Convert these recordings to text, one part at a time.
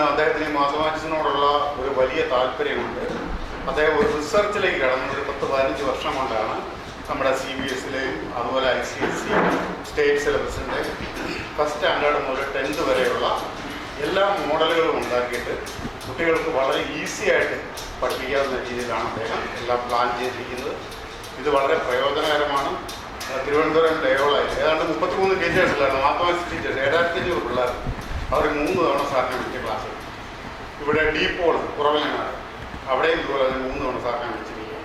തന്നെ അദ്ദേഹത്തിന് മാത്തമാറ്റിക്സിനോടുള്ള ഒരു വലിയ താല്പര്യമുണ്ട്. അദ്ദേഹം ഒരു റിസർച്ചിലേക്ക് കടന്നത് ഒരു 10-15 വർഷം കൊണ്ടാണ് നമ്മുടെ CBSEയിലെയും അതുപോലെ ICSE സ്റ്റേറ്റ് സിലബസിൻ്റെ ഫസ്റ്റ് സ്റ്റാൻഡേർഡ് മുതൽ 10th വരെയുള്ള എല്ലാ മോഡലുകളും ഉണ്ടാക്കിയിട്ട് കുട്ടികൾക്ക് വളരെ ഈസി ആയിട്ട് പഠിപ്പിക്കാവുന്ന രീതിയിലാണ് അദ്ദേഹം എല്ലാം പ്ലാൻ ചെയ്തിരിക്കുന്നത്. ഇത് വളരെ പ്രയോജനകരമാണ്. തിരുവനന്തപുരം ഡയോളയിൽ ഏതാണ്ട് 33 ടീച്ചേഴ്സിലാണ്, മാത്തമാറ്റിക്സ് ടീച്ചേഴ്സ് 7500 പിള്ളേർ. അവർ 3 തവണ സാറിനെ വിളിച്ച ക്ലാസ്. ഇവിടെ ഡീപ്പോൾ കുറവനാണ്, അവിടെയും ഇതുപോലെ 3 തവണ സാറിനെ വിളിച്ചിരിക്കുക.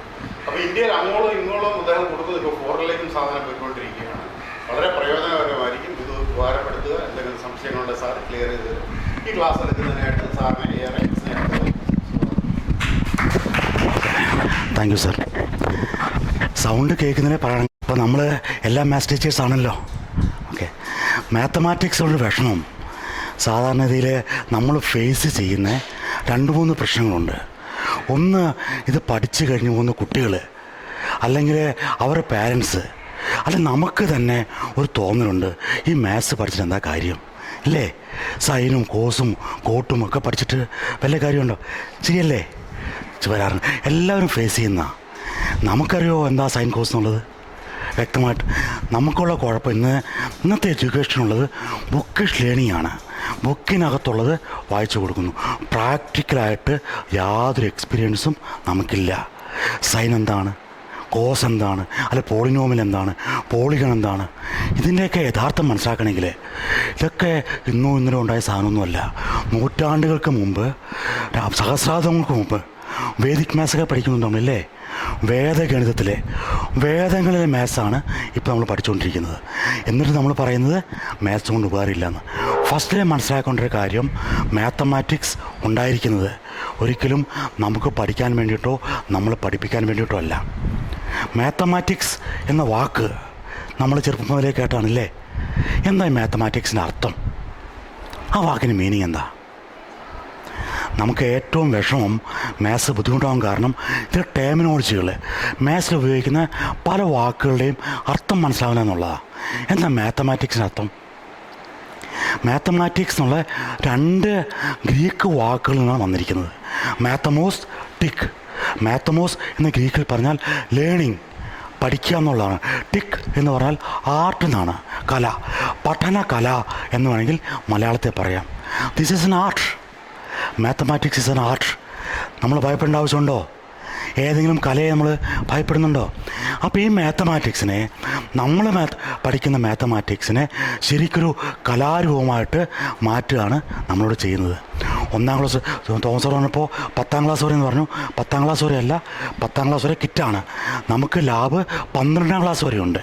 അപ്പോൾ ഇന്ത്യയിൽ അങ്ങോളം ഇങ്ങോളം അദ്ദേഹം കൊടുക്കുന്നത് ഇപ്പോൾ ഫോറിനിലേക്കും സാധനം പോയിക്കൊണ്ടിരിക്കുകയാണ്. വളരെ പ്രയോജനകരമായിരിക്കും. ഇത് ഉപകാരപ്പെടുത്തുക. എന്തെങ്കിലും സംശയങ്ങളുടെ സാർ ക്ലിയർ ചെയ്ത് തരും. ഈ ക്ലാസ് എടുക്കുന്നതിനായിട്ട് സാറിനെ ഏറെ സ്നേഹത്തോടെ. Thank you sir. സൗണ്ട് കേൾക്കുന്നതിനെ പറയണം. ഇപ്പോൾ നമ്മൾ എല്ലാ മാത്സ് ടീച്ചേഴ്സ് ആണല്ലോ. ഓക്കെ, മാത്തമാറ്റിക്സുള്ള വിഷമം സാധാരണഗതിയിൽ നമ്മൾ ഫേസ് ചെയ്യുന്ന 2-3 പ്രശ്നങ്ങളുണ്ട്. ഒന്ന്, ഇത് പഠിച്ചു കഴിഞ്ഞ് പോകുന്ന കുട്ടികൾ, അല്ലെങ്കിൽ അവരുടെ പാരൻസ്, അല്ലെങ്കിൽ നമുക്ക് തന്നെ ഒരു തോന്നലുണ്ട്, ഈ മാത്സ് പഠിച്ചിട്ട് എന്താ കാര്യം അല്ലേ? സൈനും കോസും കോട്ടും ഒക്കെ പഠിച്ചിട്ട് വല്ല കാര്യമുണ്ടോ? ശരിയല്ലേ? വരാറുണ്ട്. എല്ലാവരും ഫേസ് ചെയ്യുന്ന. നമുക്കറിയോ എന്താ സൈൻ കോഴ്സ് എന്നുള്ളത് വ്യക്തമായിട്ട്. നമുക്കുള്ള കുഴപ്പം ഇന്നത്തെ എഡ്യൂക്കേഷനുള്ളത് ബുക്കിഷ് ലേണിംഗ് ആണ്. ബുക്കിനകത്തുള്ളത് വായിച്ചു കൊടുക്കുന്നു. പ്രാക്ടിക്കലായിട്ട് യാതൊരു എക്സ്പീരിയൻസും നമുക്കില്ല. സൈൻ എന്താണ്, കോസ് എന്താണ്, അല്ലെ പോളിനോമിൽ എന്താണ്, പോളിഗൺ എന്താണ്, ഇതിൻ്റെയൊക്കെ യഥാർത്ഥം മനസ്സിലാക്കണമെങ്കിൽ ഇതൊക്കെ ഇന്നലെ ഉണ്ടായ സാധനമൊന്നുമല്ല. നൂറ്റാണ്ടുകൾക്ക് മുമ്പ്, സഹസ്രാബ്ദങ്ങൾക്ക് മുമ്പ് വേദിക് മാത്സൊക്കെ പഠിക്കുന്നുണ്ടല്ലേ? വേദങ്ങളിലെ മാത്സാണ് ഇപ്പോൾ നമ്മൾ പഠിച്ചുകൊണ്ടിരിക്കുന്നത്. എന്നിട്ട് നമ്മൾ പറയുന്നത് മാത്സ് കൊണ്ട് ഉപകാരമില്ലെന്ന്. ഫസ്റ്റിലെ മനസ്സിലാക്കേണ്ട കാര്യം, മാത്തമാറ്റിക്സ് ഉണ്ടായിരിക്കുന്നത് ഒരിക്കലും നമുക്ക് പഠിക്കാൻ വേണ്ടിയിട്ടോ നമ്മൾ പഠിപ്പിക്കാൻ വേണ്ടിയിട്ടോ അല്ല. മാത്തമാറ്റിക്സ് എന്ന വാക്ക് നമ്മൾ ചെറുപ്പം മുതലേ കേട്ടാണല്ലേ? എന്താ മാത്തമാറ്റിക്സിൻ്റെ അർത്ഥം? ആ വാക്കിന് മീനിങ് എന്താ? നമുക്ക് ഏറ്റവും വിഷമം മാത്സ് ബുദ്ധിമുട്ടാകാൻ കാരണം ഇത് ടെർമിനോളജികൾ, മാത്സിൽ ഉപയോഗിക്കുന്ന പല വാക്കുകളുടെയും അർത്ഥം മനസ്സിലാവില്ല എന്നുള്ളതാണ്. എന്താ മാത്തമാറ്റിക്സിൻ്റെ അർത്ഥം? മാത്തമാറ്റിക്സ് എന്നുള്ള 2 ഗ്രീക്ക് വാക്കുകളിൽ നിന്നാണ് വന്നിരിക്കുന്നത്. മാത്തമോസ്, ടിക്. മാത്തമോസ് എന്ന ഗ്രീക്കിൽ പറഞ്ഞാൽ ലേണിംഗ്, പഠിക്കുക എന്നുള്ളതാണ്. ടിക് എന്ന് പറഞ്ഞാൽ ആർട്ട് എന്നാണ്, കല, പഠന കല എന്ന് വേണമെങ്കിൽ മലയാളത്തെ പറയാം. This is an art. Mathematics is an art. നമ്മൾ ഭയപ്പെടേണ്ട ആവശ്യമുണ്ടോ? ഏതെങ്കിലും കലയെ നമ്മൾ ഭയപ്പെടുന്നുണ്ടോ? അപ്പോൾ ഈ മാത്തമാറ്റിക്സിനെ, നമ്മൾ പഠിക്കുന്ന മാത്തമാറ്റിക്സിനെ ശരിക്കൊരു കലാരൂപമായിട്ട് മാറ്റുകയാണ് നമ്മളോട് ചെയ്യുന്നത്. 1ാം ക്ലാസ് തോമസ് സാർ പറഞ്ഞപ്പോൾ 10ാം ക്ലാസ് വരെ എന്ന് പറഞ്ഞു. 10ാം ക്ലാസ് വരെ അല്ല, 10ാം ക്ലാസ് വരെ കിറ്റാണ്. നമുക്ക് ലാബ് 12ാം ക്ലാസ് വരെ ഉണ്ട്.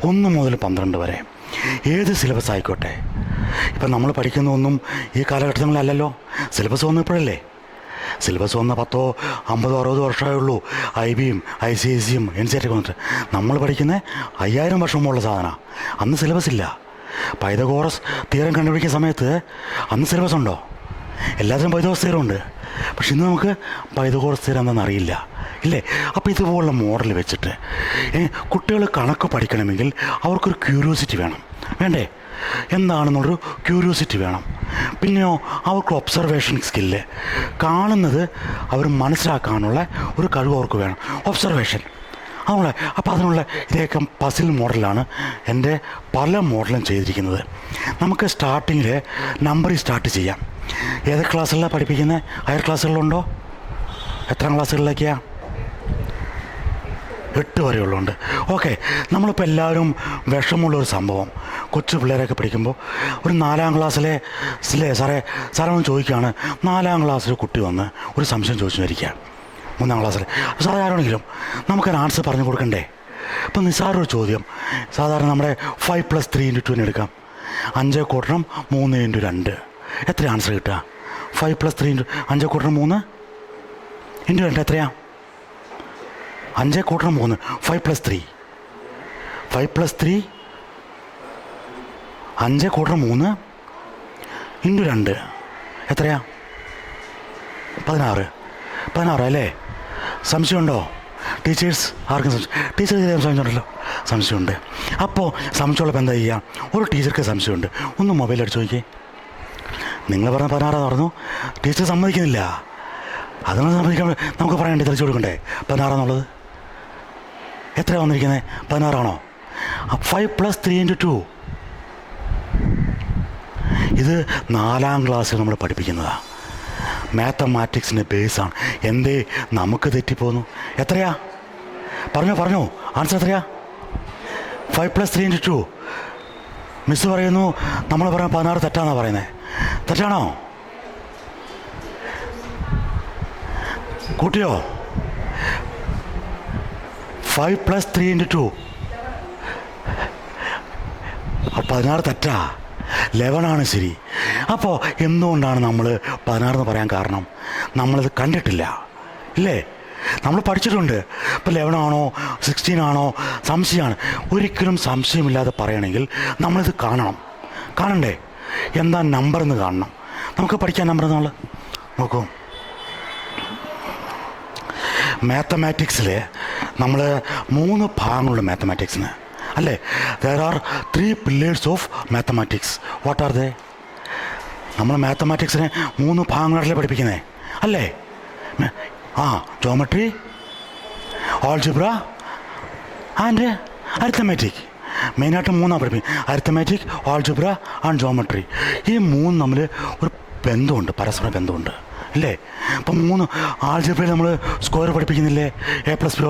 1 മുതൽ 12 വരെ ഏത് സിലബസ് ആയിക്കോട്ടെ. ഇപ്പം നമ്മൾ പഠിക്കുന്നതൊന്നും ഈ കാലഘട്ടങ്ങളിലല്ലല്ലോ. സിലബസ് വന്നപ്പോഴല്ലേ? സിലബസ് വന്ന 10, 50, 60 വർഷമേ ഉള്ളൂ. IBയും ICSEയും NCERT വന്നിട്ട്. നമ്മൾ പഠിക്കുന്ന 5000 വർഷം മുമ്പുള്ള സാധനമാണ്. അന്ന് സിലബസ് ഇല്ല. പൈതഗോറസ് തീരം കണ്ടുപിടിക്കുന്ന സമയത്ത് അന്ന് സിലബസ് ഉണ്ടോ? എല്ലാത്തിനും പൈതഗോറസ് തീരം ഉണ്ട്. പക്ഷെ ഇന്ന് നമുക്ക് പൈതഗോറസ് തീരം എന്താണെന്ന് അറിയില്ല, ഇല്ലേ? അപ്പോൾ ഇതുപോലുള്ള മോഡൽ വെച്ചിട്ട് കുട്ടികൾ കണക്ക് പഠിക്കണമെങ്കിൽ അവർക്കൊരു ക്യൂരിയോസിറ്റി വേണ്ടേ? എന്താണെന്നുള്ളൊരു ക്യൂരിയോസിറ്റി വേണം. പിന്നെയോ അവർക്ക് ഒബ്സർവേഷൻ സ്കില്ല്, കാണുന്നത് അവർ മനസ്സിലാക്കാനുള്ള ഒരു കഴിവ് അവർക്ക് വേണം. ഒബ്സർവേഷൻ അതുള്ള. അപ്പോൾ അതിനുള്ള ഇതൊക്കെ പസിൽ മോഡലാണ് എൻ്റെ പല മോഡലും ചെയ്തിരിക്കുന്നത്. നമുക്ക് സ്റ്റാർട്ടിങ്ങിൽ നമ്പറിൽ സ്റ്റാർട്ട് ചെയ്യാം. ഏത് ക്ലാസ്സിലാണ് പഠിപ്പിക്കുന്നത്? ഹയർ ക്ലാസ്സുകളിലുണ്ടോ? എത്രാം ക്ലാസ്സുകളിലേക്കാണ്? 8 വരെയുള്ളതുണ്ട്. ഓക്കെ, നമ്മളിപ്പോൾ എല്ലാവരും വിഷമുള്ളൊരു സംഭവം, കൊച്ചു പിള്ളേരൊക്കെ പഠിക്കുമ്പോൾ ഒരു 4ാം ക്ലാസ്സിലെ സാറേ ഒന്ന് ചോദിക്കുകയാണ്. 4ാം ക്ലാസ്സിൽ കുട്ടി വന്ന് ഒരു സംശയം ചോദിച്ചു വരിക 3ാം ക്ലാസ്സിൽ. സാറേ ആരാണെങ്കിലും നമുക്കൊരു ആൻസർ പറഞ്ഞു കൊടുക്കണ്ടേ? ഇപ്പം നിസ്സാരൊരു ചോദ്യം. സാധാരണ നമ്മുടെ 5 + 3 × 2 എടുക്കാം. 5 കൂട്ടണം 3 × 2 എത്ര ആൻസർ കിട്ടുക? 5 + 3 5 കൂട്ടണം 3 × 2 എത്രയാണ്? 5 കൂട്ടണം 3, 5 + 3. 5 + 3 5 കൂട്ടണം 3 × 2 എത്രയാ? 16 അല്ലേ? സംശയമുണ്ടോ ടീച്ചേഴ്സ്? ആർക്കും ടീച്ചർ സംശയമുണ്ട്. അപ്പോൾ സംശയമുള്ളപ്പോൾ എന്താ ചെയ്യുക? ഒരു ടീച്ചർക്ക് സംശയമുണ്ട്, ഒന്ന് മൊബൈൽ അടിച്ച് നോക്കിയേ. നിങ്ങൾ പറഞ്ഞ 16 പറഞ്ഞു, ടീച്ചർ സമ്മതിക്കുന്നില്ല. അതിനൊന്നും സമ്മതിക്കാൻ നമുക്ക് പറയണ്ടേ, തെളിച്ചു കൊടുക്കണ്ടേ 16 എന്നുള്ളത്? എത്രയാണ് വന്നിരിക്കുന്നത്? 16 ആണോ? 5 + 3 × 2. ഇത് 4ാം ക്ലാസ്സിൽ നമ്മൾ പഠിപ്പിക്കുന്നതാണ്. മാത്തമാറ്റിക്സിൻ്റെ ബേസാണ്. എന്തേ നമുക്ക് തെറ്റിപ്പോന്നു? എത്രയാ? പറഞ്ഞോ ആൻസർ എത്രയാ? 5 + 3 × 2. മിസ് പറയുന്നു നമ്മൾ പറയാൻ 16 തെറ്റാന്നാണ് പറയുന്നത്. തെറ്റാണോ? കൂട്ടിയോ? 5 + 3 × 2. 16 തെറ്റാ, 11 ആണ് ശരി. അപ്പോൾ എന്തുകൊണ്ടാണ് നമ്മൾ 16 എന്ന് പറയാൻ കാരണം? നമ്മളിത് കണ്ടിട്ടില്ല, ഇല്ലേ? നമ്മൾ പഠിച്ചിട്ടുണ്ട്. ഇപ്പോൾ 11 ആണോ 16 ആണോ സംശയമാണ്. ഒരിക്കലും സംശയമില്ലാതെ പറയണമെങ്കിൽ നമ്മളിത് കാണണ്ടേ? എന്താ നമ്പർ എന്ന് കാണണം. നമുക്ക് പഠിക്കാൻ നമ്പർ നമ്മൾ നോക്കൂ. മാത്തമാറ്റിക്സിൽ നമ്മൾ 3 ഭാഗങ്ങളുണ്ട് മാത്തമാറ്റിക്സിന്, അല്ലേ? There are 3 pillars of mathematics. What are they? നമ്മൾ മാത്തമാറ്റിക്സിനെ 3 ഭാഗങ്ങളായിട്ടല്ലേ പഠിപ്പിക്കുന്നത്, അല്ലേ? Geometry, algebra and arithmetic. മെയിനായിട്ട് 3 പഠിപ്പിക്കും: അരിത്തമാറ്റിക്, ആൾജിബ്ര ആൻഡ് ജോമെട്രി. ഈ 3 തമ്മിൽ ഒരു ബന്ധമുണ്ട്, പരസ്പര ബന്ധമുണ്ട്, ഇല്ലേ? അപ്പം 3 ആൾജിബ്രയിൽ നമ്മൾ square പഠിപ്പിക്കുന്നില്ലേ? A + B²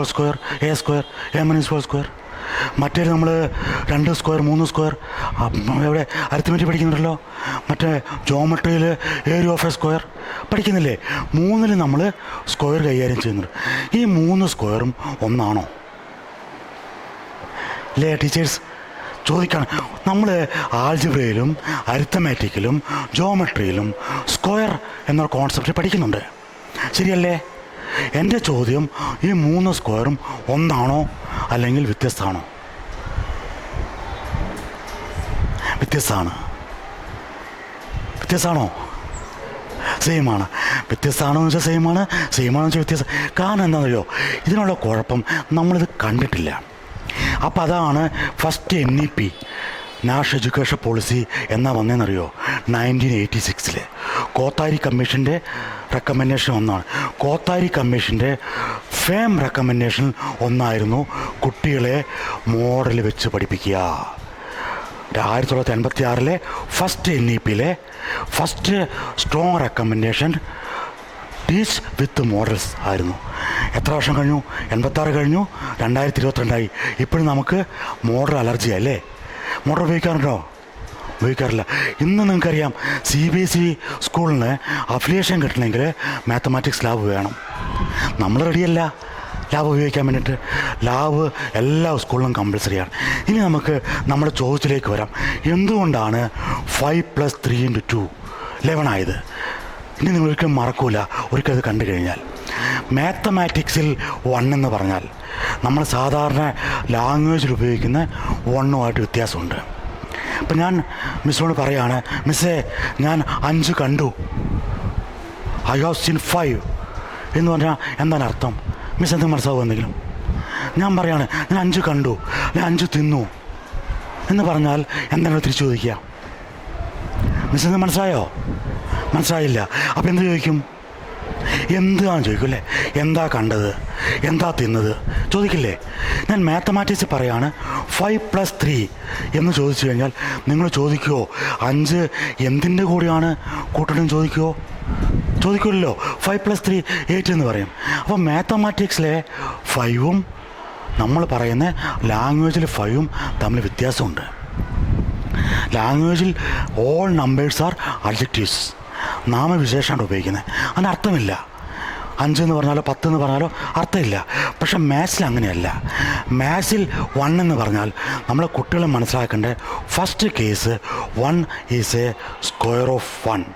A², A-² മറ്റേ നമ്മൾ 2 സ്ക്വയർ 3 സ്ക്വയർ എവിടെ അരിത്തമെറ്റിക് പഠിക്കുന്നുണ്ടല്ലോ. മറ്റേ ജോമെട്രിയിൽ ഏരിയ ഓഫ് എ സ്ക്വയർ പഠിക്കുന്നില്ലേ? 3ൽ നമ്മൾ സ്ക്വയർ കൈകാര്യം ചെയ്യുന്നുണ്ട്. ഈ 3 സ്ക്വയറും ഒന്നാണോ? അല്ലേ ടീച്ചേഴ്സ്? ചോദിക്കണം. നമ്മൾ ആൾജിബ്രയിലും അരിത്തമാറ്റിക്കിലും ജോമെട്രിയിലും സ്ക്വയർ എന്നൊരു കോൺസെപ്റ്റ് പഠിക്കുന്നുണ്ട്, ശരിയല്ലേ? എൻ്റെ ചോദ്യം, ഈ 3 സ്ക്വയറും ഒന്നാണോ അല്ലെങ്കിൽ വ്യത്യസ്തമാണോ? വ്യത്യസ്തമാണോ? സെയിമാണ്. വ്യത്യസ്തമാണോ എന്ന് വെച്ചാൽ സെയിമാണ്, സെയിമാണെന്ന് വെച്ചാൽ വ്യത്യാസം. കാരണം എന്താണെന്നറിയോ? ഇതിനുള്ള കുഴപ്പം നമ്മളിത് കണ്ടിട്ടില്ല. അപ്പോൾ അതാണ് first NEP national education policy എന്നാ വന്നതെന്നറിയോ? 1986 കോത്താരി കമ്മീഷൻ്റെ റെക്കമെൻഡേഷൻ ഒന്നാണ്. കോത്താരി കമ്മീഷൻ്റെ ഫേം റെക്കമെൻഡേഷൻ ഒന്നായിരുന്നു കുട്ടികളെ മോഡൽ വെച്ച് പഠിപ്പിക്കുക. 1986 ഫസ്റ്റ് NEPയിലെ first strong recommendation teach with models ആയിരുന്നു. എത്ര വർഷം കഴിഞ്ഞു? 86 കഴിഞ്ഞു, 2022 ഇപ്പോഴും നമുക്ക് മോഡൽ അലർജി അല്ലേ? മോഡൽ ഉപയോഗിക്കാറുണ്ടോ? ഉപയോഗിക്കാറില്ല. ഇന്ന് നിങ്ങൾക്കറിയാം, CBSE സ്കൂളിന് അഫിലിയേഷൻ കിട്ടണമെങ്കിൽ മാത്തമാറ്റിക്സ് ലാബ് വേണം. നമ്മൾ റെഡിയല്ല ലാബ് ഉപയോഗിക്കാൻ വേണ്ടിയിട്ട്. ലാബ് എല്ലാ സ്കൂളിലും കമ്പൽസറിയാണ്. ഇനി നമുക്ക് നമ്മുടെ ചോദ്യത്തിലേക്ക് വരാം. എന്തുകൊണ്ടാണ് 5 + 3 × 2 11 ആയത്? ഇനി നിങ്ങൾ ഒരിക്കലും മറക്കൂല, ഒരിക്കലും അത് കണ്ടു കഴിഞ്ഞാൽ. മാത്തമാറ്റിക്സിൽ 1 എന്ന് പറഞ്ഞാൽ നമ്മൾ സാധാരണ ലാംഗ്വേജിൽ ഉപയോഗിക്കുന്ന 1ഉമായിട്ട് വ്യത്യാസമുണ്ട്. ഇപ്പം ഞാൻ മിസ്സിനോട് പറയുകയാണ്, മിസ്സേ ഞാൻ 5 കണ്ടു, ഐ ഹാവ് സീൻ 5 എന്ന് പറഞ്ഞാൽ എന്താണ് അർത്ഥം? മിസ് എന്തെങ്കിലും മനസ്സിലാവും എന്തെങ്കിലും? ഞാൻ പറയുകയാണ്, ഞാൻ 5 കണ്ടു, ഞാൻ 5 തിന്നു എന്ന് പറഞ്ഞാൽ എന്താണ് തിരിച്ചു ചോദിക്കുക? മിസ് എന്ത് മനസ്സിലായോ? മനസ്സിലായില്ല. അപ്പോൾ എന്ത് ചോദിക്കും? എന്താണെന്ന് ചോദിക്കും, അല്ലേ? എന്താ കണ്ടത്, എന്താ തിന്നത് ചോദിക്കില്ലേ? ഞാൻ മാത്തമാറ്റിക്സ് പറയാണ് 5 + 3 എന്ന് ചോദിച്ചു കഴിഞ്ഞാൽ നിങ്ങൾ ചോദിക്കുമോ 5 എന്തിൻ്റെ കൂടെയാണ് കൂട്ടണമെന്ന് ചോദിക്കുമല്ലോ. 5 + 3 8 എന്ന് പറയും. അപ്പോൾ മാത്തമാറ്റിക്സിലെ 5ഉം നമ്മൾ പറയുന്ന ലാംഗ്വേജിൽ 5ഉം തമ്മിൽ വ്യത്യാസമുണ്ട്. ലാംഗ്വേജിൽ ഓൾ നമ്പേഴ്സ് ആർ അഡ്ജക്റ്റീവ്സ്, നാമവിശേഷമാണ് ഉപയോഗിക്കുന്നത്. അതിന് അർത്ഥമില്ല. 5 എന്ന് പറഞ്ഞാലോ 10 എന്ന് പറഞ്ഞാലോ അർത്ഥമില്ല. പക്ഷെ മാത്സിൽ അങ്ങനെയല്ല. മാത്സിൽ 1 എന്ന് പറഞ്ഞാൽ നമ്മളെ കുട്ടികളെ മനസ്സിലാക്കേണ്ട first case 1 is a square of 1.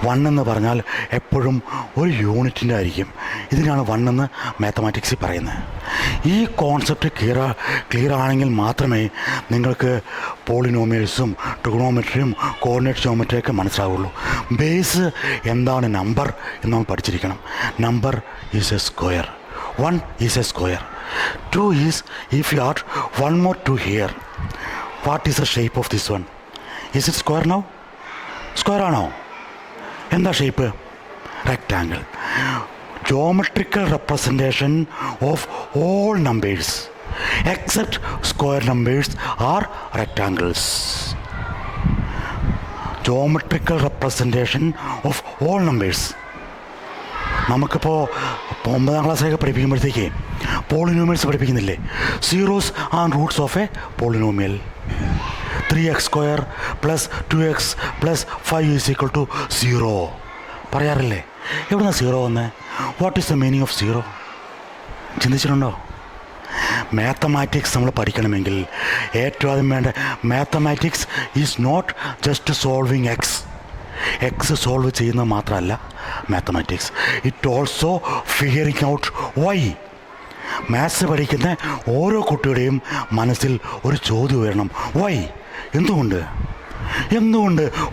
1 എന്ന് പറഞ്ഞാൽ എപ്പോഴും ഒരു യൂണിറ്റിൻ്റെ ആയിരിക്കും. ഇതിനാണ് 1 എന്ന് മാത്തമാറ്റിക്സിൽ പറയുന്നത്. ഈ കോൺസെപ്റ്റ് ക്ലിയർ ആണെങ്കിൽ മാത്രമേ നിങ്ങൾക്ക് പോളിനോമിയൽസും ട്രിഗണോമെട്രിയും കോർഡിനേറ്റ് ജോമെട്രിയൊക്കെ മനസ്സിലാവുള്ളൂ. ബേസ് എന്താണ് നമ്പർ എന്ന് നമ്മൾ പഠിച്ചിരിക്കണം. Number is a square. 1 is a square. 2 is if you are 1 more 2 here. What is the shape of this 1? Is it square now? Square ആണോ? എന്താ shape? Rectangle. Geometrical representation of all numbers except square numbers are rectangles. Geometrical representation of all numbers. നമുക്കിപ്പോൾ 9ാം ക്ലാസ്സിലൊക്കെ പഠിപ്പിക്കുമ്പോഴത്തേക്ക് polynomials പഠിപ്പിക്കുന്നില്ലേ? Zeros and roots of a polynomial. 3x² + 2x + 5 = 0 പറയാറില്ലേ? എവിടുന്ന zero വന്നേ? What is the meaning of zero? ചിന്തിച്ചിട്ടുണ്ടോ? Mathematics നമ്മൾ പഠിക്കണമെങ്കിൽ ഏറ്റവും ആദ്യം വേണ്ട mathematics is not just solving X solve ചെയ്യുന്നത് മാത്രമല്ല mathematics, it also figuring out why. Maths പഠിക്കുന്ന ഓരോ കുട്ടിയുടെയും മനസ്സിൽ ഒരു ചോദ്യം വരണം. വൈ? എന്തുകൊണ്ട്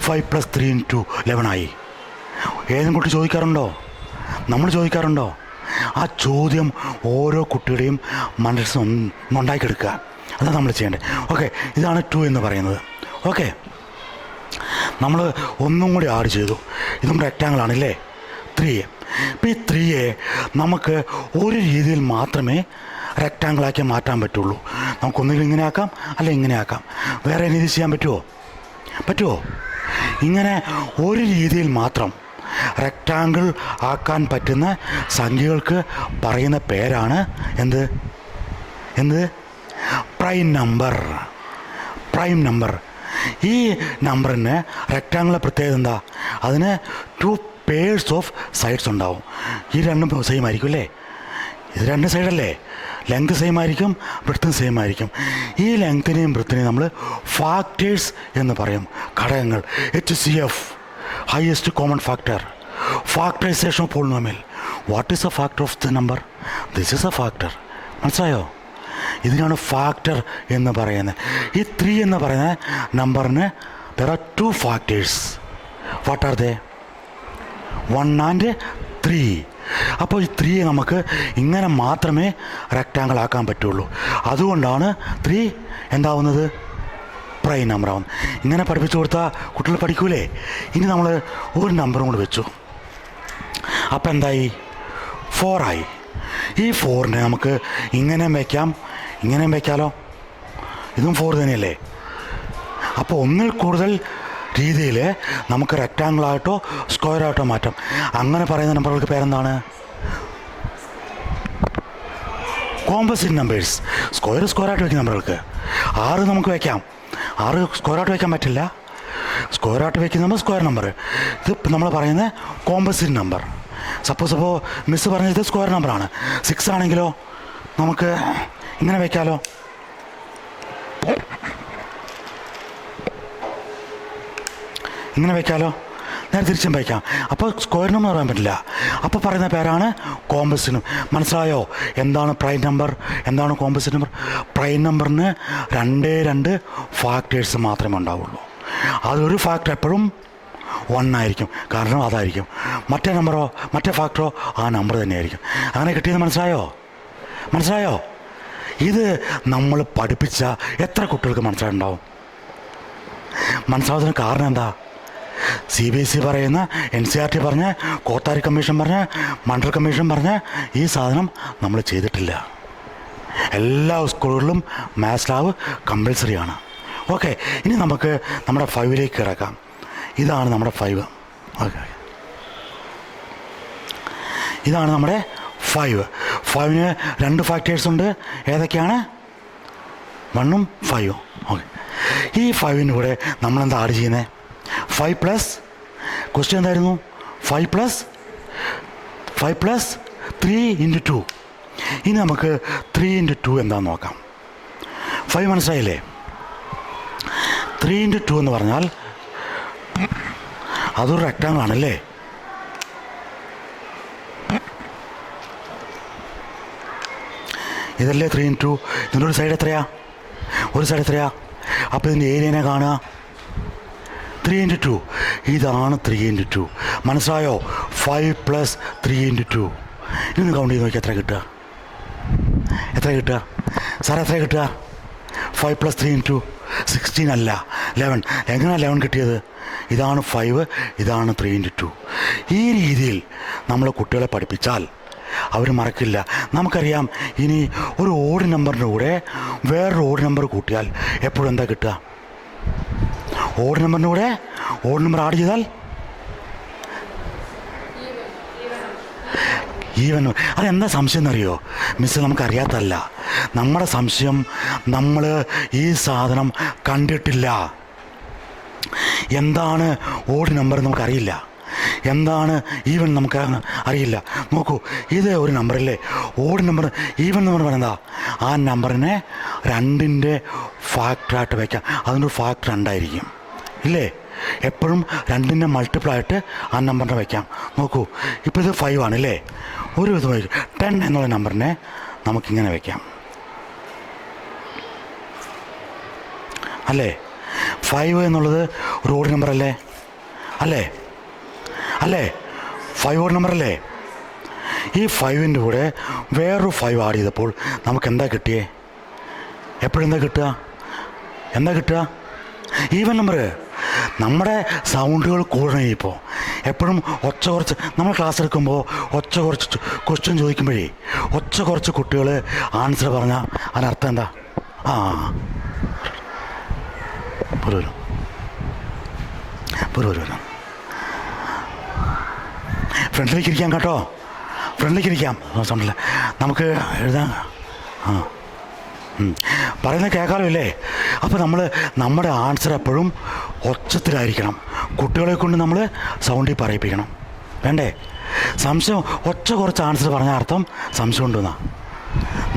5 + 3 × 11 ആയി? ഏതെങ്കിലും കുട്ടി ചോദിക്കാറുണ്ടോ? നമ്മൾ ചോദിക്കാറുണ്ടോ? ആ ചോദ്യം ഓരോ കുട്ടിയുടെയും മനസ്സിൽ ഉണ്ടാക്കിയെടുക്കുക. അതാണ് നമ്മൾ ചെയ്യേണ്ടത്. ഓക്കെ, ഇതാണ് 2 എന്ന് പറയുന്നത്. ഓക്കെ, നമ്മൾ ഒന്നും കൂടി ആഡ് ചെയ്തു. ഇതും റെക്റ്റാങ്കിൾ ആണല്ലേ, 3. ഇപ്പോൾ ഈ 3യെ നമുക്ക് ഒരു രീതിയിൽ മാത്രമേ റെക്റ്റാങ്കിളാക്കി മാറ്റാൻ പറ്റുള്ളൂ. നമുക്കൊന്നുകിൽ ഇങ്ങനെ ആക്കാം, അല്ല ഇങ്ങനെ ആക്കാം. വേറെ രീതി ചെയ്യാൻ പറ്റുമോ? ഇങ്ങനെ ഒരു രീതിയിൽ മാത്രം റെക്റ്റാങ്കിൾ ആക്കാൻ പറ്റുന്ന സംഖ്യകൾക്ക് പറയുന്ന പേരാണ് എന്ത്? Prime number. ഈ നമ്പറിന് റെക്റ്റാങ്കിളിലെ പ്രത്യേകത എന്താ? അതിന് 2 pairs ഓഫ് സൈഡ്സ് ഉണ്ടാവും. ഈ രണ്ടും സെയിം ആയിരിക്കും അല്ലേ? ഇത് 2 സൈഡല്ലേ? ലെങ്ത് സെയിം ആയിരിക്കും, ബ്രെഡ്ത്തും സെയിം ആയിരിക്കും. ഈ ലെങ്ത്തിനെയും ബ്രെഡ്ത്തിനെയും നമ്മൾ ഫാക്ടേഴ്സ് എന്ന് പറയും. ഘടകങ്ങൾ. HCF, highest common factor. Factorisation of polynomial. What is A factor of the number? This is A factor. മനസ്സിലായോ? ഇതിനാണ് ഫാക്ടർ എന്ന് പറയുന്നത്. ഈ 3 എന്ന് പറയുന്ന നമ്പറിന് there are 2 factors. What are they? 1 and 3. അപ്പോൾ ഈ 3 നമുക്ക് ഇങ്ങനെ മാത്രമേ റെക്റ്റാങ്കിൾ ആക്കാൻ പറ്റുള്ളൂ. അതുകൊണ്ടാണ് 3 എന്താവുന്നത്? പ്രൈം നമ്പർ ആവുന്നത്. ഇങ്ങനെ പഠിപ്പിച്ചു കൊടുത്താൽ കുട്ടികൾ പഠിക്കൂലേ? ഇനി നമ്മൾ ഒരു നമ്പറും കൂടെ വെച്ചു. അപ്പം എന്തായി? 4 ആയി. ഈ 4നെ നമുക്ക് ഇങ്ങനെയും വയ്ക്കാലോ. ഇതും 4 തന്നെയല്ലേ? അപ്പോൾ ഒന്നിൽ കൂടുതൽ രീതിയിൽ നമുക്ക് റെക്റ്റാങ്കിളായിട്ടോ സ്ക്വയറായിട്ടോ മാറ്റാം. അങ്ങനെ പറയുന്ന നമ്പറുകൾക്ക് പേരെന്താണ്? Composite numbers. സ്ക്വയറായിട്ട് വയ്ക്കുന്ന നമ്പറുകൾക്ക് 6 നമുക്ക് വയ്ക്കാം. 6 സ്ക്വയറായിട്ട് വയ്ക്കാൻ പറ്റില്ല. സ്ക്വയറായിട്ട് വയ്ക്കുന്ന നമ്പർ സ്ക്വയർ നമ്പർ. ഇത് നമ്മൾ പറയുന്ന കോമ്പസിറ്റ് നമ്പർ. സപ്പോസ് മിസ് പറഞ്ഞത് സ്ക്വയർ നമ്പറാണ്. 6 ആണെങ്കിലോ നമുക്ക് ഇങ്ങനെ വയ്ക്കാമല്ലോ. നേരെ തിരിച്ചും വയ്ക്കാം. അപ്പോൾ സ്ക്വയർ നമ്പർ പറയാൻ പറ്റില്ല. അപ്പോൾ പറയുന്ന പേരാണ് കോമ്പസിറ്റ്. മനസ്സിലായോ എന്താണ് പ്രൈം നമ്പർ, എന്താണ് കോമ്പസിറ്റ് നമ്പർ? പ്രൈം നമ്പറിന് 2 ഫാക്ടേഴ്സ് മാത്രമേ ഉണ്ടാവുള്ളൂ. അതൊരു ഫാക്ടർ എപ്പോഴും 1 ആയിരിക്കും. കാരണം അതായിരിക്കും. മറ്റേ ഫാക്ടറോ ആ നമ്പർ തന്നെയായിരിക്കും. അങ്ങനെ കിട്ടിയത് മനസ്സിലായോ? ഇത് നമ്മൾ പഠിപ്പിച്ച എത്ര കുട്ടികൾക്ക് മനസ്സിലായിട്ടുണ്ടാവും? മനസ്സിലാവുന്നതിന് കാരണം എന്താ? CBSE പറയുന്ന, NCERT പറഞ്ഞ, കോത്താരി കമ്മീഷൻ പറഞ്ഞ, മണ്ഡൽ കമ്മീഷൻ പറഞ്ഞ ഈ സാധനം നമ്മൾ ചെയ്തിട്ടില്ല. എല്ലാ സ്കൂളുകളിലും മാത്സ് ലാബ് കമ്പൽസറി ആണ്. ഓക്കെ, ഇനി നമുക്ക് നമ്മുടെ 5ലേക്ക് കിടക്കാം. ഇതാണ് നമ്മുടെ 5. ഓക്കെ, ഇതാണ് നമ്മുടെ 5. 5ന് 2 ഫാക്ടേഴ്സ് ഉണ്ട്. ഏതൊക്കെയാണ്? 1ഉം 5ഉം. ഓക്കെ, ഈ 5ൻ്റെ കൂടെ നമ്മളെന്താ ആഡ് ചെയ്യുന്നത്? 5 പ്ലസ് ക്വസ്റ്റ്യൻ എന്തായിരുന്നു? 5 പ്ലസ് 3 × 2. ഇനി നമുക്ക് 3 × 2 എന്താണെന്ന് നോക്കാം. 5 മനസ്സിലായില്ലേ? 3 × 2 എന്ന് പറഞ്ഞാൽ അതൊരു റെക്റ്റാങ്കിൾ ആണല്ലേ? ഇതല്ലേ 3 × 2. ഇതിൻ്റെ ഒരു സൈഡ് എത്രയാ? അപ്പോൾ ഇതിൻ്റെ ഏരിയനെ കാണുക. 3 × 2. ഇതാണ് 3 × 2. മനസ്സിലായോ? 5 പ്ലസ് 3 × 2. ഇനി കൗണ്ട് ചെയ്ത് നോക്കി എത്ര കിട്ടുക? സാറേ എത്ര കിട്ടുക? 5 പ്ലസ് 3 × 2 16 അല്ല, 11. എങ്ങനെയാണ് 11 കിട്ടിയത്? ഇതാണ് 5, ഇതാണ് 3 × 2. ഈ രീതിയിൽ നമ്മൾ കുട്ടികളെ പഠിപ്പിച്ചാൽ അവർ മറക്കില്ല. നമുക്കറിയാം, ഇനി ഒരു ഓഡ് നമ്പറിൻ്റെ കൂടെ വേറൊരു ഓഡ് നമ്പർ കൂട്ടിയാൽ എപ്പോഴും എന്താ കിട്ടുക? ഓഡ് നമ്പറിൻ്റെ കൂടെ ഓഡ് നമ്പർ ആഡ് ചെയ്താൽ ഈവൻ. അതെന്താ സംശയം എന്നറിയോ മിസ്? നമുക്കറിയാത്തല്ല. നമ്മുടെ സംശയം, നമ്മൾ ഈ സാധനം കണ്ടിട്ടില്ല. എന്താണ് ഓഡ് നമ്പർ നമുക്കറിയില്ല, എന്താണ് ഈവൻ നമുക്ക് അറിയില്ല. നോക്കൂ, ഇത് ഒരു നമ്പറല്ലേ ഓഡ് നമ്പർ. ഈവൻ നമ്പർ പറയുന്നതാ, ആ നമ്പറിനെ 2ൻ്റെ ഫാക്ടറായിട്ട് വയ്ക്കാം. അതിൻ്റെ ഒരു ഫാക്ടർ 2 ആയിരിക്കും ഇല്ലേ? എപ്പോഴും 2ൻ്റെ മൾട്ടിപ്പിളായിട്ട് ആ നമ്പറിനെ വയ്ക്കാം. നോക്കൂ, ഇപ്പോൾ ഇത് 5 ആണല്ലേ. ഒരു വിധമായി 10 എന്നുള്ള നമ്പറിനെ നമുക്കിങ്ങനെ വയ്ക്കാം അല്ലേ? 5 എന്നുള്ളത് ഒരു ഓഡ് നമ്പർ അല്ലേ? അല്ലേ? 5 ഓഡ് നമ്പർ അല്ലേ? ഈ 5ൻ്റെ കൂടെ വേറൊരു 5 ആഡ് ചെയ്തപ്പോൾ നമുക്ക് എന്താ കിട്ടിയേ? എപ്പോഴും എന്താ കിട്ടുക? Even number. നമ്മുടെ സൗണ്ടുകൾ കൂടണം. ഇപ്പോൾ എപ്പോഴും ഒച്ച കുറച്ച് നമ്മൾ ക്ലാസ് എടുക്കുമ്പോൾ ഒച്ച കുറച്ച് ക്വസ്റ്റ്യൻ ചോദിക്കുമ്പോഴേ ഒച്ച കുറച്ച് കുട്ടികൾ ആൻസർ പറഞ്ഞാൽ അതിനർത്ഥം എന്താ? പുറവരും ഫ്രണ്ടിലേക്ക് ഇരിക്കാം കേട്ടോ, ഫ്രണ്ടിലേക്ക് ഇരിക്കാം. സൗണ്ടില്ല നമുക്ക് എഴുതാം. പറയുന്നത് കേൾക്കാമല്ലോ അല്ലേ? അപ്പോൾ നമ്മുടെ ആൻസർ എപ്പോഴും ഒച്ചത്തിലായിരിക്കണം. കുട്ടികളെ കൊണ്ട് നമ്മൾ സൗണ്ടിൽ പറയിപ്പിക്കണം. വേണ്ടേ? സംശയം ഒച്ച കുറച്ച് ആൻസർ പറഞ്ഞ അർത്ഥം സംശയം ഉണ്ടെന്നാണ്.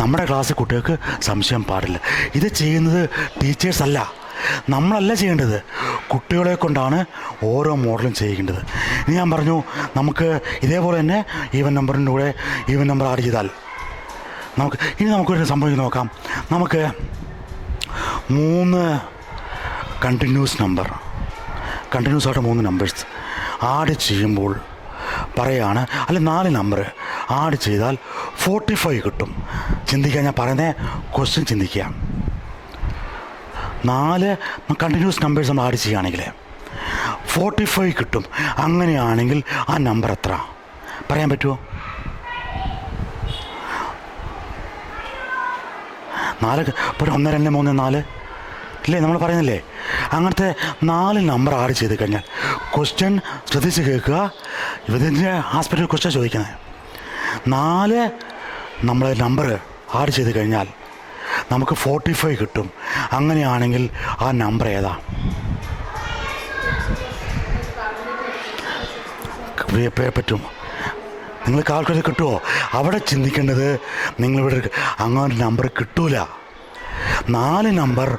നമ്മുടെ ക്ലാസ്സിൽ കുട്ടികൾക്ക് സംശയം പാടില്ല. ഇത് ചെയ്യുന്നത് ടീച്ചേഴ്സല്ല, നമ്മളല്ല ചെയ്യേണ്ടത്, കുട്ടികളെ കൊണ്ടാണ് ഓരോ മോഡലും ചെയ്യേണ്ടത്. ഇനി ഞാൻ പറഞ്ഞു, നമുക്ക് ഇതേപോലെ തന്നെ ഈവൻ നമ്പറിൻ്റെ കൂടെ ഈവൻ നമ്പർ ആഡ് ചെയ്താൽ നമുക്കൊരു സംഭവം നോക്കാം. നമുക്ക് 3 കണ്ടിന്യൂസ് ആയിട്ട് 3 നമ്പേഴ്സ് ആഡ് ചെയ്യുമ്പോൾ പറയുകയാണ്, അല്ല 4 നമ്പർ ആഡ് ചെയ്താൽ 45 കിട്ടും. ചിന്തിക്കുക, ഞാൻ പറയുന്നത് ക്വസ്റ്റ്യൻ ചിന്തിക്കുക. 4 കണ്ടിന്യൂസ് നമ്പേഴ്സ് നമ്മൾ ആഡ് ചെയ്യുകയാണെങ്കിൽ 45 കിട്ടും. അങ്ങനെയാണെങ്കിൽ ആ നമ്പർ എത്ര പറയാൻ പറ്റുമോ? 4 ഇപ്പോൾ 1 2 3 4 ഇല്ലേ നമ്മൾ പറയുന്നില്ലേ? അങ്ങനത്തെ 4 നമ്പർ ആഡ് ചെയ്ത് കഴിഞ്ഞാൽ ക്വസ്റ്റ്യൻ ശ്രദ്ധിച്ച് കേൾക്കുക. ഇതിൻ്റെ ഹോസ്പിറ്റൽ ക്വസ്റ്റ്യൻ ചോദിക്കുന്നത് 4 നമ്മൾ നമ്പർ ആഡ് ചെയ്ത് കഴിഞ്ഞാൽ നമുക്ക് 45 കിട്ടും. അങ്ങനെയാണെങ്കിൽ ആ നമ്പർ ഏതാ? പറ്റും. നിങ്ങൾ കാൽക്കുലേറ്റ് കിട്ടുമോ? അവിടെ ചിന്തിക്കേണ്ടത് നിങ്ങളിവിടെ അങ്ങനെ നമ്പർ കിട്ടൂല. 4 നമ്പർ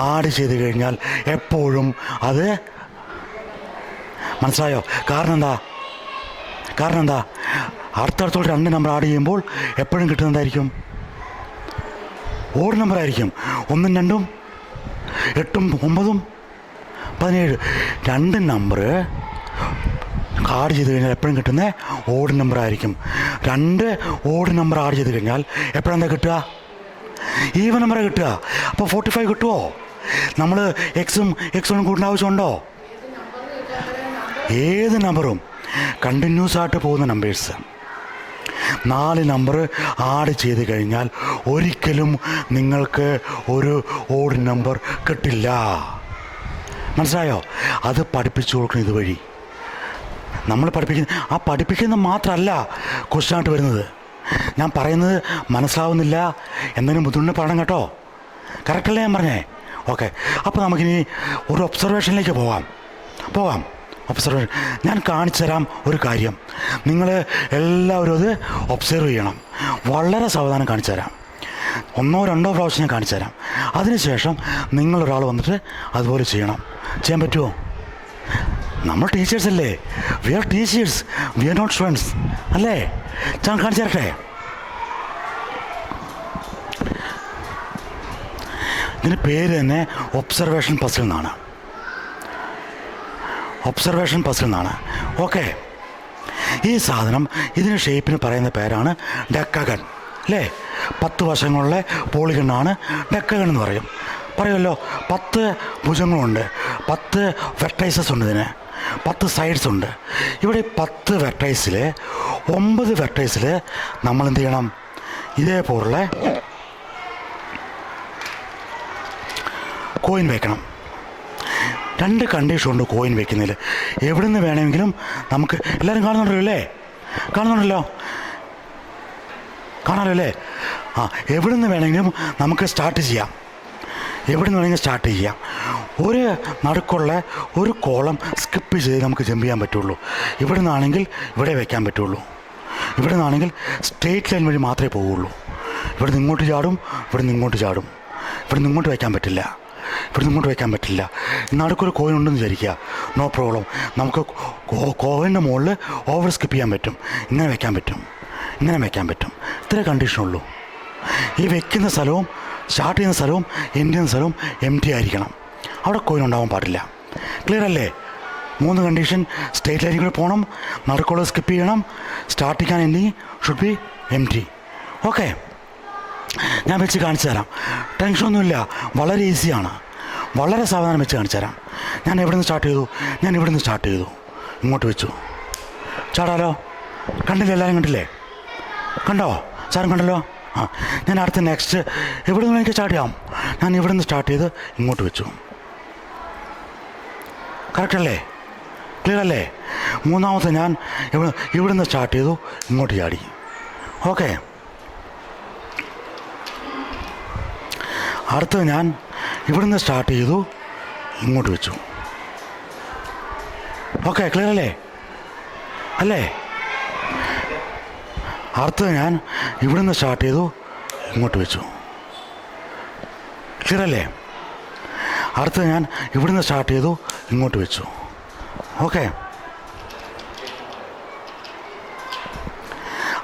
ആഡ് ചെയ്ത് കഴിഞ്ഞാൽ എപ്പോഴും അത് മനസ്സിലായോ? കാരണം എന്താ? അടുത്തടുത്തോട്ട് 2 നമ്പർ ആഡ് ചെയ്യുമ്പോൾ എപ്പോഴും കിട്ടുന്നതായിരിക്കും ഓഡ് നമ്പർ ആയിരിക്കും. 1 2 8 9 17. 2 നമ്പർ ആഡ് ചെയ്ത് കഴിഞ്ഞാൽ എപ്പോഴും കിട്ടുന്നത് ഓഡ് നമ്പർ ആയിരിക്കും. 2 ഓഡ് നമ്പർ ആഡ് ചെയ്ത് കഴിഞ്ഞാൽ എപ്പോഴെന്താ കിട്ടുക? ഈവൻ നമ്പറാണ് കിട്ടുക. അപ്പോൾ 45 കിട്ടുമോ? നമ്മൾ എക്സും കൂട്ടേണ്ട ആവശ്യമുണ്ടോ? ഏത് നമ്പറും കണ്ടിന്യൂസ് ആയിട്ട് പോകുന്ന നമ്പേഴ്സ് 4 നമ്പർ ആഡ് ചെയ്ത് കഴിഞ്ഞാൽ ഒരിക്കലും നിങ്ങൾക്ക് ഒരു ഓഡ് നമ്പർ കിട്ടില്ല. മനസ്സിലായോ? അത് പഠിപ്പിച്ചു കൊടുക്കണം ഇതുവഴി. നമ്മൾ പഠിപ്പിക്കുന്ന മാത്രമല്ല ക്വസ്റ്റ്യനായിട്ട് വരുന്നത്. ഞാൻ പറയുന്നത് മനസ്സിലാവുന്നില്ല, എന്തെങ്കിലും ബുദ്ധിമുട്ട് പറയണം കേട്ടോ. കറക്റ്റല്ലേ ഞാൻ പറഞ്ഞേ? ഓക്കെ. അപ്പോൾ നമുക്കിനി ഒരു ഒബ്സർവേഷനിലേക്ക് പോകാം. ഒബ്സർവേഷൻ ഞാൻ കാണിച്ചു തരാം ഒരു കാര്യം. നിങ്ങൾ എല്ലാവരും അത് ഒബ്സർവ് ചെയ്യണം. വളരെ സാവധാനം കാണിച്ചു തരാം. 1 2 പ്രാവശ്യം ഞാൻ കാണിച്ചു തരാം. അതിനുശേഷം നിങ്ങളൊരാൾ വന്നിട്ട് അതുപോലെ ചെയ്യാൻ പറ്റുമോ? നമ്മൾ ടീച്ചേഴ്സല്ലേ? We are teachers, we are not students അല്ലേ? ഞാൻ കാണിച്ചു തരട്ടെ. ഇതിൻ്റെ പേര് തന്നെ ഒബ്സർവേഷൻ പസിൽ എന്നാണ്. ഓക്കെ. ഈ സാധനം ഇതിൻ്റെ ഷേപ്പിന് പറയുന്ന പേരാണ് ഡെക്കഗൺ അല്ലേ? 10 വശങ്ങളുള്ള പോളിഗണ്ണാണ് ഡെക്കഗൺ എന്ന് പറയും. പറയുമല്ലോ 10 ഭുജങ്ങളുണ്ട്, 10 വെർട്ടൈസസ് ഉണ്ട്, ഇതിന് 10 സൈഡ്സ് ഉണ്ട്. ഇവിടെ 10 വെർട്ടൈസിൽ 9 വെർട്ടൈസിൽ നമ്മൾ എന്ത് ചെയ്യണം? ഇതേപോലുള്ള കോയിൻ വയ്ക്കണം. 2 കണ്ടീഷൻ ഉണ്ട് കോയിൻ വയ്ക്കുന്നതിൽ. എവിടെ നിന്ന് വേണമെങ്കിലും നമുക്ക്, എല്ലാവരും കാണുന്നുണ്ടല്ലോ അല്ലേ? കാണുന്നുണ്ടല്ലോ, കാണാമല്ലോ അല്ലേ? എവിടെ നിന്ന് വേണമെങ്കിലും നമുക്ക് സ്റ്റാർട്ട് ചെയ്യാം. എവിടെ നിന്ന് വേണമെങ്കിലും സ്റ്റാർട്ട് ചെയ്യാം. ഒരു നടുക്കുള്ള ഒരു കോളം സ്കിപ്പ് ചെയ്ത് നമുക്ക് ജമ്പ് ചെയ്യാൻ പറ്റുള്ളൂ. ഇവിടെ നിന്നാണെങ്കിൽ ഇവിടെ വയ്ക്കാൻ പറ്റുള്ളൂ. ഇവിടെ നിന്നാണെങ്കിൽ സ്ട്രെയിറ്റ് ലൈൻ വഴി മാത്രമേ പോവുള്ളൂ. ഇവിടെ നിന്ന് ഇങ്ങോട്ട് ചാടും, ഇവിടെ നിന്ന് ഇങ്ങോട്ട് ചാടും. ഇവിടെ നിന്ന് ഇങ്ങോട്ട് വയ്ക്കാൻ പറ്റില്ല, ഇവിടെ നിന്ന് ഇങ്ങോട്ട് വയ്ക്കാൻ പറ്റില്ല. നടുക്കൊരു കോയിൻ ഉണ്ടെന്ന് വിചാരിക്കുക, നോ പ്രോബ്ലം. നമുക്ക് കോയിൻ്റെ മുകളിൽ ഓവർ സ്കിപ്പ് ചെയ്യാൻ പറ്റും. ഇങ്ങനെ വയ്ക്കാൻ പറ്റും, ഇങ്ങനെ വയ്ക്കാൻ പറ്റും. ഇത്രേ കണ്ടീഷനുള്ളൂ. ഈ വയ്ക്കുന്ന സ്ഥലവും സ്റ്റാർട്ട് ചെയ്യുന്ന സ്ഥലവും എൻഡ് ചെയ്യുന്ന സ്ഥലവും എം ടി ആയിരിക്കണം. അവിടെ കോയിൻ ഉണ്ടാവാൻ പാടില്ല. ക്ലിയർ അല്ലേ? 3 കണ്ടീഷൻ. സ്ട്രെയിറ്റ് ലൈനിൽ കൂടെ പോകണം, നടുക്കുള്ള സ്കിപ്പ് ചെയ്യണം, സ്റ്റാർട്ട് ചെയ്യാൻ ending should be M T. Okay, ഞാൻ വെച്ച് കാണിച്ചു തരാം. ടെൻഷനൊന്നുമില്ല, വളരെ ഈസിയാണ്. വളരെ സാവധാനം വെച്ച് കാണിച്ചു തരാം. ഞാൻ എവിടെ നിന്ന് സ്റ്റാർട്ട് ചെയ്തു? ഞാൻ ഇവിടെ നിന്ന് സ്റ്റാർട്ട് ചെയ്തു, ഇങ്ങോട്ട് വെച്ചു. ചാടാലോ? കണ്ടില്ലേ? എല്ലാവരും കണ്ടില്ലേ? കണ്ടോ? സാറും കണ്ടല്ലോ? ഞാൻ അടുത്ത നെക്സ്റ്റ് എവിടെ നിന്ന് എനിക്ക് സ്റ്റാർട്ട് ചെയ്യാം? ഞാൻ ഇവിടെ നിന്ന് സ്റ്റാർട്ട് ചെയ്ത് ഇങ്ങോട്ട് വെച്ചു. കറക്റ്റ് അല്ലേ? ക്ലിയർ അല്ലേ? മൂന്നാമത്തെ ഞാൻ ഇവിടെ നിന്ന് സ്റ്റാർട്ട് ചെയ്തു, ഇങ്ങോട്ട് ചാടി. ഓക്കെ, അടുത്തത് ഞാൻ ഇവിടെ നിന്ന് സ്റ്റാർട്ട് ചെയ്തു, ഇങ്ങോട്ട് വെച്ചു. ഓക്കെ, ക്ലിയർ അല്ലേ? അല്ലേ? അടുത്തത് ഞാൻ ഇവിടെ നിന്ന് സ്റ്റാർട്ട് ചെയ്തു, ഇങ്ങോട്ട് വെച്ചു. ക്ലിയർ അല്ലേ? അടുത്തത് ഞാൻ ഇവിടെ നിന്ന് സ്റ്റാർട്ട് ചെയ്തു, ഇങ്ങോട്ട് വെച്ചു. ഓക്കെ,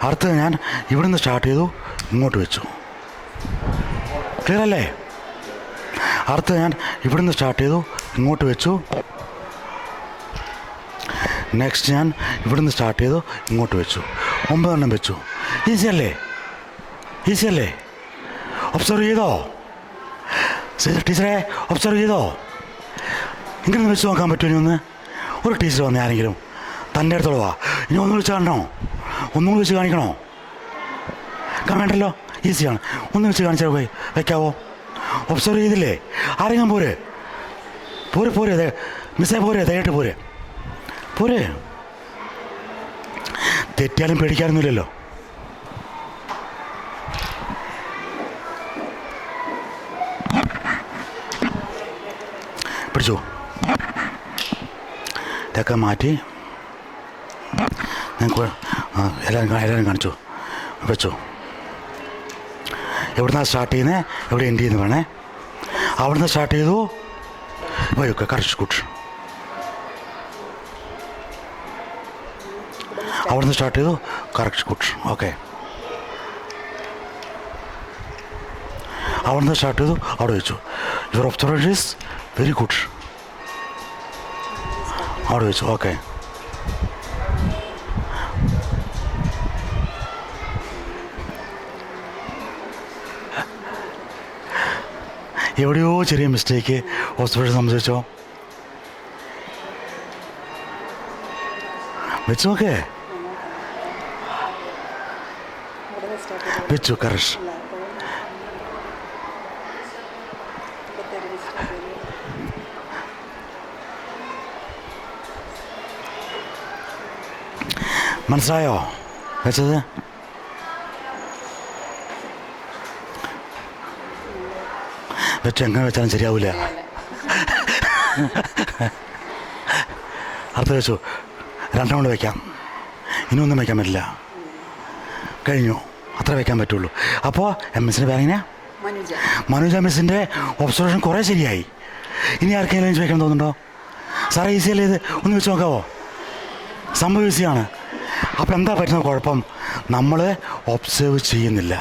അടുത്തത് ഞാൻ ഇവിടെ നിന്ന് സ്റ്റാർട്ട് ചെയ്തു, ഇങ്ങോട്ട് വെച്ചു. ക്ലിയർ അല്ലേ? അടുത്തത് ഞാൻ ഇവിടെ നിന്ന് സ്റ്റാർട്ട് ചെയ്തു, ഇങ്ങോട്ട് വെച്ചു. നെക്സ്റ്റ് ഞാൻ ഇവിടെ നിന്ന് സ്റ്റാർട്ട് ചെയ്തു, ഇങ്ങോട്ട് വെച്ചു. 9 എണ്ണം വെച്ചു. ഈസി അല്ലേ? ഈസി അല്ലേ? ഒബ്സർവ് ചെയ്തോ? ടീച്ചറെ ഒബ്സർവ് ചെയ്തോ? ഇങ്ങനെ ഒന്ന് വെച്ച് നോക്കാൻ പറ്റുമോ? ഇനി ഒന്ന് ഒരു ടീച്ചർ വന്നേ, ആരെങ്കിലും തൻ്റെ അടുത്തോളം വാ. ഇനി ഒന്ന് വെച്ച് കാണണോ? ഒന്നും വെച്ച് കാണിക്കണോ? കാണണ്ടല്ലോ, ഈസിയാണ്. ഒന്ന് വെച്ച് കാണിച്ചാൽ പോയി വയ്ക്കാവോ? ഒബ്സർവ് ചെയ്തില്ലേ? ആരെങ്കിലും പോരെ, പോരെ പോരെ, മിസ്സേ പോരെ, ദയട്ട് പോരെ, പോരെ. തെറ്റിയാലും പേടിക്കാനൊന്നുമില്ലല്ലോ. പിടിച്ചു, ഇതൊക്കെ മാറ്റി ഞങ്ങൾക്ക് എല്ലാവരും കാണിച്ചു വെച്ചു. എവിടുന്നാണ് സ്റ്റാർട്ട് ചെയ്യുന്നത്, എവിടെ എൻഡ് ചെയ്യുന്നത് വേണേ. അവിടുന്ന് സ്റ്റാർട്ട് ചെയ്തു, വയ്യൊക്കെ കറക്റ്റ് ഗുഡ്. അവിടുന്ന് സ്റ്റാർട്ട് ചെയ്തു, കറക്റ്റ് ഗുഡ്. ഓക്കെ, അവിടുന്ന് സ്റ്റാർട്ട് ചെയ്തു, അവിടെ വെച്ചു. Your observation is very good. അവിടെ വെച്ചു. ഓക്കെ, എവിടെയോ ചെറിയ മിസ്റ്റേക്ക് ഒബ്സർവേഷൻ സംബന്ധിച്ചോ? വെച്ചു നോക്കേ, വെച്ചു കറക്റ്റ്. മനസ്സിലായോ വെച്ചത്? വെച്ച് എങ്ങനെ വെച്ചാലും ശരിയാവില്ല. അടുത്ത് വെച്ചു. 2 കൊണ്ട് വയ്ക്കാം, ഇനി ഒന്നും വയ്ക്കാൻ പറ്റില്ല. കഴിഞ്ഞു, അത്ര വയ്ക്കാൻ പറ്റുള്ളൂ. അപ്പോൾ മിസ്സിൻ്റെ പേരെങ്ങനെയാ? മനുജ മിസ്സിൻ്റെ ഒബ്സർവേഷൻ കുറേ ശരിയായി. ഇനി ആർക്കെങ്കിലും വെച്ച് വയ്ക്കണം തോന്നുന്നുണ്ടോ? സാറേ ഈസി അല്ലേ ഇത്? ഒന്ന് വെച്ച് നോക്കാവോ? സംഭവം ഈസിയാണ്. അപ്പോൾ എന്താ പറ്റുന്ന കുഴപ്പം? നമ്മൾ ഒബ്സർവ് ചെയ്യുന്നില്ല.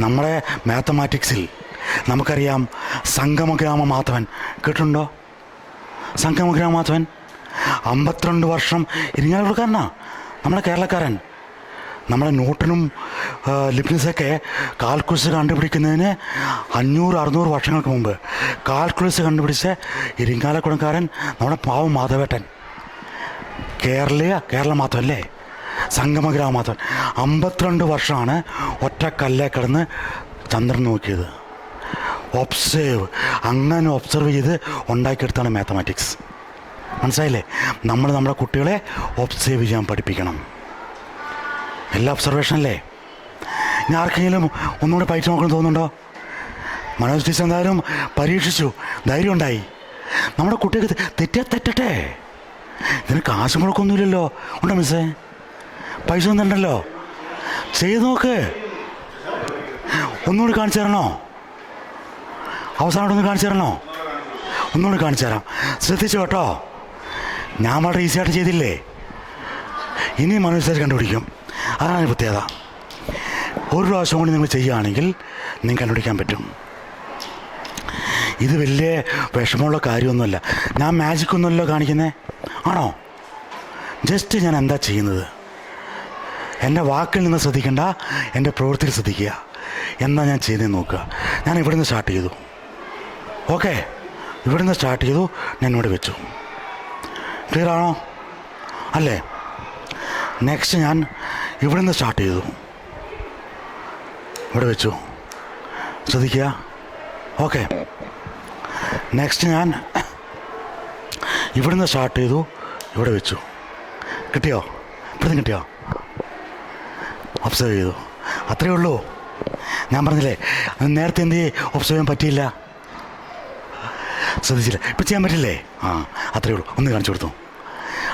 നമ്മുടെ മാത്തമാറ്റിക്സിൽ നമുക്കറിയാം സംഗമഗ്രാമമാധവൻ കേട്ടിട്ടുണ്ടോ? സംഗമഗ്രാമമാധവൻ 52 വർഷം ഇരിങ്ങാലക്കുടക്കാരനാ, നമ്മുടെ കേരളക്കാരൻ. നമ്മുടെ ന്യൂട്ടനും ലിബ്നിസൊക്കെ കാൽക്കുലസ് കണ്ടുപിടിക്കുന്നതിന് 500-600 വർഷങ്ങൾക്ക് മുമ്പ് കാൽക്കുലസ് കണ്ടുപിടിച്ച ഇരിങ്ങാലക്കുടക്കാരൻ നമ്മുടെ പാവം മാധവേട്ടൻ. കേരളം മാത്രമല്ലേ, സംഗമഗ്രാമം മാത്രം 52 വർഷമാണ് ഒറ്റ കല്ലേ കിടന്ന് ചന്ദ്രൻ നോക്കിയത്. അങ്ങനെ ഒബ്സർവ് ചെയ്ത് ഉണ്ടാക്കിയെടുത്താണ് മാത്തമാറ്റിക്സ്. മനസ്സിലായില്ലേ? നമ്മൾ നമ്മുടെ കുട്ടികളെ ഒബ്സർവ് ചെയ്യാൻ പഠിപ്പിക്കണം. എല്ലാ ഒബ്സർവേഷനല്ലേ? ഞാൻ ആർക്കെങ്കിലും ഒന്നുകൂടെ പരീക്ഷ നോക്കണം തോന്നുന്നുണ്ടോ? മനോജ് ടീച്ചർ എന്തായാലും പരീക്ഷിച്ചു, ധൈര്യം ഉണ്ടായി. നമ്മുടെ കുട്ടികൾക്ക് തെറ്റട്ടെ, ഇതിന് കാശ് മുടക്കൊന്നുമില്ലല്ലോ. ഉണ്ടോ മിസ്സേ? പൈസ ഒന്നും ഉണ്ടല്ലോ, ചെയ്ത് നോക്ക്. ഒന്നുകൂടി കാണിച്ചു തരണോ? അവസാനമായിട്ടൊന്ന് കാണിച്ചു തരണോ? ഒന്നുകൂടി കാണിച്ചു തരാം. ശ്രദ്ധിച്ചു കേട്ടോ, ഞാൻ വളരെ ഈസി ആയിട്ട് ചെയ്തില്ലേ. ഇനി മനസ്സിലാക്കി കണ്ടുപിടിക്കും. അതാണ് പ്രത്യേകത. ഒരു പ്രാവശ്യം കൂടി നിങ്ങൾ ചെയ്യുകയാണെങ്കിൽ നിങ്ങൾക്ക് കണ്ടുപിടിക്കാൻ പറ്റും. ഇത് വലിയ വിഷമമുള്ള കാര്യമൊന്നുമല്ല. ഞാൻ മാജിക്കൊന്നുമല്ലോ കാണിക്കുന്നത്, ആണോ? ജസ്റ്റ് ഞാൻ എന്താ ചെയ്യുന്നത്, എൻ്റെ വാക്കിൽ നിന്ന് ശ്രദ്ധിക്കേണ്ട, എൻ്റെ പ്രവൃത്തിയിൽ ശ്രദ്ധിക്കുക. എന്താ ഞാൻ ചെയ്തതെന്ന് നോക്കുക. ഞാൻ ഇവിടുന്ന് സ്റ്റാർട്ട് ചെയ്തു. ഓക്കെ, ഇവിടുന്ന് സ്റ്റാർട്ട് ചെയ്തു, ഞാൻ ഇവിടെ വെച്ചു. ക്ലിയർ ആണോ? അല്ലേ? നെക്സ്റ്റ് ഞാൻ ഇവിടുന്ന് സ്റ്റാർട്ട് ചെയ്തു, ഇവിടെ വെച്ചു. ശ്രദ്ധിക്കുക. ഓക്കെ, നെക്സ്റ്റ് ഞാൻ ഇവിടുന്ന് സ്റ്റാർട്ട് ചെയ്തു, ഇവിടെ വെച്ചു. കിട്ടിയോ? ഇവിടുന്ന് കിട്ടിയോ? ഒബ്സർവ് ചെയ്തു. അത്രയേ ഉള്ളൂ. ഞാൻ പറഞ്ഞില്ലേ, നേരത്തെ എന്ത് ഒബ്സർവ് ചെയ്യാൻ പറ്റിയില്ല, ശ്രദ്ധിച്ചില്ല. ഇപ്പം ചെയ്യാൻ പറ്റില്ലേ? അത്രയേ ഉള്ളൂ. ഒന്ന് കാണിച്ചു കൊടുത്തു.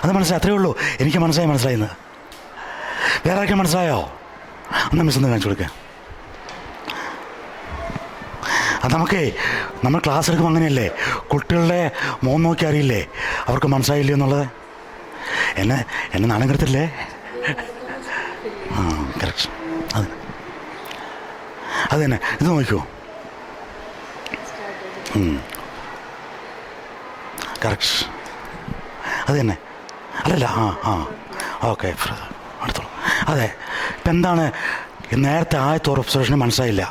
അത് മനസ്സിലായി. അത്രയേ ഉള്ളൂ. എനിക്ക് മനസ്സിലായെന്ന്. വേറെ ആർക്കും മനസ്സിലായോ? ഒന്ന് മിസ് ഒന്ന് കാണിച്ചു കൊടുക്കുക. അത് നമ്മൾ ക്ലാസ് എടുക്കുമ്പോൾ അങ്ങനെയല്ലേ, കുട്ടികളുടെ മുഖം നോക്കി അറിയില്ലേ അവർക്ക് മനസ്സിലായില്ലേ എന്നുള്ളത്. എന്നെ നാണം കെടുത്തില്ലേ? കറക്റ്റ്. അത് തന്നെ. ഇത് നോക്കൂ. കറക്റ്റ്. അത് തന്നെ. അല്ലല്ല, ഓക്കെ, അടുത്തോളൂ. അതെ. ഇപ്പം എന്താണ് നേരത്തെ ആദ്യത്തെ ഒരു ഒബ്സർവേഷന് മനസ്സിലായില്ല,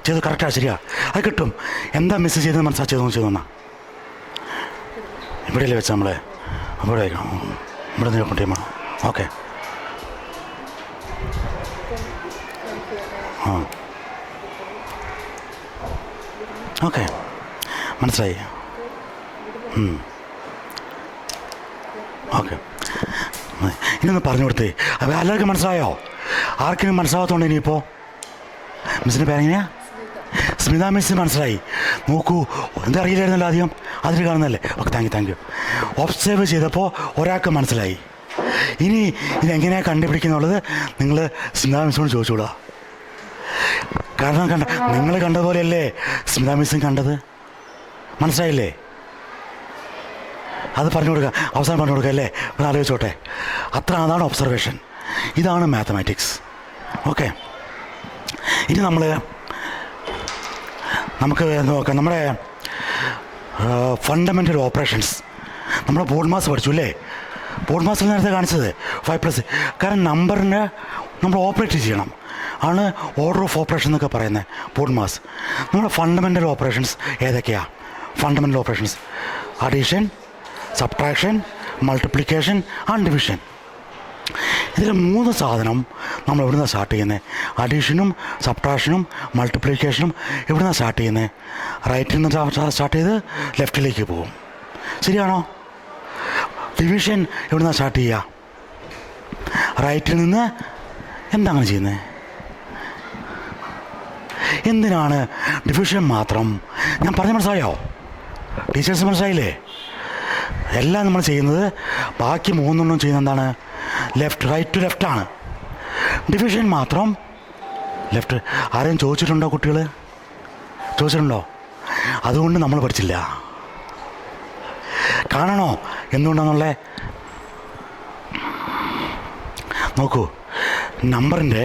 ചെയ്ത് കറക്റ്റാണ്, ശരിയാ, അത് കിട്ടും. എന്താ മിസ് ചെയ്തത് മനസ്സിലാക്കി ചെയ്തോന്നാ. ഇവിടെയല്ലേ വെച്ചാൽ നമ്മളെ ഇവിടെ വയ്ക്കണം, ഇവിടെ നിന്ന് കൊണ്ടുപോയി. ഓക്കെ, ഓക്കെ, മനസ്സിലായി. ഓക്കെ, ഇനിയൊന്ന് പറഞ്ഞു കൊടുത്തേ. അപ്പോൾ എല്ലാവർക്കും മനസ്സിലായോ? ആർക്കും മനസ്സിലാകത്തോണ്ട് ഇനിയിപ്പോൾ മിസ്സിൻ്റെ പേരെങ്ങനെയാ? സ്മിത മിസ്സിന് മനസ്സിലായി. നോക്കൂ, എന്താ അറിയില്ലായിരുന്നല്ലോ ആദ്യം, അതിൽ കാണുന്നല്ലേ. Okay, thank you. ഒബ്സർവ് ചെയ്തപ്പോൾ ഒരാൾക്ക് മനസ്സിലായി. ഇനി ഇതെങ്ങനെയാണ് കണ്ടുപിടിക്കുന്നുള്ളത് നിങ്ങൾ സ്മിത മിസ്സിനോട് ചോദിച്ചുകൂടാ. കാരണം നിങ്ങൾ കണ്ടതുപോലെയല്ലേ സ്മിത മിസ്സും കണ്ടത്. മനസ്സിലായില്ലേ? അത് പറഞ്ഞു കൊടുക്കുക, അവസാനം പറഞ്ഞു കൊടുക്കുക അല്ലേ. ഒന്ന് ആലോചിച്ചോട്ടെ. അതാണ് ഒബ്സർവേഷൻ, ഇതാണ് മാത്തമാറ്റിക്സ്. ഓക്കെ, ഇനി നമുക്ക് നോക്കാം. നമ്മുടെ ഫണ്ടമെൻ്റൽ ഓപ്പറേഷൻസ് നമ്മൾ ബോർഡ് മാസ് പഠിച്ചു അല്ലേ. ബോർഡ് മാസിൽ നേരത്തെ കാണിച്ചത് 5+. കാരണം നമ്പറിനെ നമ്മൾ ഓപ്പറേറ്റ് ചെയ്യണം, ആണ് ഓർഡർ ഓഫ് ഓപ്പറേഷൻ എന്നൊക്കെ പറയുന്നത് ബോർഡ് മാസ്. നമ്മുടെ ഫണ്ടമെൻ്റൽ ഓപ്പറേഷൻസ് ഏതൊക്കെയാണ്? Fundamental operations addition, subtraction, multiplication and division. ഇതിൽ 3 സാധനം നമ്മൾ എവിടെ നിന്നാണ് സ്റ്റാർട്ട് ചെയ്യുന്നത്? അഡീഷനും സബ്ട്രാക്ഷനും മൾട്ടിപ്ലിക്കേഷനും എവിടെ നിന്നാണ് സ്റ്റാർട്ട് ചെയ്യുന്നത്? റൈറ്റിൽ നിന്ന് സ്റ്റാർട്ട് ചെയ്ത് ലെഫ്റ്റിലേക്ക് പോകും. ശരിയാണോ? ഡിവിഷൻ എവിടെ നിന്നാണ് സ്റ്റാർട്ട് ചെയ്യുക? റൈറ്റിൽ നിന്ന്. എന്താ അങ്ങനെ ചെയ്യുന്നത്? എന്തിനാണ് ഡിവിഷൻ മാത്രം? ഞാൻ പറഞ്ഞ മനസ്സിലായോ? ടീച്ചേഴ്സ് മനസ്സിലായില്ലേ? എല്ലാം നമ്മൾ ചെയ്യുന്നത്, ബാക്കി 3 ചെയ്യുന്നത് എന്താണ്? റൈറ്റ് ടു ലെഫ്റ്റാണ്. ഡിവിഷൻ മാത്രം ലെഫ്റ്റ്. ആരെയും ചോദിച്ചിട്ടുണ്ടോ? കുട്ടികൾ ചോദിച്ചിട്ടുണ്ടോ? അതുകൊണ്ട് നമ്മൾ പഠിച്ചില്ല. കാണണോ എന്തുകൊണ്ടാണെന്നുള്ളത്? നോക്കൂ, നമ്പറിൻ്റെ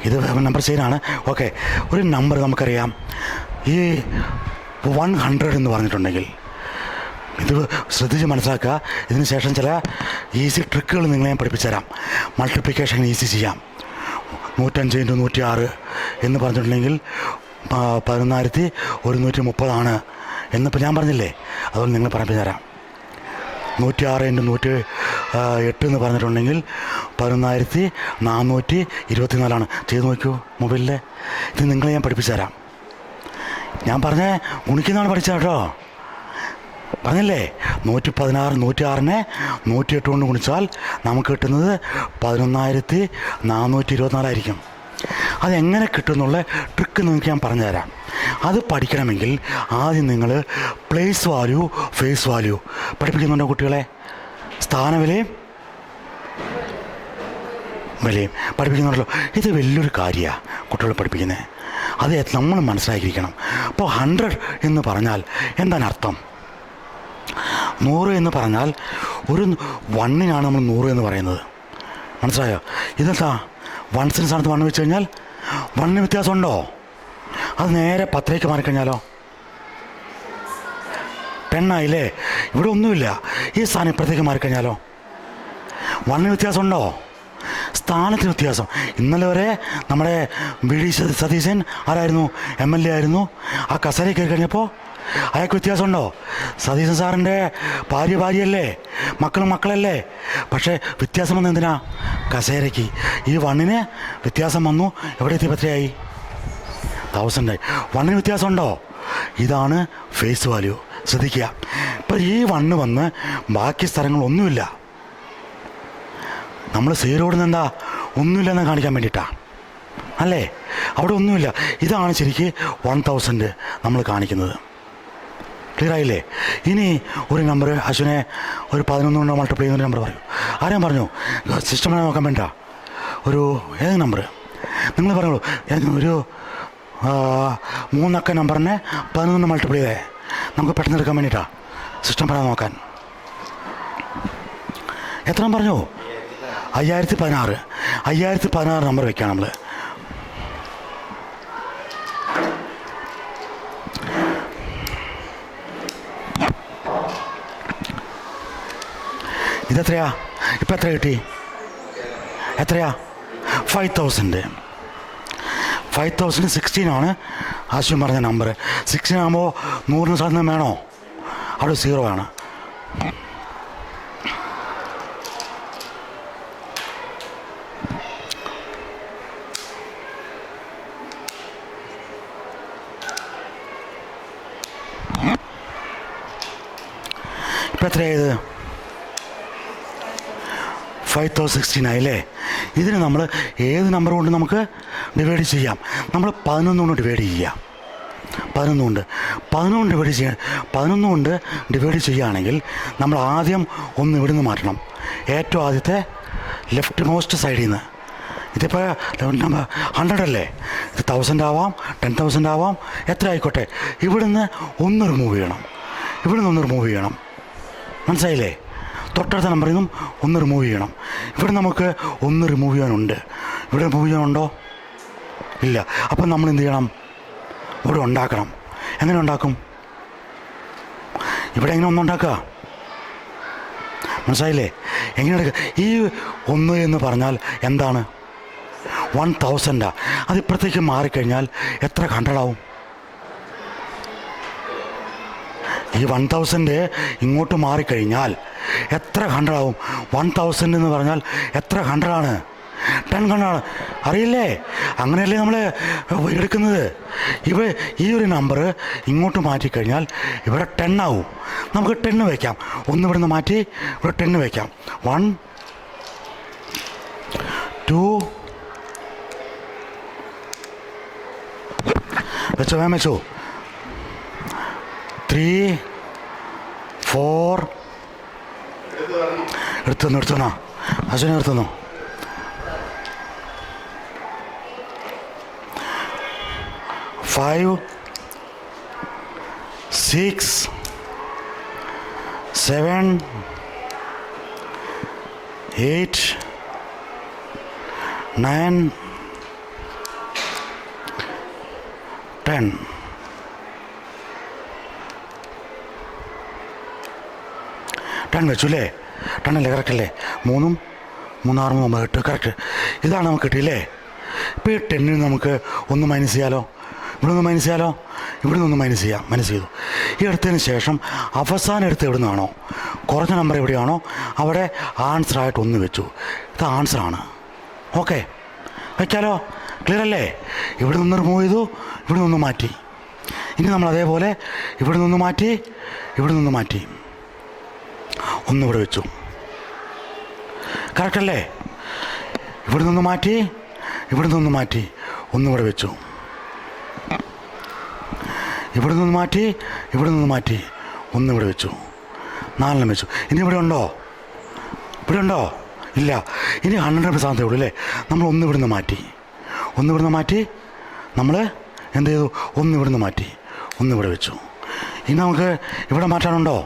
ഇത് നമ്പർ ചെയിനാണ്. ഓക്കെ, ഒരു നമ്പർ നമുക്കറിയാം. ഈ 100 എന്ന് പറഞ്ഞിട്ടുണ്ടെങ്കിൽ ഇത് ശ്രദ്ധിച്ച് മനസ്സിലാക്കുക. ഇതിന് ശേഷം ചില ഈസി ട്രിക്കുകൾ നിങ്ങളെ ഞാൻ പഠിപ്പിച്ചു തരാം. മൾട്ടിപ്ലിക്കേഷൻ ഈസി ചെയ്യാം. 105 ഇൻറ്റു 106 എന്ന് പറഞ്ഞിട്ടുണ്ടെങ്കിൽ 11,130 എന്നിപ്പോൾ ഞാൻ പറഞ്ഞില്ലേ, അതുകൊണ്ട് നിങ്ങൾ പറഞ്ഞു തരാം. 106 ഇൻറ്റു 108 എന്ന് പറഞ്ഞിട്ടുണ്ടെങ്കിൽ 11,424 ചെയ്ത് നോക്കൂ മൊബൈലിൽ. ഇത് നിങ്ങളെ ഞാൻ പഠിപ്പിച്ചു തരാം. ഞാൻ പറഞ്ഞ ഗുണിക്കുന്നതാണ് പഠിച്ചത് കേട്ടോ. പറഞ്ഞില്ലേ, 116 106നെ 108 കൊണ്ട് ഗുണിച്ചാൽ നമുക്ക് കിട്ടുന്നത് 11,424 അതെങ്ങനെ കിട്ടുമെന്നുള്ള ട്രിക്ക് നിങ്ങൾക്ക് ഞാൻ പറഞ്ഞു തരാം. അത് പഠിക്കണമെങ്കിൽ ആദ്യം നിങ്ങൾ പ്ലേസ് വാല്യൂ, ഫേസ് വാല്യൂ പഠിപ്പിക്കുന്നുണ്ടോ കുട്ടികളെ? സ്ഥാനവിലയും വിലയും പഠിപ്പിക്കുന്നുണ്ടല്ലോ. ഇത് വലിയൊരു കാര്യമാണ് കുട്ടികളെ പഠിപ്പിക്കുന്നത്. അത് നമ്മൾ മനസ്സിലാക്കിയിരിക്കണം. അപ്പോൾ 100 എന്ന് പറഞ്ഞാൽ എന്താണ് അർത്ഥം? 100 എന്ന് പറഞ്ഞാൽ ഒരു 1-നാണ് നമ്മൾ 100 എന്ന് പറയുന്നത്. മനസ്സിലായോ? ഇതെന്താ, 1 സ്ഥാനത്ത് 1 വെച്ച് കഴിഞ്ഞാൽ 1 വ്യത്യാസമുണ്ടോ? അത് നേരെ 10ലേക്ക് മാറിക്കഴിഞ്ഞാലോ 10 ആയില്ലേ? ഇവിടെ ഒന്നുമില്ല. ഈ സ്ഥാനം ഇപ്പുറത്തേക്ക് മാറിക്കഴിഞ്ഞാലോ 1 വ്യത്യാസമുണ്ടോ? സ്ഥാനത്തിന് വ്യത്യാസം. ഇന്നലെ വരെ നമ്മുടെ വി.ഡി. സതീശൻ ആരായിരുന്നു? MLA ആയിരുന്നു. ആ കസേരയിൽ കയറി കഴിഞ്ഞപ്പോൾ അയാൾക്ക് വ്യത്യാസമുണ്ടോ? സതീശൻ സാറിൻ്റെ ഭാര്യയല്ലേ, മക്കളല്ലേ. പക്ഷേ വ്യത്യാസം വന്നത് എന്തിനാ? കസേരയ്ക്ക്. ഈ 1-ന് വ്യത്യാസം വന്നു. എവിടെ എത്തി? 10 1000 1-ന് വ്യത്യാസമുണ്ടോ? ഇതാണ് ഫേസ് വാല്യൂ. ശ്രദ്ധിക്കുക. ഇപ്പം ഈ 1 വന്ന് ബാക്കി സ്ഥലങ്ങളൊന്നുമില്ല. നമ്മൾ സീറോടുന്ന് എന്താ ഒന്നുമില്ലെന്ന് കാണിക്കാൻ വേണ്ടിയിട്ടാണ് അല്ലേ? അവിടെ ഒന്നുമില്ല. ഇതാണ് ശരിക്ക് 1000 നമ്മൾ കാണിക്കുന്നത്. ക്ലിയർ ആയില്ലേ? ഇനി ഒരു നമ്പർ അശ്വിനെ ഒരു 11 കൊണ്ട് മൾട്ടിപ്ലൈ ചെയ്യുന്ന നമ്പർ പറയൂ. ആരും പറഞ്ഞു സിസ്റ്റം നോക്കാൻ വേണ്ട. ഒരു ഏത് നമ്പർ നിങ്ങൾ പറഞ്ഞോളൂ. ഒരു 3 അക്ക നമ്പറിനെ 11 കൊണ്ട് മൾട്ടിപ്ലൈ ചെയ്തേ. നമുക്ക് പെട്ടെന്ന് എടുക്കാൻ വേണ്ടിയിട്ടാണ് സിസ്റ്റം പറയാൻ നോക്കാൻ. എത്ര പറഞ്ഞു? 5016. 5016 നമ്പർ വയ്ക്കാം നമ്മൾ. ഇതെത്രയാ? ഇപ്പം എത്ര കിട്ടി? എത്രയാ? 5000. 5016 ആശ്വം പറഞ്ഞ നമ്പർ. 16 ആകുമ്പോൾ 100 സാധനം വേണോ? അവിടെ 0 ആണ്. ഇപ്പം എത്രയായത്? 5016 ആയില്ലേ? ഇതിന് നമ്മൾ ഏത് നമ്പർ കൊണ്ട് നമുക്ക് ഡിവൈഡ് ചെയ്യാം? നമ്മൾ 11 കൊണ്ട് ഡിവൈഡ് ചെയ്യാം. 11 കൊണ്ട് ഡിവൈഡ് ചെയ്യുകയാണെങ്കിൽ നമ്മൾ ആദ്യം ഒന്ന് ഇവിടുന്ന് മാറ്റണം. ഏറ്റവും ആദ്യത്തെ ലെഫ്റ്റ് മോസ്റ്റ് സൈഡിൽ നിന്ന്. ഇതിപ്പോൾ 100 അല്ലേ? ഇത് 1000 ആവാം, 10,000 ആവാം, എത്ര ആയിക്കോട്ടെ. ഇവിടുന്ന് ഒന്ന് റിമൂവ് ചെയ്യണം. മനസ്സിലായില്ലേ? തൊട്ടടുത്ത നമ്പറിൽ നിന്നും ഒന്ന് റിമൂവ് ചെയ്യണം. ഇവിടെ നമുക്ക് ഒന്ന് റിമൂവ് ചെയ്യാനുണ്ട്. ഇവിടെ റിമൂവ് ചെയ്യാനുണ്ടോ? ഇല്ല. അപ്പം നമ്മൾ എന്ത് ചെയ്യണം? ഇവിടെ ഉണ്ടാക്കണം. എങ്ങനെ ഉണ്ടാക്കും? ഇവിടെ എങ്ങനെ ഒന്നുണ്ടാക്കുക? മനസ്സിലായില്ലേ? എങ്ങനെ എടുക്കുക? ഈ 1 എന്ന് പറഞ്ഞാൽ എന്താണ്? 1000. അത് ഇപ്പുറത്തേക്ക് മാറിക്കഴിഞ്ഞാൽ എത്ര 100 ആവും? ഈ 1000 ഇങ്ങോട്ട് മാറിക്കഴിഞ്ഞാൽ എത്ര 100 ആവും? 1000 എന്ന് പറഞ്ഞാൽ എത്ര 100 ആണ്? 10 100 അറിയില്ലേ? അങ്ങനെയല്ലേ നമ്മൾ എടുക്കുന്നത്. ഈ ഒരു നമ്പർ ഇങ്ങോട്ട് മാറ്റിക്കഴിഞ്ഞാൽ ഇവിടെ 10 ആവും. നമുക്ക് 10 വയ്ക്കാം. ഒന്ന് ഇവിടുന്ന് മാറ്റി ഇവിടെ 10 വയ്ക്കാം. 1 2 വെച്ചോ 3 4 എടുത്തുന്നോ അശ്വിനെ എടുത്തുന്നോ 5 6 7 8 9 10 10 വെച്ചു അല്ലേ? 10 അല്ലേ? കറക്റ്റ് അല്ലേ? 3 3 6 3 8 കറക്റ്റ്. ഇതാണ് നമുക്ക് കിട്ടിയില്ലേ? ഇപ്പോൾ ഈ 10 നമുക്ക് ഒന്ന് മൈനസ് ചെയ്യാലോ, ഇവിടെ നിന്ന് മൈനസ് ചെയ്യാലോ, ഇവിടെ നിന്ന് മൈനസ് ചെയ്യാം. മൈനസ് ചെയ്തു. ഈ എടുത്തതിന് ശേഷം അവസാനം എടുത്ത് എവിടെ നിന്നാണോ കുറഞ്ഞ നമ്പർ എവിടെയാണോ അവിടെ ആൻസറായിട്ട് 1 വെച്ചു. ഇത് ആൻസറാണ്. ഓക്കെ, വയ്ക്കാലോ? ക്ലിയർ അല്ലേ? ഇവിടെ നിന്ന് റിമൂവ് ചെയ്തു, ഇവിടെ നിന്ന് മാറ്റി. ഇനി നമ്മൾ അതേപോലെ ഇവിടെ നിന്ന് മാറ്റി, ഇവിടെ നിന്ന് മാറ്റി, 1 ഇവിടെ വെച്ചു. കറക്റ്റ് അല്ലേ? ഇവിടെ നിന്ന് മാറ്റി, ഇവിടെ നിന്ന് മാറ്റി, 1 ഇവിടെ വെച്ചു. ഇവിടെ നിന്ന് മാറ്റി, ഇവിടെ നിന്ന് മാറ്റി, 1 ഇവിടെ വെച്ചു. 4 വെച്ചു. ഇനി ഇവിടെ ഉണ്ടോ? ഇവിടെ ഉണ്ടോ? ഇല്ല. ഇനി 100 സ്ഥാനത്തേ ഉള്ളൂ അല്ലേ? നമ്മൾ 1 ഇവിടുന്ന് മാറ്റി, 1 ഇവിടുന്ന് മാറ്റി, നമ്മൾ എന്ത് ചെയ്തു? 1 ഇവിടുന്ന് മാറ്റി, 1 ഇവിടെ വെച്ചു. ഇനി നമുക്ക് ഇവിടെ മാറ്റാനുണ്ടോ?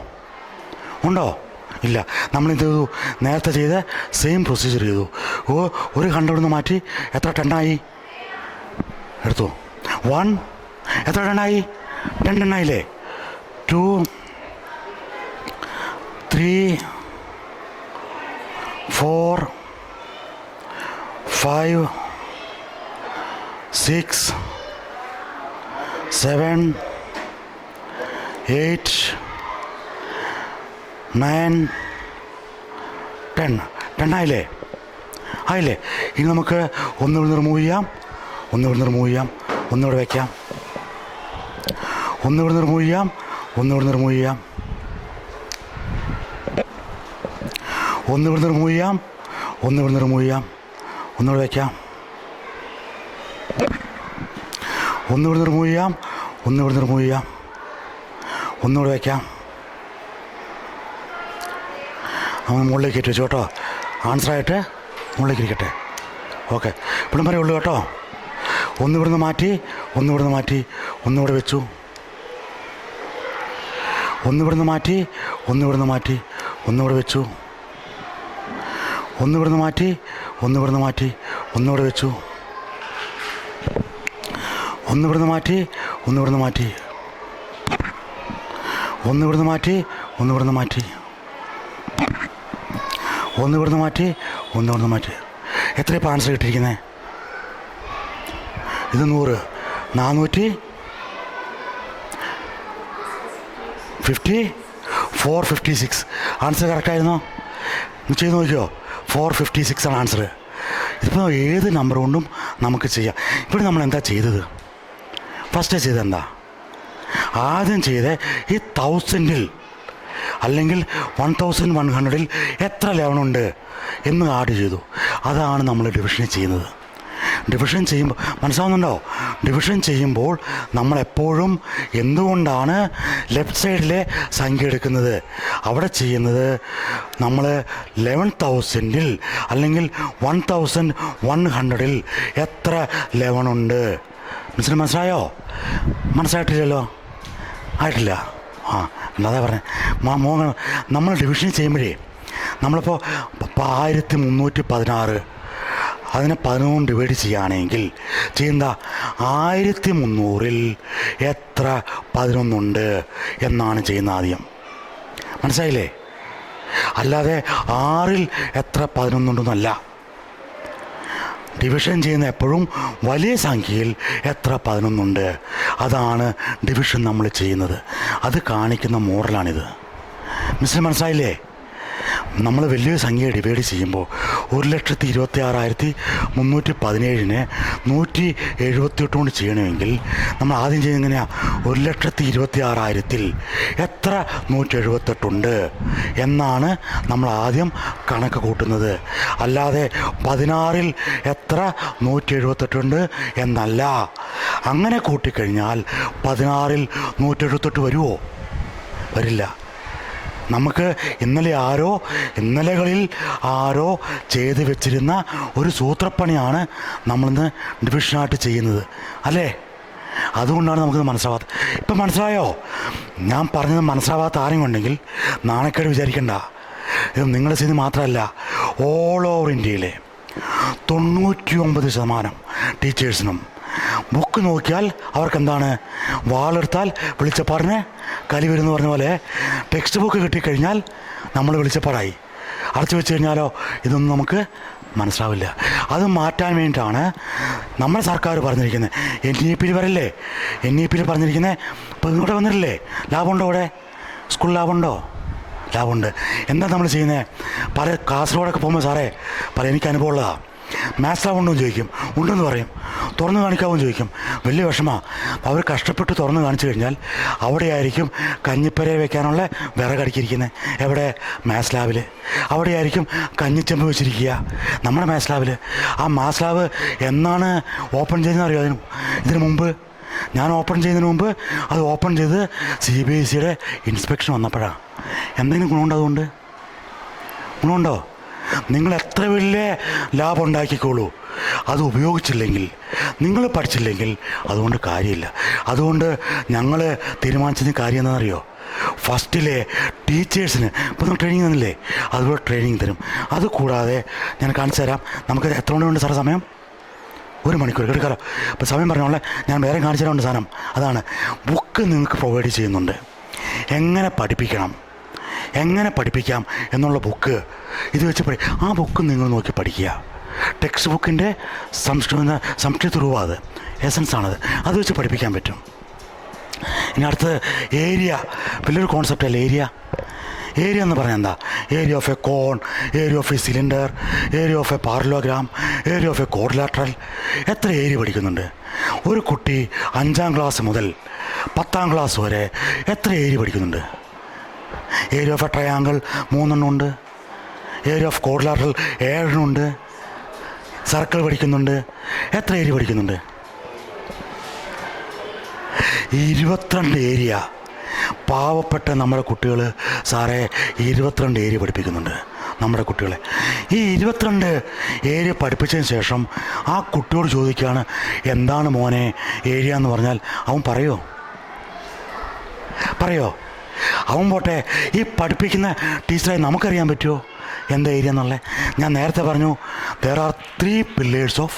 ഉണ്ടോ? ഇല്ല. നമ്മളെന്ത് ചെയ്തു? നേരത്തെ ചെയ്ത് സെയിം പ്രൊസീജിയർ ചെയ്തു. ഒരു 100 ഇവിടുന്ന് മാറ്റി എത്ര 10 ആയി? എടുത്തു. 1 എത്ര 10 ആയി? 10 ആയില്ലേ? 2 3 4 5 6 7 8 9 10 ആയില്ലേ? ആയില്ലേ? ഇനി നമുക്ക് 1 ഇവിടുന്ന് റിമൂവ് ചെയ്യാം, 1 ഇവിടുന്ന് റിമൂവ് ചെയ്യാം, 1 ഇവിടെ വയ്ക്കാം. 1 ഇവിടുന്ന് റിമൂവ് ചെയ്യാം, 1 ഇവിടുന്ന് റിമൂവ് ചെയ്യാം, 1 ഇവിടുന്ന് റിമൂവ് ചെയ്യാം, 1 ഇവിടുന്ന് റിമൂവ് ചെയ്യാം, 1 ഇവിടെ വയ്ക്കാം. 1 ഇവിടുന്ന് റിമൂവ് ചെയ്യാം, 1 ഇവിടുന്ന് റിമൂവ് ചെയ്യാം, 1 ഇവിടെ വയ്ക്കാം. നമ്മൾ മുകളിലേക്ക് കയറ്റി വെച്ചു കേട്ടോ. ആൻസറായിട്ട് മുകളിലേക്ക് ഇരിക്കട്ടെ. ഓക്കെ, ഇവിടം വരെ ഉള്ളൂ കേട്ടോ. 1 ഇവിടുന്ന് മാറ്റി, 1 ഇവിടുന്ന് മാറ്റി, 1 ഇവിടെ വെച്ചു. 1 ഇവിടുന്ന് മാറ്റി, 1 ഇവിടുന്ന് മാറ്റി, 1 ഇവിടെ വെച്ചു. 1 ഇവിടുന്ന് മാറ്റി, 1 ഇവിടുന്ന് മാറ്റി, 1 ഇവിടെ വെച്ചു. 1 ഇവിടുന്ന് മാറ്റി, 1 ഇവിടുന്ന് മാറ്റി, 1 ഇവിടുന്ന് മാറ്റി, 1 ഇവിടുന്ന് മാറ്റി, 1 ഇവിടുന്ന് മാറ്റി, 1 ഇവിടുന്ന് മാറ്റി. എത്രയാണ് ഇപ്പോൾ ആൻസർ കിട്ടിയിരിക്കുന്നത്? ഇത് 100 456. ആൻസർ കറക്റ്റായിരുന്നോ? ചെയ്ത് നോക്കിയോ? 456 ആണ് ആൻസർ. ഇതിപ്പോൾ ഏത് നമ്പർ കൊണ്ടും നമുക്ക് ചെയ്യാം. ഇവിടെ നമ്മൾ എന്താ ചെയ്തത്? ഫസ്റ്റ് ചെയ്തത് എന്താ? ആദ്യം ചെയ്ത് ഈ 1000-ൽ അല്ലെങ്കിൽ 1100-ൽ എത്ര 11 ഉണ്ട് എന്ന് ആഡ് ചെയ്തു. അതാണ് നമ്മൾ ഡിവിഷൻ ചെയ്യുന്നത്. ഡിവിഷൻ ചെയ്യുമ്പോൾ മനസ്സിലാവുന്നുണ്ടോ? ഡിവിഷൻ ചെയ്യുമ്പോൾ നമ്മളെപ്പോഴും എന്തുകൊണ്ടാണ് ലെഫ്റ്റ് സൈഡിലെ സംഖ്യ എടുക്കുന്നത്? അവിടെ ചെയ്യുന്നത് നമ്മൾ 11,000-ൽ അല്ലെങ്കിൽ 1100-ൽ എത്ര 11 ഉണ്ട് മനസ്സിലായോ? മനസ്സിലായിട്ടില്ലല്ലോ? ആയിട്ടില്ല. അല്ലാതെ പറഞ്ഞേ നമ്മൾ ഡിവിഷൻ ചെയ്യുമ്പോഴേ നമ്മളിപ്പോൾ 1316 അതിനെ 11 ഡിവൈഡ് ചെയ്യുകയാണെങ്കിൽ ചെയ്യുന്ന 1300-ൽ എത്ര 11 ഉണ്ട് എന്നാണ് ചെയ്യുന്നത് ആദ്യം. മനസ്സിലായില്ലേ? അല്ലാതെ 6-ൽ എത്ര 11 ഉണ്ടെന്നല്ല. ഡിവിഷൻ ചെയ്യുന്ന എപ്പോഴും വലിയ സംഖ്യയിൽ എത്ര 11 ഉണ്ട് അതാണ് ഡിവിഷൻ നമ്മൾ ചെയ്യുന്നത്. അത് കാണിക്കുന്ന മോഡലാണിത്. മനസ്സിലായില്ലേ? നമ്മൾ വലിയൊരു സംഖ്യ ഡിവൈഡ് ചെയ്യുമ്പോൾ 1,26,317-നെ 178 കൊണ്ട് ചെയ്യണമെങ്കിൽ നമ്മൾ ആദ്യം ചെയ്യുന്നത് എങ്ങനെയാണ്? 1,26,000-ൽ എത്ര 178 ഉണ്ട് എന്നാണ് നമ്മൾ ആദ്യം കണക്ക് കൂട്ടുന്നത്. അല്ലാതെ 16-ൽ എത്ര 178 ഉണ്ട് എന്നല്ല. അങ്ങനെ കൂട്ടിക്കഴിഞ്ഞാൽ 16-ൽ 178 വരുമോ? വരില്ല. നമുക്ക് ഇന്നലകളിൽ ആരോ ചെയ്ത് വെച്ചിരുന്ന ഒരു സൂത്രപ്പണിയാണ് നമ്മളിന്ന് ഡിവിഷനായിട്ട് ചെയ്യുന്നത് അല്ലേ? അതുകൊണ്ടാണ് നമുക്കിത് മനസ്സിലാവാത്തത്. ഇപ്പം മനസ്സിലായോ? ഞാൻ പറഞ്ഞത് മനസ്സിലാവാത്ത ആരെങ്കിലും ഉണ്ടെങ്കിൽ നാണക്കേട് വിചാരിക്കണ്ട. ഇത് നിങ്ങളുടെ സ്ഥിതി മാത്രമല്ല, ഓൾ ഓവർ ഇന്ത്യയിലെ 99% ടീച്ചേഴ്സിനും ബുക്ക് നോക്കിയാൽ അവർക്കെന്താണ്? വാളെടുത്താൽ വെളിച്ചപ്പാടിന് കലി വരുമെന്ന് പറഞ്ഞ പോലെ ടെക്സ്റ്റ് ബുക്ക് കിട്ടിക്കഴിഞ്ഞാൽ നമ്മൾ വെളിച്ചപ്പാടായി. അടച്ചു വെച്ച് കഴിഞ്ഞാലോ ഇതൊന്നും നമുക്ക് മനസ്സിലാവില്ല. അത് മാറ്റാൻ വേണ്ടിയിട്ടാണ് നമ്മുടെ സർക്കാർ പറഞ്ഞിരിക്കുന്നത്. NEP വരല്ലേ, NEP പറഞ്ഞിരിക്കുന്നത്. ഇപ്പോൾ ഇങ്ങോട്ട് വന്നിട്ടില്ലേ, ലാഭമുണ്ടോ ഇവിടെ? സ്കൂൾ ലാഭമുണ്ടോ? ലാഭമുണ്ട്. എന്താ നമ്മൾ ചെയ്യുന്നത്? പല കാസർഗോഡൊക്കെ പോകുമ്പോൾ സാറേ എനിക്ക് അനുഭവമുള്ളതാണ്. മാത്സ് ലാഭമുണ്ടോ എന്ന് ചോദിക്കും, ഉണ്ടെന്ന് പറയും. തുറന്ന് കാണിക്കാമെന്ന് ചോദിക്കും, വലിയ വിഷമമാണ്. അവർ കഷ്ടപ്പെട്ട് തുറന്ന് കാണിച്ചു കഴിഞ്ഞാൽ അവിടെയായിരിക്കും കഞ്ഞിപ്പര വയ്ക്കാനുള്ള വിറകടിക്കിരിക്കുന്നത്. എവിടെ? മാത്സ് ലാബിൽ. അവിടെയായിരിക്കും കഞ്ഞിച്ചെമ്പ് വെച്ചിരിക്കുക നമ്മുടെ മാത്സ് ലാബിൽ. ആ മാത്സ് ലാബ് എന്നാണ് ഓപ്പൺ ചെയ്യുന്നത് അറിയോ? ഇതിനു മുമ്പ് ഞാൻ ഓപ്പൺ ചെയ്യുന്നതിന് മുമ്പ് അത് ഓപ്പൺ ചെയ്ത് CBSEയുടെ ഇൻസ്പെക്ഷൻ വന്നപ്പോഴാണ്. എന്തെങ്കിലും ഗുണമുണ്ടോ? അതുകൊണ്ട് ഗുണമുണ്ടോ? നിങ്ങൾ എത്ര വലിയ ലാഭം ഉണ്ടാക്കിക്കോളൂ, അത് ഉപയോഗിച്ചില്ലെങ്കിൽ, നിങ്ങൾ പഠിച്ചില്ലെങ്കിൽ അതുകൊണ്ട് കാര്യമില്ല. അതുകൊണ്ട് ഞങ്ങൾ തീരുമാനിച്ചതിന് കാര്യം എന്താണെന്നറിയോ? ഫസ്റ്റിലെ ടീച്ചേഴ്സിന് ഇപ്പോൾ നമ്മൾ ട്രെയിനിങ് തന്നില്ലേ, അതുപോലെ ട്രെയിനിങ് തരും. അതുകൂടാതെ ഞാൻ കാണിച്ചു തരാം. നമുക്ക് എത്ര മണിയുണ്ട് സാറേ സമയം? 1 മണിക്കൂർ എടുക്കാമല്ലോ. ഇപ്പോൾ സമയം പറഞ്ഞോളെ ഞാൻ വേറെ കാണിച്ചു തരാറുണ്ട് സാധനം. അതാണ് ബുക്ക് നിങ്ങൾക്ക് പ്രൊവൈഡ് ചെയ്യുന്നുണ്ട്. എങ്ങനെ പഠിപ്പിക്കാം എന്നുള്ള ബുക്ക് ഇത് വെച്ച് ആ ബുക്ക് നിങ്ങൾ നോക്കി പഠിക്കുക. ടെക്സ്റ്റ് ബുക്കിൻ്റെ സംസ്കൃത രൂപം, എസൻസ് ആണത്. അത് വെച്ച് പഠിപ്പിക്കാൻ പറ്റും. ഇനി അടുത്ത് ഏരിയ, വലിയൊരു കോൺസെപ്റ്റല്ലേ ഏരിയ എന്ന് പറഞ്ഞാൽ എന്താ? Area of a cone, area of a cylinder, area of a parallelogram, area of a quadrilateral. എത്ര ഏരിയ പഠിക്കുന്നുണ്ട് ഒരു കുട്ടി? 5ാം ക്ലാസ് മുതൽ 10ാം ക്ലാസ് വരെ എത്ര ഏരിയ പഠിക്കുന്നുണ്ട്? ഏരിയ ഓഫ് എ ട്രയാങ്കിൾ 3 എണ്ണം ഉണ്ട്. ഏരിയ ഓഫ് ക്വാഡ്രിലാറ്ററൽ 7 എണ്ണം ഉണ്ട്. സർക്കിൾ പഠിക്കുന്നുണ്ട്. എത്ര ഏരിയ പഠിക്കുന്നുണ്ട്? 22 ഏരിയ. പാവപ്പെട്ട നമ്മുടെ കുട്ടികൾ സാറേ 22 ഏരിയ പഠിപ്പിക്കുന്നുണ്ട് നമ്മുടെ കുട്ടികളെ. ഈ 22 ഏരിയ പഠിപ്പിച്ചതിന് ശേഷം ആ കുട്ടിയോട് ചോദിക്കുകയാണ്, എന്താണ് മോനെ ഏരിയ എന്ന് പറഞ്ഞാൽ അവൻ പറയോ? അവൻ പോട്ടെ, ഈ പഠിപ്പിക്കുന്ന ടീച്ചറായി നമുക്കറിയാൻ പറ്റുമോ എന്താ ഏരിയ എന്നുള്ളത്? ഞാൻ നേരത്തെ പറഞ്ഞു, there are 3 pillars of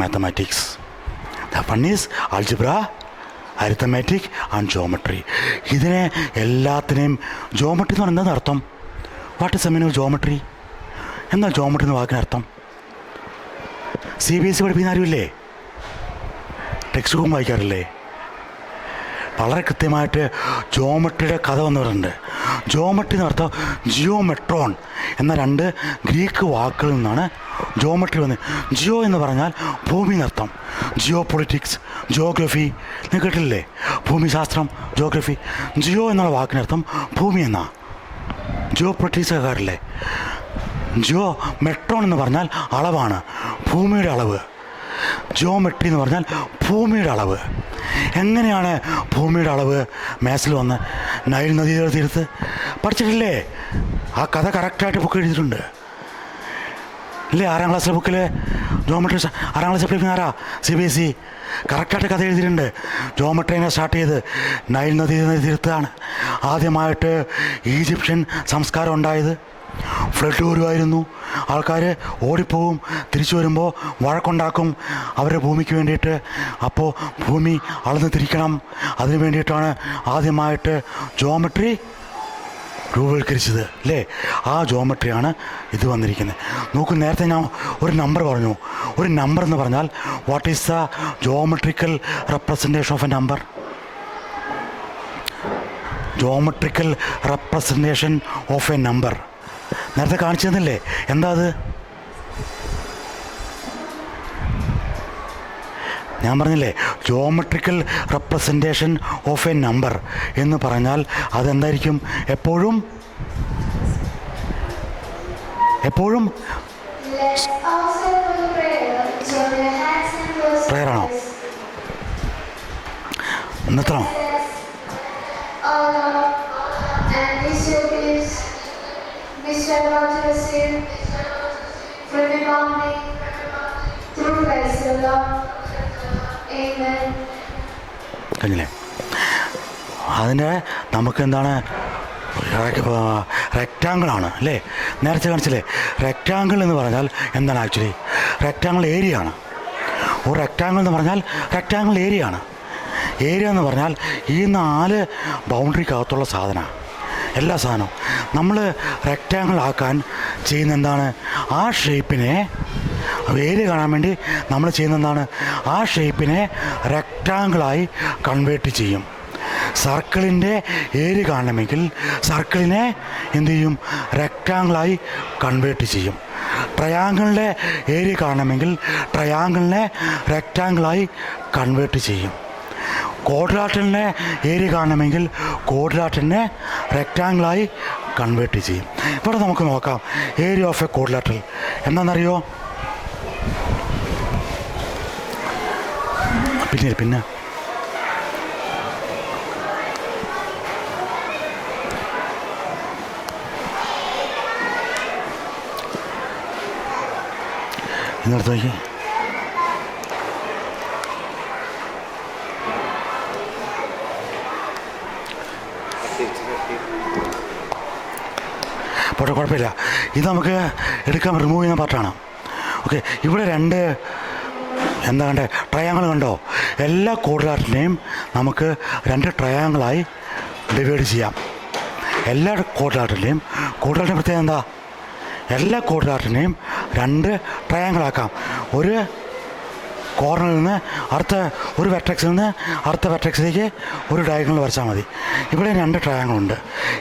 mathematics. The one is algebra, arithmetic and geometry. ഇതിനെ എല്ലാത്തിനെയും ജോമെട്രി എന്ന് പറഞ്ഞാൽ എന്താ അർത്ഥം? What is the meaning of geometry? എന്താ ജോമെട്രി എന്ന വാക്കിനർത്ഥം? CBSE പഠിപ്പിക്കുന്ന ആരുമില്ലേ? ടെക്സ്റ്റ് ബുക്കും വായിക്കാറില്ലേ? വളരെ കൃത്യമായിട്ട് ജോമെട്രിയുടെ കഥ വന്നവരുണ്ട്. ജോമെട്രി എന്നർത്ഥം ജിയോമെട്രോൺ എന്ന 2 ഗ്രീക്ക് വാക്കുകളിൽ നിന്നാണ് ജോമെട്രി വന്നത്. ജിയോ എന്ന് പറഞ്ഞാൽ ഭൂമി എന്നർത്ഥം. ജിയോ പൊളിറ്റിക്സ്, ജിയോഗ്രഫി നിങ്ങൾ കേട്ടില്ലേ? ഭൂമിശാസ്ത്രം, ജിയോഗ്രഫി. ജിയോ എന്നുള്ള വാക്കിനർത്ഥം ഭൂമി എന്നാണ്. ജിയോ പൊളിറ്റിക്സ് കേൾക്കാറില്ലേ? ജിയോ മെട്രോൺ എന്ന് പറഞ്ഞാൽ അളവാണ്, ഭൂമിയുടെ അളവ്. ജിയോമെട്രി എന്ന് പറഞ്ഞാൽ ഭൂമിയുടെ അളവ്. എങ്ങനെയാണ് ഭൂമിയുടെ അളവ് മാത്സിൽ വന്ന്? നൈൽ നദിയുടെ തീരത്ത് പഠിച്ചിട്ടില്ലേ? ആ കഥ കറക്റ്റായിട്ട് ബുക്ക് എഴുതിയിട്ടുണ്ട് ഇല്ലേ? 6ാം ക്ലാസ്സിലെ ബുക്കിൽ ജോമെട്രി 6ാം ക്ലാസ്സിൽ പഠിക്കുന്ന ആരാ? CBSE കറക്റ്റായിട്ട് കഥ എഴുതിയിട്ടുണ്ട്. ജോമെട്രീനെ സ്റ്റാർട്ട് ചെയ്ത് നൈൽ നദിയുടെ തീരത്താണ് ആദ്യമായിട്ട് ഈജിപ്ഷ്യൻ സംസ്കാരം ഉണ്ടായത്. ഫ്ലഡ് വരുമായിരുന്നു, ആൾക്കാർ ഓടിപ്പോവും, തിരിച്ചു വരുമ്പോൾ വഴക്കുണ്ടാക്കും അവരുടെ ഭൂമിക്ക് വേണ്ടിയിട്ട്. അപ്പോൾ ഭൂമി അളന്ന് തിരിക്കണം, അതിന് വേണ്ടിയിട്ടാണ് ആദ്യമായിട്ട് ജോമെട്രി രൂപവൽക്കരിച്ചത് അല്ലേ? ആ ജോമെട്രിയാണ് ഇത് വന്നിരിക്കുന്നത്. നോക്കൂ, നേരത്തെ ഞാൻ ഒരു നമ്പർ പറഞ്ഞു. ഒരു നമ്പർ എന്ന് പറഞ്ഞാൽ what is the geometrical representation of A number? Geometrical representation of A number നേരത്തെ കാണിച്ചു തന്നില്ലേ? എന്താ അത്? ഞാൻ പറഞ്ഞില്ലേ, geometrical representation of A number എന്ന് പറഞ്ഞാൽ അതെന്തായിരിക്കും? എപ്പോഴും പ്രയറാണോ? നിർത്തണോ? Which I want to receive from the morning through Christ the Lord. Amen. കഴിഞ്ഞില്ലേ? അതിൻ്റെ നമുക്കെന്താണ്? റെക്റ്റാങ്കിളാണ് അല്ലേ? നേരത്തെ കാണിച്ചില്ലേ? റെക്റ്റാങ്കിൾ എന്ന് പറഞ്ഞാൽ എന്താണ്? ആക്ച്വലി റെക്റ്റാങ്കിൾ ഏരിയ ആണ്. ഒരു റെക്റ്റാങ്കിൾ എന്ന് പറഞ്ഞാൽ റെക്റ്റാങ്കിൾ ഏരിയ ആണ്. ഏരിയ എന്ന് പറഞ്ഞാൽ ഈ 4 ബൗണ്ടറിക്കകത്തുള്ള സാധനമാണ് എല്ലാ സാധനവും. നമ്മൾ റെക്റ്റാങ്കിൾ ആക്കാൻ ചെയ്യുന്ന എന്താണ്, ആ ഷേപ്പിനെ ഏരിയ കാണാൻ വേണ്ടി നമ്മൾ ചെയ്യുന്ന എന്താണ്, ആ ഷേപ്പിനെ റെക്റ്റാങ്കിളായി കൺവേർട്ട് ചെയ്യും. സർക്കിളിൻ്റെ ഏരിയ കാണണമെങ്കിൽ സർക്കിളിനെ എന്തു ചെയ്യും, റെക്റ്റാങ്കിളായി കൺവേർട്ട് ചെയ്യും. ട്രയാങ്കിളിൻ്റെ ഏരിയ കാണണമെങ്കിൽ ട്രയാങ്കിളിനെ റെക്റ്റാങ്കിളായി കൺവേർട്ട് ചെയ്യും. ക്വാഡ്രാറ്റിലിൻ്റെ ഏരിയ കാണണമെങ്കിൽ ക്വാഡ്രാറ്റിനെ റെക്റ്റാങ്കിളായി കൺവേർട്ട് ചെയ്യും. ഇവിടെ നമുക്ക് നോക്കാം ഏരിയ ഓഫ് എ ക്വാഡ്രാറ്റൽ എന്താണെന്നറിയോ? പിന്നെ ഇന്നടുത്ത് നോക്കി, പോട്ടെ, കുഴപ്പമില്ല. ഇത് നമുക്ക് എടുക്കാൻ റിമൂവ് ചെയ്യുന്ന പാർട്ടാണ്. ഓക്കെ, ഇവിടെ രണ്ട് എന്താ കണ്ടേ, ട്രയാങ്കിൾ കണ്ടോ? എല്ലാ ക്വാഡ്രാറ്റിനെയും നമുക്ക് രണ്ട് ട്രയാങ്കിളായി ഡിവൈഡ് ചെയ്യാം. എല്ലാ ക്വാഡ്രാറ്റിൻ്റെയും പ്രത്യേകത എന്താ? എല്ലാ ക്വാഡ്രാറ്റിനെയും രണ്ട് ട്രയാങ്കിളാക്കാം. ഒരു കോർണറിൽ നിന്ന് അടുത്ത ഒരു വെർട്ടെക്സിൽ നിന്ന് അടുത്ത വെർട്ടെക്സിലേക്ക് ഒരു ഡയഗണൽ വരച്ചാൽ മതി. ഇവിടെ രണ്ട് ട്രയാങ്കിളുണ്ട്.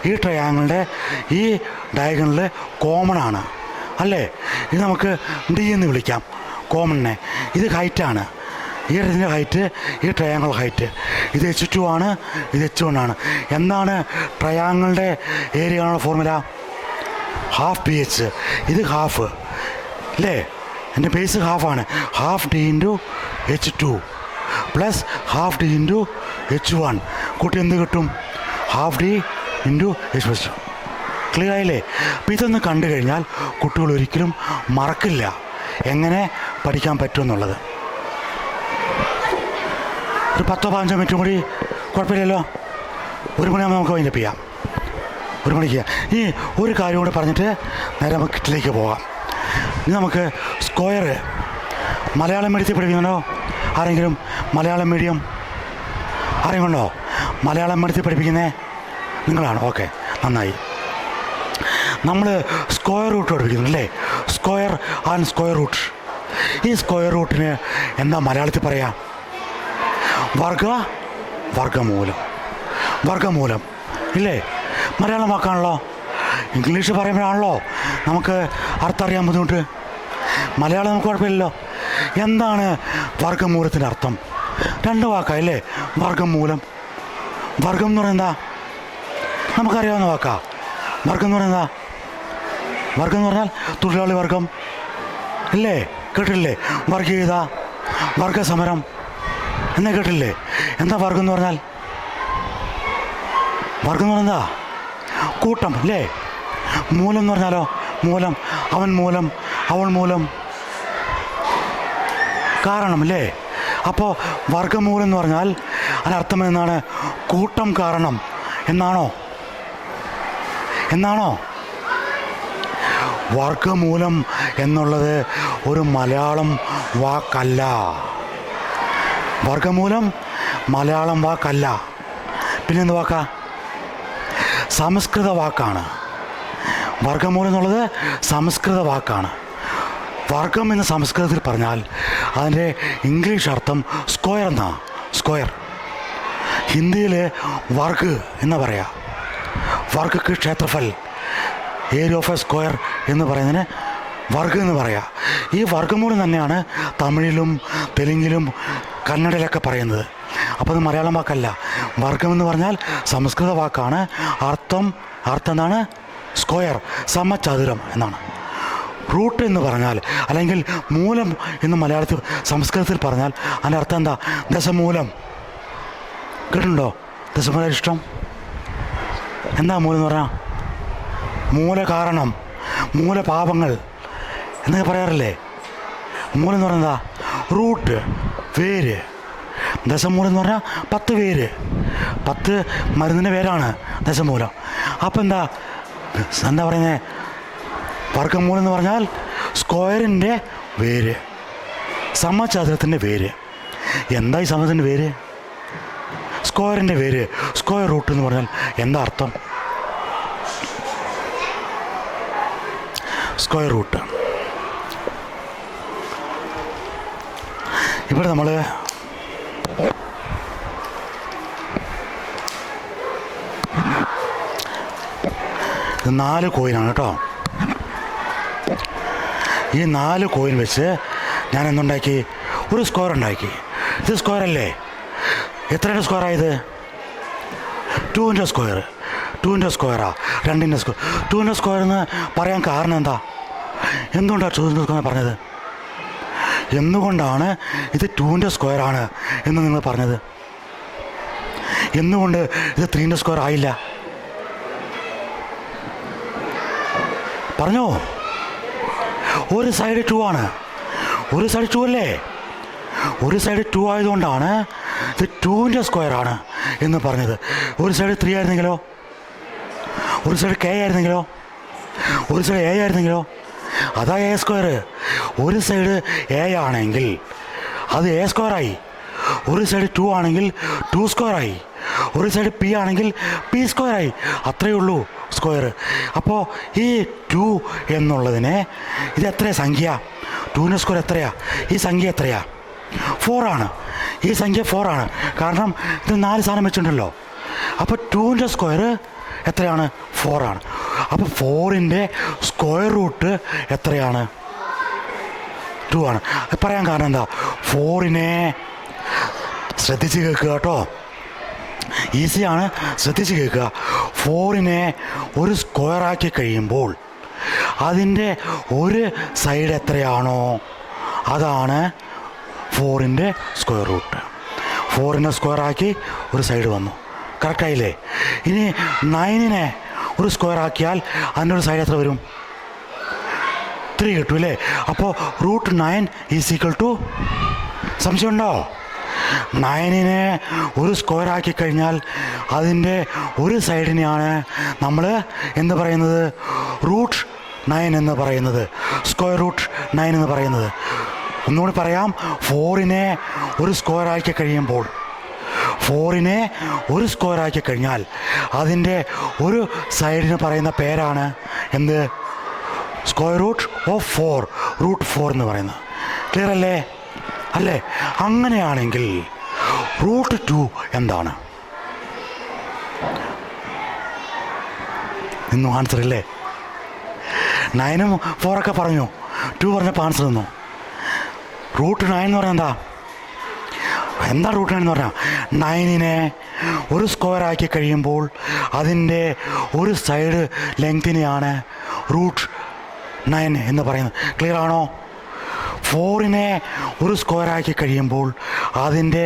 ഈ ട്രയാങ്കിളിൻ്റെ ഈ ഡയഗണൽ കോമൺ ആണ് അല്ലേ? ഇത് നമുക്ക് ഡി എന്ന് വിളിക്കാം, കോമണിനെ. ഇത് ഹൈറ്റാണ്, ഈ ഇതിൻ്റെ ഹൈറ്റ്, ഈ ട്രയാങ്കിൾ ഹൈറ്റ്. ഇത് H2 ആണ്, ഇത് H1 ആണ്. എന്താണ് ട്രയാങ്കിളിൻ്റെ ഏരിയ കാണുന്ന ഫോർമുല? Half PH. ഇത് ഹാഫ് അല്ലേ? എൻ്റെ ബേസ് ഹാഫാണ്. Half D into H2 plus half D into H1 കൂട്ടി എന്ത് കിട്ടും? Half D into H+2. Clear ആയില്ലേ? അപ്പോൾ ഇതൊന്ന് കണ്ടു കഴിഞ്ഞാൽ കുട്ടികൾ ഒരിക്കലും മറക്കില്ല എങ്ങനെ പഠിക്കാൻ പറ്റുമെന്നുള്ളത്. ഒരു 10-15 മിനിറ്റും കൂടി കുഴപ്പമില്ലല്ലോ. 1 മണിയാകുമ്പോൾ നമുക്ക് വൈൻഡപ്പ് ചെയ്യാം. 1 മണിക്ക് ഈ ഒരു കാര്യം കൂടെ പറഞ്ഞിട്ട് നേരെ നമുക്ക് കിറ്റിലേക്ക് പോകാം. ഇനി നമുക്ക് സ്ക്വയർ മലയാളം മീഡിയത്തിൽ പഠിപ്പിക്കുന്നുണ്ടോ ആരെങ്കിലും? മലയാളം മീഡിയം ആരെങ്കിലും ഉണ്ടോ? മലയാളം മീഡിയത്തിൽ പഠിപ്പിക്കുന്നേ നിങ്ങളാണ്. ഓക്കെ, നന്നായി. നമ്മൾ സ്ക്വയർ റൂട്ട് പഠിപ്പിക്കുന്നുണ്ടല്ലേ? Square and square root. ഈ സ്ക്വയർ റൂട്ടിന് എന്താ മലയാളത്തിൽ പറയാം? വർഗമൂലം ഇല്ലേ? മലയാളം വാക്കാണല്ലോ. ഇംഗ്ലീഷ് പറയുമ്പോഴാണല്ലോ നമുക്ക് അർത്ഥം അറിയാൻ ബുദ്ധിമുട്ട്. മലയാളം നമുക്ക് കുഴപ്പമില്ലല്ലോ. എന്താണ് വർഗമൂലത്തിൻ്റെ അർത്ഥം? 2 വാക്കായില്ലേ? വർഗമൂലം. വർഗം എന്ന് പറയുന്നത് എന്താ? നമുക്കറിയാവുന്ന വാക്കാ. വർഗം എന്ന് പറയുന്നത് എന്താ? വർഗം എന്ന് പറഞ്ഞാൽ തൊഴിലാളി വർഗം ഇല്ലേ? കേട്ടില്ലേ? വർഗീയത, വർഗസമരം എന്നാ കേട്ടില്ലേ? എന്താ വർഗം എന്ന് പറഞ്ഞാൽ? വർഗം എന്ന് പറഞ്ഞാൽ കൂട്ടം അല്ലേ? മൂലം എന്ന് പറഞ്ഞാലോ? മൂലം, അവൻ മൂലം, അവൾ മൂലം, കാരണം അല്ലേ? അപ്പോൾ വർഗമൂലം എന്ന് പറഞ്ഞാൽ അതിനർത്ഥം എന്നാണ്? കൂട്ടം കാരണം എന്നാണോ? വർഗമൂലം എന്നുള്ളത് ഒരു മലയാളം വാക്കല്ല. വർഗമൂലം മലയാളം വാക്കല്ല. പിന്നെന്ത് വാക്കാ? സംസ്കൃത വാക്കാണ്. വർഗമൂലം എന്നുള്ളത് സംസ്കൃത വാക്കാണ്. വർഗം എന്ന് സംസ്കൃതത്തിൽ പറഞ്ഞാൽ അതിൻ്റെ ഇംഗ്ലീഷ് അർത്ഥം സ്ക്വയർ എന്നാണ്. സ്ക്വയർ. ഹിന്ദിയിൽ വർഗ് എന്ന് പറയാം. വർഗക്ക് ക്ഷേത്രഫൽ, ഏരിയ ഓഫ് എ സ്ക്വയർ എന്ന് പറയുന്നതിന് വർഗ് എന്ന് പറയാം. ഈ വർഗമൂലം തന്നെയാണ് തമിഴിലും തെലുങ്കിലും കന്നഡയിലൊക്കെ പറയുന്നത്. അപ്പോൾ അത് മലയാളം വാക്കല്ല. വർഗം എന്ന് പറഞ്ഞാൽ സംസ്കൃത വാക്കാണ്. അർത്ഥം എന്താണ്? സ്ക്വയർ, സമചതുരം എന്നാണ്. റൂട്ട് എന്ന് പറഞ്ഞാൽ അല്ലെങ്കിൽ മൂലം എന്ന് മലയാളത്തിൽ സംസ്കൃതത്തിൽ പറഞ്ഞാൽ അതിൻ്റെ അർത്ഥം എന്താ? ദശമൂലം. കേട്ടിട്ടുണ്ടോ? ദശമൂലം ഇഷ്ടം എന്താ? മൂലം എന്ന് പറഞ്ഞാൽ മൂലകാരണം, മൂലപാപങ്ങൾ എന്നൊക്കെ പറയാറില്ലേ? മൂലം എന്ന് പറഞ്ഞാൽ റൂട്ട്, വേര്. ദശമൂലം എന്ന് പറഞ്ഞാൽ 10 വേര്, 10 മരുന്നിൻ്റെ പേരാണ് ദശമൂലം. അപ്പം എന്താ പറയുന്നത്? വർഗമൂലം എന്ന് പറഞ്ഞാൽ സ്ക്വയറിൻ്റെ വേര്, സമചതുരത്തിൻ്റെ വേര്. എന്താ ഈ സമചതുരത്തിൻ്റെ വേര്? സ്ക്വയറിൻ്റെ വേര്. സ്ക്വയർ റൂട്ട് എന്ന് പറഞ്ഞാൽ എന്താ അർത്ഥം? Square root. ഇവിടെ നമ്മൾ ഇത് 4 കോയിനാണ് കേട്ടോ. ഈ 4 കോയിൻ വെച്ച് ഞാൻ എന്തുണ്ടാക്കി? ഒരു സ്ക്വയർ ഉണ്ടാക്കി. ഇത് സ്ക്വയർ അല്ലേ? എത്രയുടെ സ്ക്വയറായത്? 2ൻ്റെ സ്ക്വയർ. 2ൻ്റെ സ്ക്വയറാ? 2ൻ്റെ സ്ക്വയർ. 2ൻ്റെ സ്ക്വയർ എന്ന് പറയാൻ കാരണം എന്താ? എന്തുകൊണ്ടാണ് 2ൻ്റെ സ്ക്വയർ പറഞ്ഞത്? എന്തുകൊണ്ടാണ് ഇത് 2ൻ്റെ സ്ക്വയറാണ് എന്ന് നിങ്ങൾ പറഞ്ഞത്? എന്തുകൊണ്ട് ഇത് 3ൻ്റെ സ്ക്വയർ ആയില്ല? പറഞ്ഞോ. ഒരു സൈഡ് 2 ആണ്. ഒരു സൈഡ് 2 അല്ലേ? ഒരു സൈഡ് 2 ആയതുകൊണ്ടാണ് ഇത് 2ൻ്റെ സ്ക്വയറാണ് എന്ന് പറഞ്ഞത്. ഒരു സൈഡ് 3 ആയിരുന്നെങ്കിലോ? ഒരു സൈഡ് K ആയിരുന്നെങ്കിലോ? ഒരു സൈഡ് A ആയിരുന്നെങ്കിലോ? അതാ A സ്ക്വയർ. ഒരു സൈഡ് A ആണെങ്കിൽ അത് A സ്ക്വയറായി. ഒരു സൈഡ് 2 ആണെങ്കിൽ 2 സ്ക്വയറായി. ഒരു സൈഡ് P ആണെങ്കിൽ P സ്ക്വയറായി. അത്രയേ ഉള്ളൂ സ്ക്വയർ. അപ്പോൾ ഈ 2 എന്നുള്ളതിനെ ഇത് എത്രയാണ് സംഖ്യ? 2ൻ്റെ സ്ക്വയർ എത്രയാ? ഈ സംഖ്യ എത്രയാ? 4 ആണ്. ഈ സംഖ്യ 4 ആണ്. കാരണം ഇത് 4 സാധനം വെച്ചിട്ടുണ്ടല്ലോ. അപ്പോൾ 2ൻ്റെ സ്ക്വയർ എത്രയാണ്? 4 ആണ്. അപ്പോൾ 4ൻ്റെ സ്ക്വയർ റൂട്ട് എത്രയാണ്? 2 ആണ്. പറയാൻ കാരണം എന്താ? 4നെ ശ്രദ്ധിച്ച് കേൾക്കുക കേട്ടോ. ഈസിയാണ്, ശ്രദ്ധിച്ച് കേൾക്കുക. 4നെ ഒരു സ്ക്വയറാക്കി കഴിയുമ്പോൾ അതിൻ്റെ ഒരു സൈഡ് എത്രയാണോ അതാണ് 4ൻ്റെ സ്ക്വയർ റൂട്ട്. 4നെ സ്ക്വയറാക്കി ഒരു സൈഡ് വന്നു. കറക്റ്റായില്ലേ? ഇനി 9നെ ഒരു സ്ക്വയറാക്കിയാൽ അതിൻ്റെ ഒരു സൈഡ് എത്ര വരും? 3 കിട്ടും അല്ലേ? അപ്പോൾ റൂട്ട് 9 ഈസ് ഈക്വൽ ടു, സംശയമുണ്ടോ? 9നെ ഒരു സ്ക്വയറാക്കി കഴിഞ്ഞാൽ അതിൻ്റെ ഒരു സൈഡിനെയാണ് നമ്മൾ എന്ത് പറയുന്നത്? റൂട്ട് 9 എന്ന് പറയുന്നത്, സ്ക്വയർ റൂട്ട് 9 എന്ന് പറയുന്നത്. ഒന്നുകൂടി പറയാം. 4നെ ഒരു സ്ക്വയറാക്കി കഴിയുമ്പോൾ, 4നെ ഒരു സ്ക്വയറാക്കി കഴിഞ്ഞാൽ അതിൻ്റെ ഒരു സൈഡിന് പറയുന്ന പേരാണ് എന്ത്? സ്ക്വയർ റൂട്ട് ഓഫ് 4, റൂട്ട് 4 എന്ന് പറയുന്നത്. ക്ലിയർ അല്ലേ? അല്ലേ? അങ്ങനെയാണെങ്കിൽ റൂട്ട് 2 എന്താണ്? ഇന്നും ആൻസർ ഇല്ലേ? 9ഉം 4ഒക്കെ പറഞ്ഞു, 2 പറഞ്ഞപ്പോൾ ആൻസർ തന്നു. റൂട്ട് 9 എന്ന് പറഞ്ഞാൽ എന്താ റൂട്ട് 9 എന്ന് പറഞ്ഞാൽ? 9നെ ഒരു സ്ക്വയറാക്കി കഴിയുമ്പോൾ അതിൻ്റെ ഒരു സൈഡ് ലെങ്തിനെയാണ് റൂട്ട് 9 എന്ന് പറയുന്നത്. ക്ലിയർ ആണോ? 4നെ ഒരു സ്ക്വയറാക്കി കഴിയുമ്പോൾ അതിൻ്റെ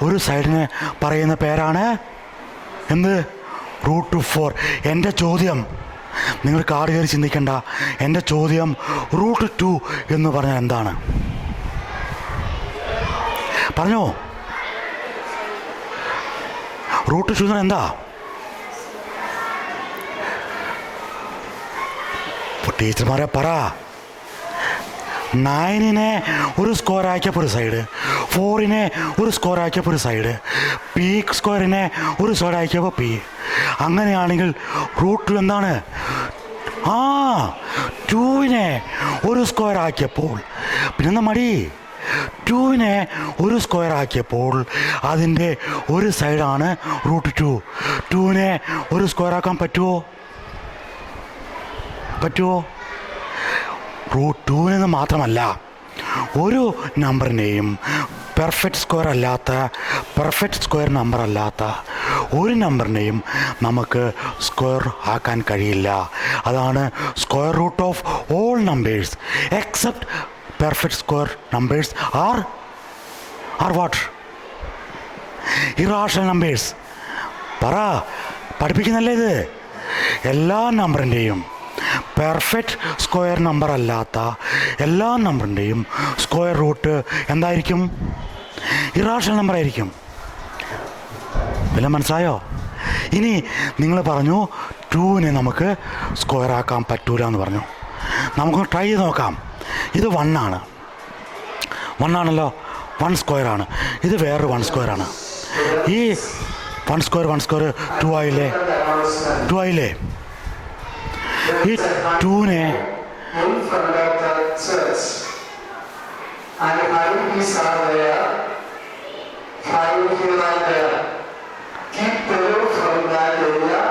ഒരു സൈഡിന് പറയുന്ന പേരാണ് എന്ത്? റൂട്ട് 4. എൻ്റെ ചോദ്യം, നിങ്ങൾ കാട് കയറി ചിന്തിക്കേണ്ട, എൻ്റെ ചോദ്യം റൂട്ട് 2 എന്ന് പറഞ്ഞാൽ എന്താണ്? പറഞ്ഞോ. റൂട്ട് 2 എന്ന് എന്താ? ടീച്ചർമാരെ പറ. 9നെ ഒരു സ്ക്വയറാക്കിയപ്പോൾ ഒരു സൈഡ്, 4നെ ഒരു സ്ക്വയറാക്കിയപ്പോൾ ഒരു സൈഡ്, പി സ്ക്വയറിനെ ഒരു സ്ക്വയറാക്കിയപ്പോൾ പി. അങ്ങനെയാണെങ്കിൽ റൂട്ട് 2 എന്താണ്? 2നെ ഒരു സ്ക്വയറാക്കിയപ്പോൾ പിന്നെന്താ മടി? 2നെ ഒരു സ്ക്വയറാക്കിയപ്പോൾ അതിൻ്റെ ഒരു സൈഡാണ് റൂട്ട് 2. 2നെ ഒരു സ്ക്വയറാക്കാൻ പറ്റുമോ? റൂട്ട് 2 മാത്രമല്ല, ഒരു നമ്പറിനെയും പെർഫെക്റ്റ് സ്ക്വയർ നമ്പർ അല്ലാത്ത ഒരു നമ്പറിനെയും നമുക്ക് സ്ക്വയർ ആക്കാൻ കഴിയില്ല. അതാണ് square root of all numbers except perfect square numbers are what? Irrational numbers. പറ, പഠിപ്പിക്കുന്നല്ലേ ഇത്? എല്ലാ നമ്പറിൻ്റെയും പെർഫെക്റ്റ് സ്ക്വയർ നമ്പർ അല്ലാത്ത എല്ലാ നമ്പറിൻ്റെയും സ്ക്വയർ റൂട്ട് എന്തായിരിക്കും? ഇറാഷണൽ നമ്പർ ആയിരിക്കും. വല്ലതും മനസ്സിലായോ? ഇനി നിങ്ങൾ പറഞ്ഞു 2നെ നമുക്ക് സ്ക്വയർ ആക്കാൻ പറ്റൂല എന്ന് പറഞ്ഞു. നമുക്ക് ട്രൈ ചെയ്ത് നോക്കാം. ഇത് 1 ആണ്, 1 ആണല്ലോ, 1 സ്ക്വയറാണ്. ഇത് വേറൊരു 1 സ്ക്വയറാണ്. ഈ 1 സ്ക്വയർ 2 ആയില്ലേ? ഈ 2നെ and 5 is are there, 5 here and there. Keep away from that area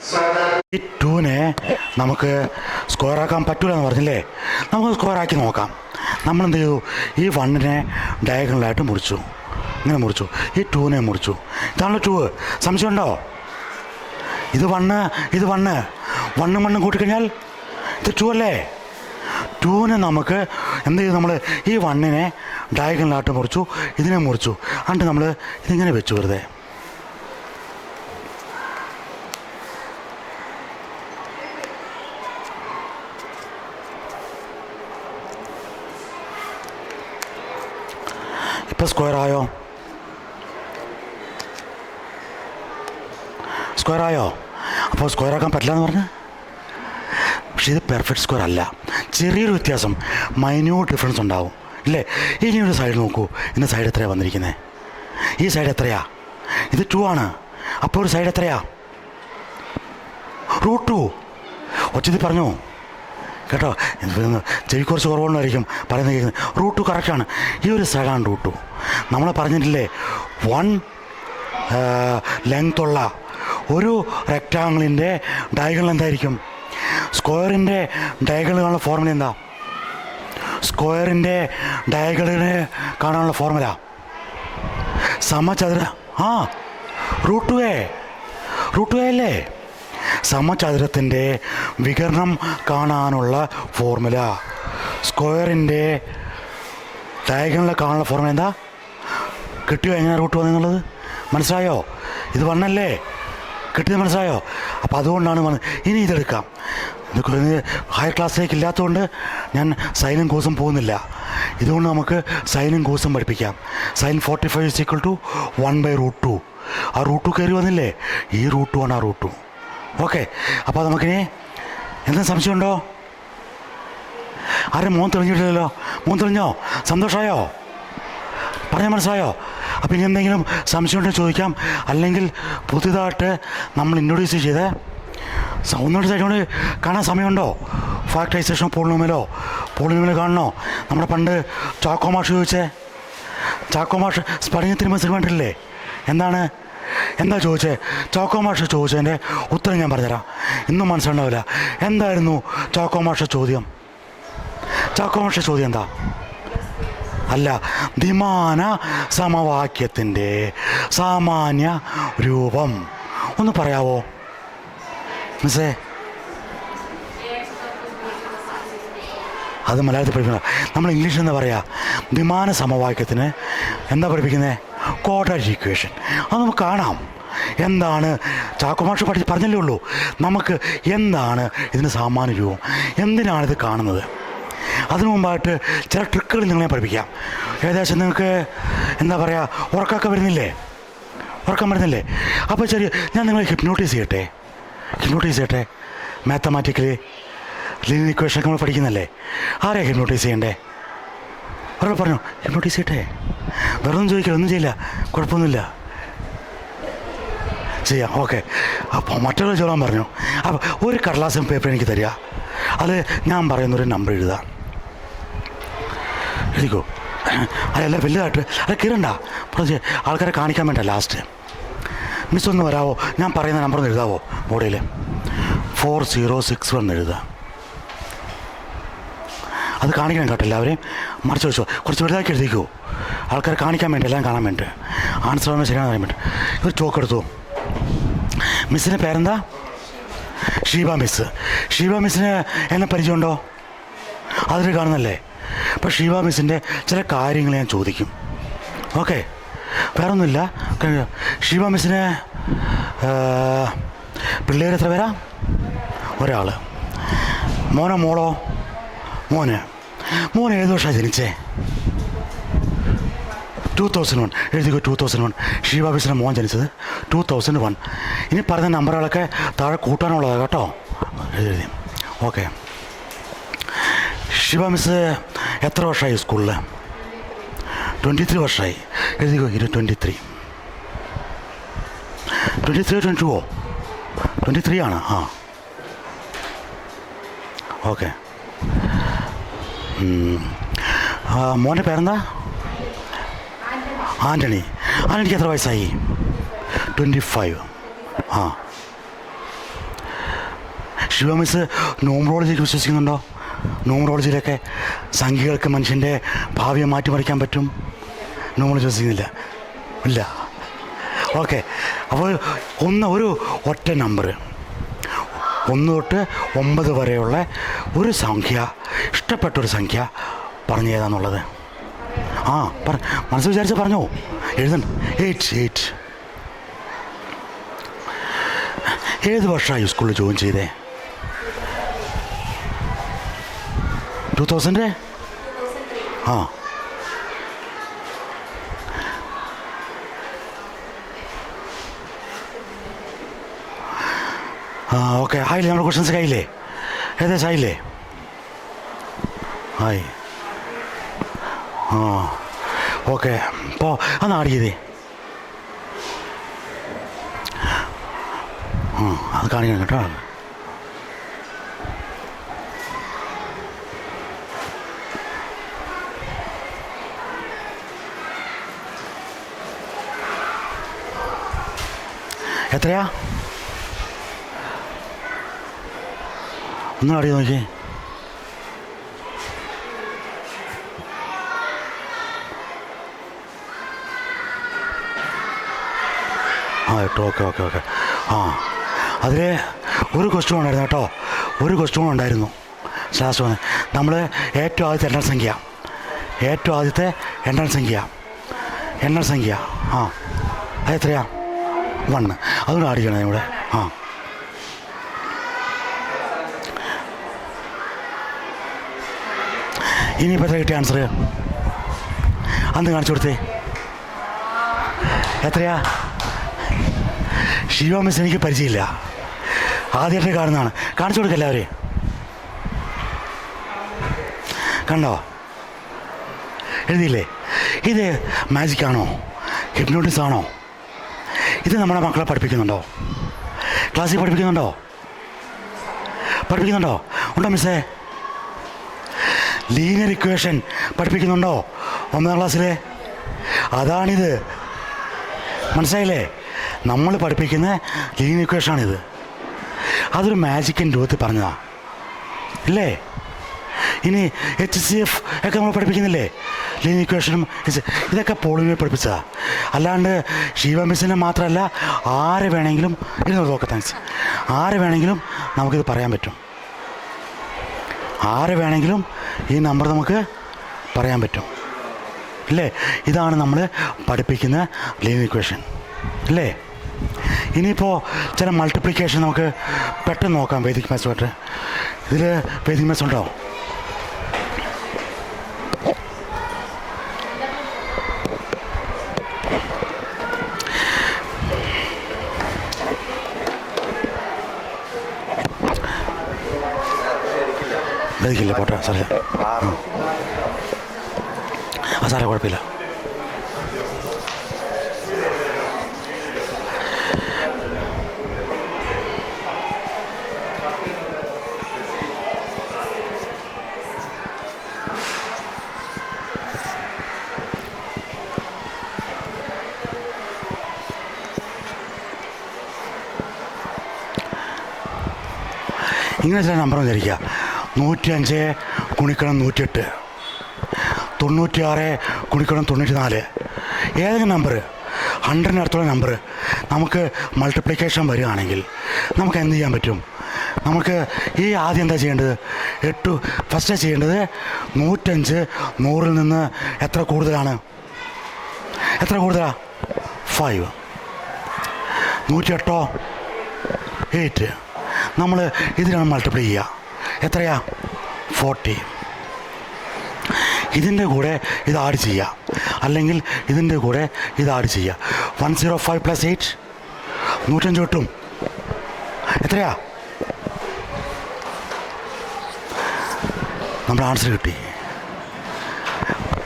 so that ഈ 2നെ നമുക്ക് സ്ക്വയർ ആക്കാൻ പറ്റൂല എന്ന് പറഞ്ഞില്ലേ, നമുക്ക് സ്ക്വയർ ആക്കി നോക്കാം. നമ്മളെന്ത് ചെയ്തു, ഈ 1നെ ഡയഗണലായിട്ട് മുറിച്ചു, ഇങ്ങനെ മുറിച്ചു, ഈ 2നെ മുറിച്ചു. ഇതാണല്ലോ 2. സംശയമുണ്ടോ? ഇത് 1, ഇത് 1, 1ഉം 1ഉം കൂട്ടിക്കഴിഞ്ഞാൽ ഇത് 2 അല്ലേ? 2നെ നമുക്ക് എന്ത് ചെയ്തു, നമ്മൾ ഈ 1നെ ഡയഗണലായിട്ട് മുറിച്ചു, ഇതിനെ മുറിച്ചു, എന്നിട്ട് നമ്മൾ ഇതിങ്ങനെ വെച്ചു വെറുതെ. ഇപ്പോൾ സ്ക്വയർ ആയോ? സ്ക്വയർ ആയോ? അപ്പോൾ സ്ക്വയർ ആക്കാൻ പറ്റില്ല എന്ന് പറഞ്ഞ്. പക്ഷേ ഇത് പെർഫെക്റ്റ് സ്ക്വയർ അല്ല, ചെറിയൊരു വ്യത്യാസം, മൈന്യൂട്ട് ഡിഫറൻസ് ഉണ്ടാവും ഇല്ലേ? ഇനി ഒരു സൈഡ് നോക്കൂ, ഇതിൻ്റെ സൈഡ് എത്രയാണ് വന്നിരിക്കുന്നത്? ഈ സൈഡ് എത്രയാ? ഇത് 2 ആണ്. അപ്പോൾ ഒരു സൈഡ് എത്രയാ? √2. ഒച്ചത്തിൽ പറഞ്ഞു കേട്ടോ, ചെവി കുറച്ച് കുറവുള്ളതായിരിക്കും പറയുന്നത് കേൾക്കുന്നത്. √2 കറക്റ്റാണ്. ഈ ഒരു സൈഡാണ് √2. നമ്മൾ പറഞ്ഞിട്ടില്ലേ, 1 ലെങ്ത്തുള്ള ഒരു റെക്റ്റാങ്കിളിൻ്റെ ഡയഗണൽ എന്തായിരിക്കും? സ്ക്വയറിൻ്റെ ഡയഗണൽ ഫോർമുല എന്താ? സ്ക്വയറിൻ്റെ ഡയഗണലിനെ കാണാനുള്ള ഫോർമുല സമചതുര √2a അല്ലേ? സമചതുരത്തിൻ്റെ വികരണം കാണാനുള്ള ഫോർമുല, സ്ക്വയറിൻ്റെ ഡയഗണലിൽ കാണാനുള്ള ഫോർമുല എന്താ? കിട്ടിയോ? എങ്ങനെ √2 വന്നെന്നുള്ളത് മനസ്സിലായോ? ഇത് 1 അല്ലേ? കിട്ടിയത് മനസ്സിലായോ? അപ്പോൾ അതുകൊണ്ടാണ് ഇനി ഇതെടുക്കാം. ഇത് ഹയർ ക്ലാസ്സിലേക്ക് ഇല്ലാത്തതുകൊണ്ട് ഞാൻ സൈനും കോസും പോകുന്നില്ല. ഇതുകൊണ്ട് നമുക്ക് സൈനും കോസും പഠിപ്പിക്കാം. സൈൻ 45 = 1/√2. ആ √2 കയറി വന്നില്ലേ? ഈ √2 ആണ് ആ √2. ഓക്കെ. അപ്പോൾ നമുക്കിനി എന്തെങ്കിലും സംശയമുണ്ടോ? ആരും മോൻ തെളിഞ്ഞിട്ടില്ലല്ലോ. മോൻ തെളിഞ്ഞോ? സന്തോഷമായോ? പറഞ്ഞാൽ മനസ്സിലായോ? അപ്പോൾ ഇനി എന്തെങ്കിലും സംശയമുണ്ടെങ്കിൽ ചോദിക്കാം. അല്ലെങ്കിൽ പുതിയതായിട്ട് നമ്മൾ ഇൻട്രൊഡ്യൂസ് ചെയ്തേ ഒന്നുകൂടി സൈഡോട് കാണാൻ സമയമുണ്ടോ? ഫാക്ടറൈസേഷൻ പോളിനോമിയലോ കാണണോ? നമ്മുടെ പണ്ട് ചാക്കോ മാഷ് ചോദിച്ചേ, ചാക്കോ മാഷ് സ്ഫടികത്തിന് മനസ്സിലായിട്ടില്ലേ? എന്താ ചോദിച്ചേ? ചാക്കോ മാഷ് ചോദിച്ചതിൻ്റെ ഉത്തരം ഞാൻ പറഞ്ഞുതരാം. ഇന്നും മനസ്സിലുണ്ടാവില്ല. എന്തായിരുന്നു ചാക്കോ മാഷ് ചോദ്യം? ചാക്കോ മാഷ് ചോദ്യം എന്താ? അല്ല, ദ്വിമാന സമവാക്യത്തിൻ്റെ സാമാന്യ രൂപം ഒന്ന് പറയാവോ മിസ്സേ? അത് മലയാളത്തിൽ പഠിക്കണം. നമ്മൾ ഇംഗ്ലീഷിൽ എന്താ പറയുക? ദ്വിമാന സമവാക്യത്തിന് എന്താ പഠിപ്പിക്കുന്നത്? Quadratic equation. അത് നമുക്ക് കാണാം. എന്താണ് ചാക്കോമാഷ് പറഞ്ഞല്ലേ ഉള്ളൂ. നമുക്ക് എന്താണ് ഇതിന് സാമാന്യ രൂപം, എന്തിനാണിത് കാണുന്നത്? അതിനു മുമ്പായിട്ട് ചില ട്രിക്കുകൾ നിങ്ങളെ പഠിപ്പിക്കാം. ഏകദേശം നിങ്ങൾക്ക് എന്താ പറയുക, ഉറക്കമൊക്കെ വരുന്നില്ലേ? അപ്പോൾ ശരി, ഞാൻ നിങ്ങളെ ഹിപ്നോട്ടൈസ് ചെയ്യട്ടെ. മാത്തമാറ്റിക്കലി ലീനിയർ ഇക്വേഷൻ നമ്മൾ പഠിക്കുന്നല്ലേ? ആരെയാണ് ഹിപ്നോട്ടൈസ് ചെയ്യണ്ടേ? ഒരാൾ പറഞ്ഞു ഹിപ്നോട്ടൈസ് ചെയ്യട്ടെ. വെറുതെ ചോദിക്കില്ല, ഒന്നും ചെയ്യില്ല, കുഴപ്പമൊന്നുമില്ല, ചെയ്യാം. ഓക്കെ. അപ്പോൾ മറ്റുള്ള ചോദിക്കാൻ പറഞ്ഞു. അപ്പോൾ ഒരു കടലാസും പേപ്പർ എനിക്ക് തരിക, അത് ഞാൻ പറയുന്നൊരു നമ്പർ എഴുതിക്കോ. അതെല്ലാം വലുതായിട്ട് കീറണ്ട, ആൾക്കാരെ കാണിക്കാൻ വേണ്ട. ലാസ്റ്റ് മിസ് ഒന്ന് വരാവോ? ഞാൻ പറയുന്ന നമ്പർ ഒന്ന് എഴുതാവോ? ബോർഡിൽ 4061 എഴുതുക. അത് കാണിക്കണം കേട്ടോ. എല്ലാവരെയും മറിച്ച് വെച്ചോ, കുറച്ച് വലുതാക്കി എഴുതിക്കോ. ആൾക്കാരെ കാണിക്കാൻ വേണ്ടി, എല്ലാം കാണാൻ വേണ്ടി, ആൻസർ ആണെന്ന് ശരിയാണെന്ന് അറിയാൻ വേണ്ടി. ഒരു ചോക്ക് എടുത്തു. മിസ്സിൻ്റെ പേരെന്താ? ഷീബ മിസ്സിന് എന്നെ പരിചയമുണ്ടോ? അതിൽ കാണുന്നല്ലേ? അപ്പോൾ ഷീബ മിസ്സിൻ്റെ ചില കാര്യങ്ങൾ ഞാൻ ചോദിക്കും. ഓക്കെ, വേറൊന്നുമില്ല. ഷീബ മിസ്സിന് പിള്ളേർ എത്ര പേരാ? ഒരാൾ. മോനോ മോളോ? മോൻ ഏത് വർഷമാണ് ജനിച്ചേ? 2001. എഴുതിക്കോ, 2001. ഷീബ മിസ്സിൻ്റെ മോൻ ജനിച്ചത് 2001. ഇനി പറഞ്ഞ നമ്പറുകളൊക്കെ താഴെ കൂട്ടാനുള്ളതാണ് കേട്ടോ. എഴുതി. ഓക്കെ. ഷീബ മിസ് എത്ര വർഷമായി സ്കൂളിൽ? 23 വർഷമായി. എഴുതിക്കോ, 23. 22 23 ആണ്. ഓക്കെ. മോൻ്റെ പേരെന്താ? ആൻ്റണി. ആൻ്റണിക്ക് എത്ര വയസ്സായി? 25. ആ. ശിവ മിസ് ന്യൂമറോളജിക്ക് വിശ്വസിക്കുന്നുണ്ടോ? ന്യൂമറോളജിയിലൊക്കെ സംഖ്യകൾക്ക് മനുഷ്യൻ്റെ ഭാവിയെ മാറ്റിമറിക്കാൻ പറ്റും. ന്യൂമറോളജി വിശ്വസിക്കുന്നില്ല? ഇല്ല. ഓക്കെ. അപ്പോൾ ഒരു ഒറ്റ നമ്പർ 1 തൊട്ട് 9 വരെയുള്ള ഒരു സംഖ്യ, ഇഷ്ടപ്പെട്ടൊരു സംഖ്യ പറഞ്ഞു ഏതാന്നുള്ളത്. ആ മനസ്സ് വിചാരിച്ച് പറഞ്ഞോ. എഴുതണ്ട. 8. ഏത് വർഷമായി സ്കൂളിൽ ജോയിൻ ചെയ്തേ? 2000? ആ. ഓക്കെ. ആയില്ലേ? നമ്മുടെ ക്വസ്റ്റ്യൻസ് ആയില്ലേ? ഏകദേശം ആയില്ലേ? ആയി. ആ ഓക്കെ. അപ്പോൾ അന്ന് ആഡ് ചെയ്തേ. അത് കാണിക്കണം കേട്ടോ. എത്രയാ? ഒന്ന് ആഡ് ചെയ്ത് നോക്കിയേ. കേട്ടോ. ഓക്കെ. ആ അതിൽ ഒരു ക്വസ്റ്റ്യൻ ഉണ്ടായിരുന്നു കേട്ടോ. ഒരു ക്വസ്റ്റ്യൻ ഉണ്ടായിരുന്നു ലാസ്റ്റ് വന്ന്. നമ്മൾ ഏറ്റവും ആദ്യത്തെ എണ്ണൽ സംഖ്യ ആ അതെത്രയാ? 1. അതുകൊണ്ട് ആഡ് ചെയ്യണം ഇവിടെ. ആ ഇനിയിപ്പോൾ എത്ര കിട്ടിയ ആൻസർ? അന്ന് കാണിച്ചു കൊടുത്തേ. എത്രയാ? ശിവ മിസ് എനിക്ക് പരിചയമില്ല, ആദ്യമായിട്ട് കാണുന്നതാണ്. കാണിച്ചു കൊടുക്കുക എല്ലാവരെയും. കണ്ടോ? എഴുതിയില്ലേ? ഇത് മാജിക്കാണോ? ഹിപ്നോട്ടിസ് ആണോ? ഇത് നമ്മുടെ മക്കളെ പഠിപ്പിക്കുന്നുണ്ടോ? ക്ലാസ്സിൽ പഠിപ്പിക്കുന്നുണ്ടോ? ഉണ്ടോ മിസ്സേ? ലീനിയർ ഇക്വേഷൻ പഠിപ്പിക്കുന്നുണ്ടോ 1ാം ക്ലാസ്സിൽ? അതാണിത്. മനസ്സിലായില്ലേ? നമ്മൾ പഠിപ്പിക്കുന്ന ലീനിയർ ഇക്വേഷനാണിത്. അതൊരു മാജിക്കിൻ രൂപത്തിൽ പറഞ്ഞതാണ് ഇല്ലേ? ഇനി HCF ഒക്കെ നമ്മൾ പഠിപ്പിക്കുന്നില്ലേ? ലീനിയർ ഇക്വേഷനും ഇതൊക്കെ പോളിനോമിയൽ പഠിപ്പിച്ചതാണ്. അല്ലാണ്ട് ശിവ മിസ്സിനെ മാത്രമല്ല, ആരെ വേണമെങ്കിലും ആരെ വേണമെങ്കിലും നമുക്കിത് പറയാൻ പറ്റും. ആരെ വേണമെങ്കിലും ഈ നമ്പർ നമുക്ക് പറയാൻ പറ്റും ഇല്ലേ? ഇതാണ് നമ്മൾ പഠിപ്പിക്കുന്ന ലീനിയർ ഇക്വേഷൻ അല്ലേ? ഇനിയിപ്പോൾ ചില മൾട്ടിപ്ലിക്കേഷൻ നമുക്ക് പെട്ടെന്ന് നോക്കാം വേദിക് മാത്സുമായിട്ട്. ഇതിൽ വേദിക് മാത്സ് ഉണ്ടോ? വേദിക്കില്ല, പോട്ടെ സാറേ. ആ സാറേ കുഴപ്പമില്ല. ഇങ്ങനെ ചില നമ്പർ വിചാരിക്കുക. 105 ഗുണിക്കണം 108, 96 ഗുണിക്കണം 94. ഏതെങ്കിലും നമ്പർ 100-ന് അടുത്തുള്ള നമ്പർ നമുക്ക് മൾട്ടിപ്ലിക്കേഷൻ വരികയാണെങ്കിൽ നമുക്ക് എന്ത് ചെയ്യാൻ പറ്റും? നമുക്ക് ഈ ആദ്യം എന്താ ചെയ്യേണ്ടത്? ഫസ്റ്റ് ചെയ്യേണ്ടത് 105 100-ൽ നിന്ന് എത്ര കൂടുതലാണ്? 5. 108 8. നമ്മൾ ഇതിനാണ് മൾട്ടിപ്ലൈ ചെയ്യുക. എത്രയാ? 40. ഇതിൻ്റെ കൂടെ ഇത് ആഡ് ചെയ്യുക, അല്ലെങ്കിൽ ഇതിൻ്റെ കൂടെ ഇത് ആഡ് ചെയ്യുക. 105 + 8 105 കിട്ടും. എത്രയാ? നമ്മുടെ ആൻസർ കിട്ടി.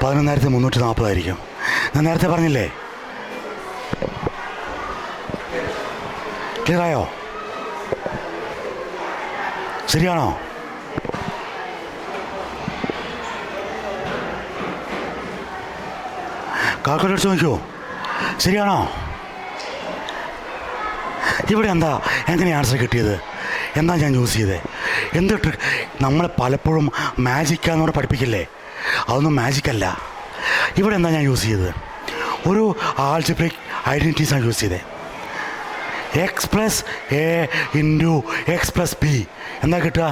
11,340 ആയിരിക്കും. ഞാൻ നേരത്തെ പറഞ്ഞില്ലേ? ക്ലിയറായോ? ശരിയാണോ? കാൽക്കുലേറ്റർ അടിച്ച് നോക്കിയോ? ശരിയാണോ? ഇവിടെ എന്താ എങ്ങനെ ആൻസർ കിട്ടിയത്? എന്താ ഞാൻ യൂസ് ചെയ്തത്? എന്ത് ട്രിക്ക്? നമ്മൾ പലപ്പോഴും മാജിക്കാന്ന് പറഞ്ഞ് പഠിപ്പിക്കില്ലേ? അതൊന്നും മാജിക്കല്ല. ഇവിടെ എന്താ ഞാൻ യൂസ് ചെയ്തത്? ഒരു ആൾജിബ്രിക് ഐഡൻറ്റിറ്റീസാണ് യൂസ് ചെയ്തത്. X plus A into X plus B എന്താ കിട്ടുക?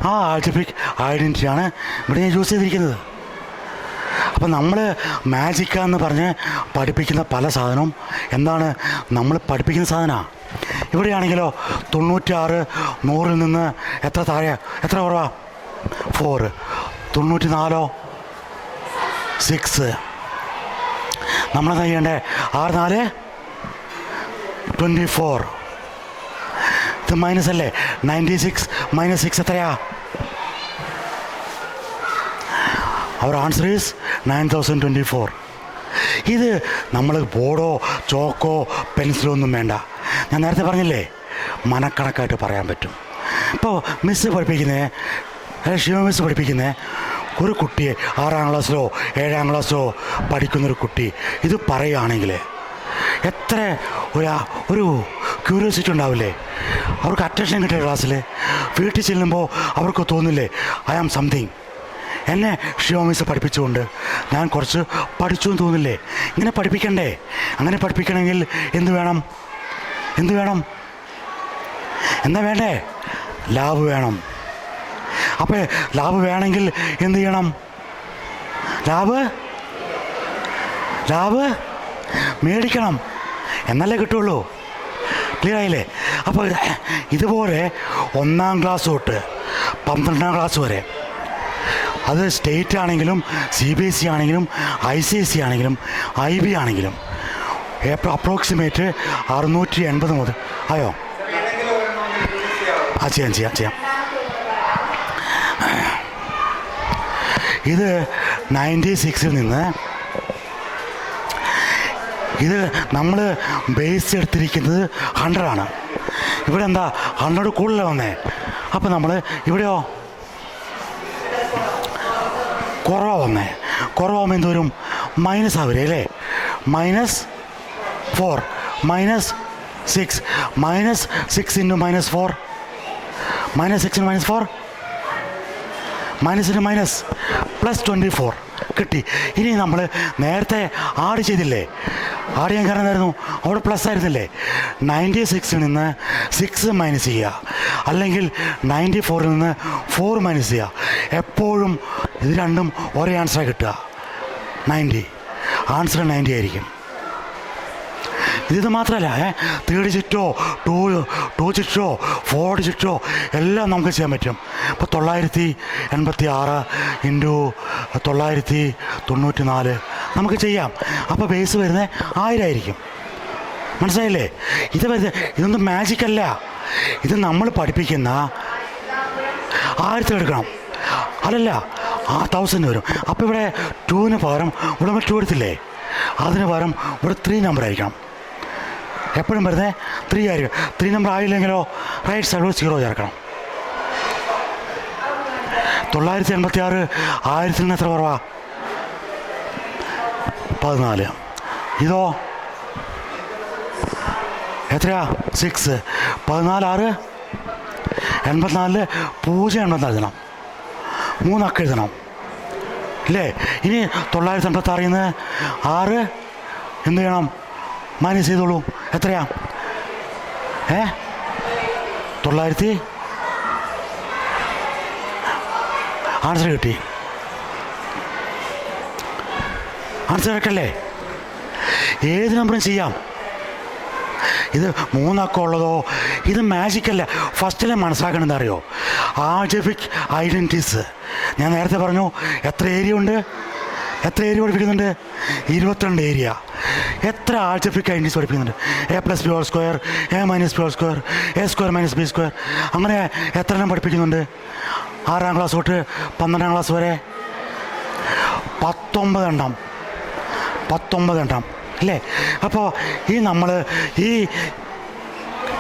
ആ ആൾജിബ്രിക് ഐഡൻറ്റിറ്റിയാണ് ഇവിടെ ഞാൻ യൂസ് ചെയ്തിരിക്കുന്നത്. അപ്പം നമ്മൾ മാജിക്കാന്ന് പറഞ്ഞ് പഠിപ്പിക്കുന്ന പല സാധനവും എന്താണ്? നമ്മൾ പഠിപ്പിക്കുന്ന സാധനമാണ്. ഇവിടെയാണെങ്കിലോ 96 100-ൽ നിന്ന് എത്ര താഴെ, എത്ര കുറവാ? 4. 94 6. നമ്മളെന്താ ചെയ്യണ്ടേ? 6 4 24. ഇത് മൈനസ് അല്ലേ? 96 - 6 എത്രയാ? അവർ ആൻസർ ഈസ് 9024. ഇത് നമ്മൾ ബോർഡോ ചോക്കോ പെൻസിലോ ഒന്നും വേണ്ട. ഞാൻ നേരത്തെ പറഞ്ഞില്ലേ, മനക്കണക്കായിട്ട് പറയാൻ പറ്റും. ഇപ്പോൾ മിസ്സ് പഠിപ്പിക്കുന്നത്, ശിവ മിസ്സ് പഠിപ്പിക്കുന്നത് ഒരു കുട്ടിയെ 6ാം ക്ലാസ്സിലോ 7ാം ക്ലാസ്സിലോ പഠിക്കുന്നൊരു കുട്ടി ഇത് പറയുകയാണെങ്കിൽ എത്ര ഒരു ക്യൂരിയോസിറ്റി ഉണ്ടാവില്ലേ? അവർക്ക് അറ്റൻഷൻ കിട്ടിയ ക്ലാസ്സിൽ വീട്ടിൽ ചെല്ലുമ്പോൾ അവർക്ക് തോന്നില്ലേ, ഐ ആം സംതിങ്. എന്നെ ശിവ മിസ് പഠിപ്പിച്ചുകൊണ്ട് ഞാൻ കുറച്ച് പഠിച്ചു എന്ന് തോന്നില്ലേ? ഇങ്ങനെ പഠിപ്പിക്കണ്ടേ? അങ്ങനെ പഠിപ്പിക്കണമെങ്കിൽ എന്ത് വേണം? എന്താ വേണ്ടേ? ലാബ് വേണം. അപ്പോൾ ലാബ് വേണമെങ്കിൽ എന്ത് ചെയ്യണം? ലാബ് മേടിക്കണം, എന്നല്ലേ കിട്ടുള്ളൂ. ക്ലിയർ ആയില്ലേ? അപ്പോൾ ഇതുപോലെ 1ാം ക്ലാസ് തൊട്ട് 12ാം ക്ലാസ് വരെ, അത് സ്റ്റേറ്റ് ആണെങ്കിലും CBSE ആണെങ്കിലും ICSE ആണെങ്കിലും IB ആണെങ്കിലും അപ്രോക്സിമേറ്റ് 680 മുതൽ ആയോ? ചെയ്യാം. ഇത് 96-ൽ നിന്ന് ഇത് നമ്മൾ ബേസ് എടുത്തിരിക്കുന്നത് 100 ആണ്. ഇവിടെ എന്താ 100 കൂടുതലാണ് വന്നേ. അപ്പോൾ നമ്മൾ ഇവിടെയോ കുറവാണ് വന്നേ. കുറവാകുമ്പോൾ എന്തോരും? മൈനസ് ആവരേ അല്ലേ? -4 -6 -6 ഇൻറ്റു -4 -6 ഇൻറ്റു -4 മൈനസിന് മൈനസ് +24 കിട്ടി. ഇനി നമ്മൾ നേരത്തെ ആഡ് ചെയ്തില്ലേ? ആഡ് ചെയ്യാൻ കാരണം എന്തായിരുന്നു? അവിടെ പ്ലസ് ആയിരുന്നില്ലേ? 96-ൽ നിന്ന് 6 മൈനസ് ചെയ്യുക, അല്ലെങ്കിൽ 94-ൽ നിന്ന് 4 മൈനസ് ചെയ്യുക. എപ്പോഴും ഇത് രണ്ടും ഒരേ ആൻസറാണ് കിട്ടുക, 90. ആൻസർ 90 ആയിരിക്കും. ഇത് മാത്രമല്ല, 3 ഡിജിറ്റോ 2 ഡിജിറ്റോ 4 ഡിജിറ്റോ എല്ലാം നമുക്ക് ചെയ്യാൻ പറ്റും. ഇപ്പോൾ 986 ഇൻറ്റു 994 നമുക്ക് ചെയ്യാം. അപ്പോൾ ബേസ് വരുന്നത് 1000 ആയിരിക്കും. മനസ്സിലായില്ലേ? ഇതൊന്നും മാജിക്കല്ല. ഇത് നമ്മൾ പഠിപ്പിക്കുന്ന 1000 എടുക്കണം, അല്ലല്ല 1000 വരും. അപ്പോൾ ഇവിടെ 2-ന് പകരം ഇവിടെ 2 എടുത്തില്ലേ? അതിന് പകരം ഇവിടെ 3 നമ്പർ ആയിരിക്കണം. എപ്പോഴും വരുന്നത് 3 ആയിരിക്കും. 3 നമ്പർ ആയില്ലെങ്കിലോ റൈറ്റ് സൈഡിൽ 0 ചേർക്കണം. 986 1000-ൽ നിന്ന് എത്ര കുറവാ? 14. ഇതോ എത്രയാ? 6. 14 6 84 0 എഴുതണം, 3 അക്ക എഴുതണം അല്ലേ? ഇനി 986-ൽ നിന്ന് 6 എന്ത് ചെയ്യണം? മൈനസ് ചെയ്തോളൂ. എത്രയാ? 900. ആൻസർ കിട്ടി. ആൻസർ കറക്റ്റല്ലേ? ഏത് നമ്പറും ചെയ്യാം. ഇത് 3 അക്കം ഉള്ളതോ ഇത് മാജിക്കല്ല. ഫസ്റ്റിലെ മനസ്സിലാക്കണം എന്താ അറിയോ? Algebraic identities. ഞാൻ നേരത്തെ പറഞ്ഞു എത്ര ഏരിയ ഉണ്ട്? എത്ര ഏരിയ പഠിപ്പിക്കുന്നുണ്ട്? 22 ഏരിയ. എത്ര ആൾജിബ്രിക് ഐഡൻറ്റിറ്റീസ് പഠിപ്പിക്കുന്നുണ്ട്? A+B², A-B², A² - B². അങ്ങനെ എത്ര എണ്ണം പഠിപ്പിക്കുന്നുണ്ട്? 6ാം ക്ലാസ് തൊട്ട് 12ാം ക്ലാസ് വരെ 19 എണ്ണം അല്ലേ? അപ്പോൾ ഈ നമ്മൾ ഈ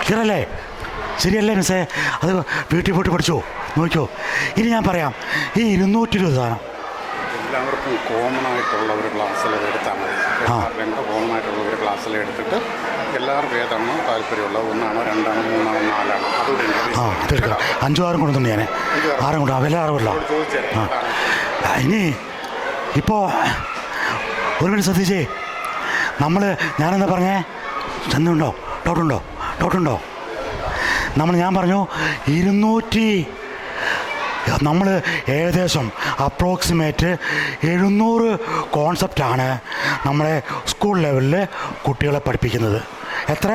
ക്ലിയറല്ലേ? ശരിയല്ലേ മിസ്സേ? അത് വീട്ടിൽ പോയിട്ട് പഠിച്ചോ, നോക്കിയോ. ഇനി ഞാൻ പറയാം, ഈ 220 സാധനം എല്ലാവർക്കും കോമൺ ആയിട്ടുള്ള ഒരു ക്ലാസ്സിൽ എടുത്താൽ മതി. രണ്ട് കോമൺ ആയിട്ടുള്ള ഒരു ക്ലാസ്സിൽ എടുത്തിട്ട് എല്ലാവർക്കും ഏതാണോ താല്പര്യമുള്ളത്, 1 2 3 4 അതുകൂടി അതെടുക്കാം. 5 6 കൊണ്ടുണ്ട് ഞാൻ 6 കൊണ്ട് വില 6 ഇനി ഇപ്പോൾ ഒരു മിനിറ്റ് ശ്രദ്ധിച്ചേ. ഞാനെന്താ പറഞ്ഞേ? ചന്തയുണ്ടോ? ഡൗട്ടുണ്ടോ? ഞാൻ പറഞ്ഞു 200, നമ്മൾ ഏകദേശം അപ്രോക്സിമേറ്റ് 700 കോൺസെപ്റ്റാണ് നമ്മളെ സ്കൂൾ ലെവലിൽ കുട്ടികളെ പഠിപ്പിക്കുന്നത്. എത്ര?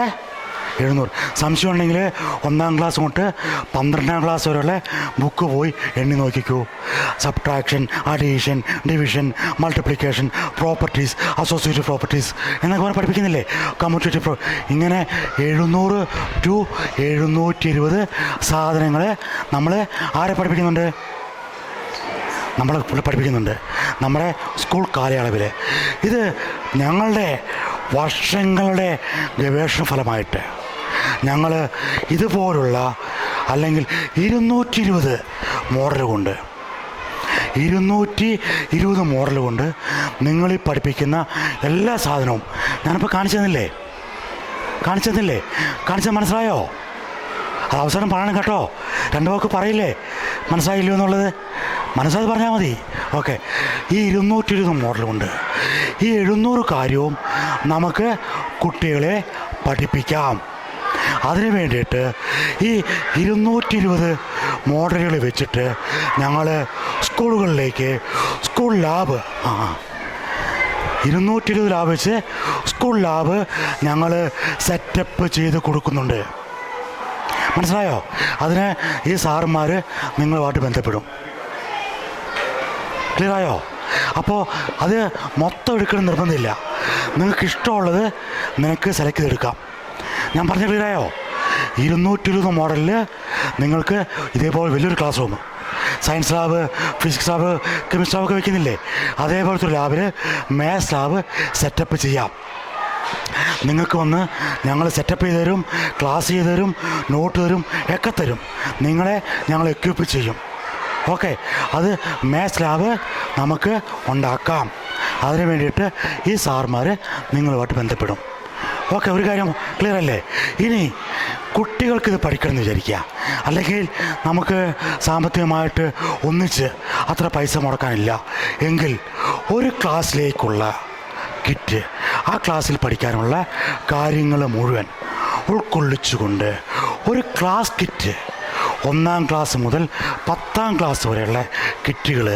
700. സംശയം ഉണ്ടെങ്കിൽ 1ാം ക്ലാസ് തൊട്ട് 12ാം ക്ലാസ് വരെയുള്ള ബുക്ക് പോയി എണ്ണി നോക്കിക്കൂ. Subtraction, addition, division, multiplication, properties, associative properties എന്നൊക്കെ പറഞ്ഞ് പഠിപ്പിക്കുന്നില്ലേ? കമ്മ്യൂട്ടേറ്റീവ് ഇങ്ങനെ 700 to 720 സാധനങ്ങളെ നമ്മൾ ആരെ പഠിപ്പിക്കുന്നുണ്ട്? പഠിപ്പിക്കുന്നുണ്ട് നമ്മുടെ സ്കൂൾ കാലയളവിൽ. ഇത് ഞങ്ങളുടെ വർഷങ്ങളുടെ ഗവേഷണ ഫലമായിട്ട് ഞങ്ങൾ ഇതുപോലുള്ള അല്ലെങ്കിൽ 220 മോഡൽ കൊണ്ട് 220 മോഡൽ കൊണ്ട് നിങ്ങളീ പഠിപ്പിക്കുന്ന എല്ലാ സാധനവും ഞാനിപ്പോൾ കാണിച്ചു തന്നില്ലേ? കാണിച്ചത് മനസ്സിലായോ? അത് അവസാനം പറയണം കേട്ടോ. 2 വാക്ക് പറയില്ലേ മനസ്സിലായില്ലോ എന്നുള്ളത്? മനസ്സിലായത് പറഞ്ഞാൽ മതി. ഓക്കെ. ഈ 220 മോഡൽ കൊണ്ട് ഈ 700 കാര്യവും നമുക്ക് കുട്ടികളെ പഠിപ്പിക്കാം. അതിന് വേണ്ടിയിട്ട് ഈ 220 മോഡലുകൾ വെച്ചിട്ട് ഞങ്ങൾ സ്കൂളുകളിലേക്ക് സ്കൂൾ ലാബ് 220 ലാബ് വെച്ച് സ്കൂൾ ലാബ് ഞങ്ങൾ സെറ്റപ്പ് ചെയ്ത് കൊടുക്കുന്നുണ്ട്. മനസ്സിലായോ? അതിന് ഈ സാറന്മാർ നിങ്ങളുമായിട്ട് ബന്ധപ്പെടും. ക്ലിയറായോ? അപ്പോൾ അത് മൊത്തം എടുക്കണം നിർബന്ധമില്ല. നിങ്ങൾക്ക് ഇഷ്ടമുള്ളത് നിനക്ക് സെലക്ട് ചെയ്തെടുക്കാം. ഞാൻ പറഞ്ഞ ക്ലിയറായോ? 220 മോഡലിൽ നിങ്ങൾക്ക് ഇതേപോലെ വലിയൊരു classroom, science lab, physics lab, chemistry ലാബൊക്കെ വയ്ക്കുന്നില്ലേ? അതേപോലത്തെ ഒരു ലാബിൽ മാത്സ് ലാബ് സെറ്റപ്പ് ചെയ്യാം. നിങ്ങൾക്ക് വന്ന് ഞങ്ങൾ സെറ്റപ്പ് ചെയ്ത് തരും, ക്ലാസ് ചെയ്ത് തരും, നോട്ട് തരും, ഒക്കെ തരും. നിങ്ങളെ ഞങ്ങൾ എക്വിപ്പ് ചെയ്യും. ഓക്കെ. അത് മാത്സ് ലാബ് നമുക്ക് ഉണ്ടാക്കാം. അതിന് വേണ്ടിയിട്ട് ഈ സാർമാർ നിങ്ങളുമായിട്ട് ബന്ധപ്പെടും. ഓക്കെ. ഒരു കാര്യം ക്ലിയർ അല്ലേ? ഇനി കുട്ടികൾക്കിത് പഠിക്കണമെന്ന് വിചാരിക്കുക, അല്ലെങ്കിൽ നമുക്ക് സാമ്പത്തികമായിട്ട് ഒന്നിച്ച് അത്ര പൈസ മുടക്കാനില്ല എങ്കിൽ ഒരു ക്ലാസ്സിലേക്കുള്ള കിറ്റ്, ആ ക്ലാസ്സിൽ പഠിക്കാനുള്ള കാര്യങ്ങൾ മുഴുവൻ ഉൾക്കൊള്ളിച്ചുകൊണ്ട് ഒരു ക്ലാസ് കിറ്റ് 1ാം ക്ലാസ് മുതൽ 10ാം ക്ലാസ് വരെയുള്ള കിറ്റുകൾ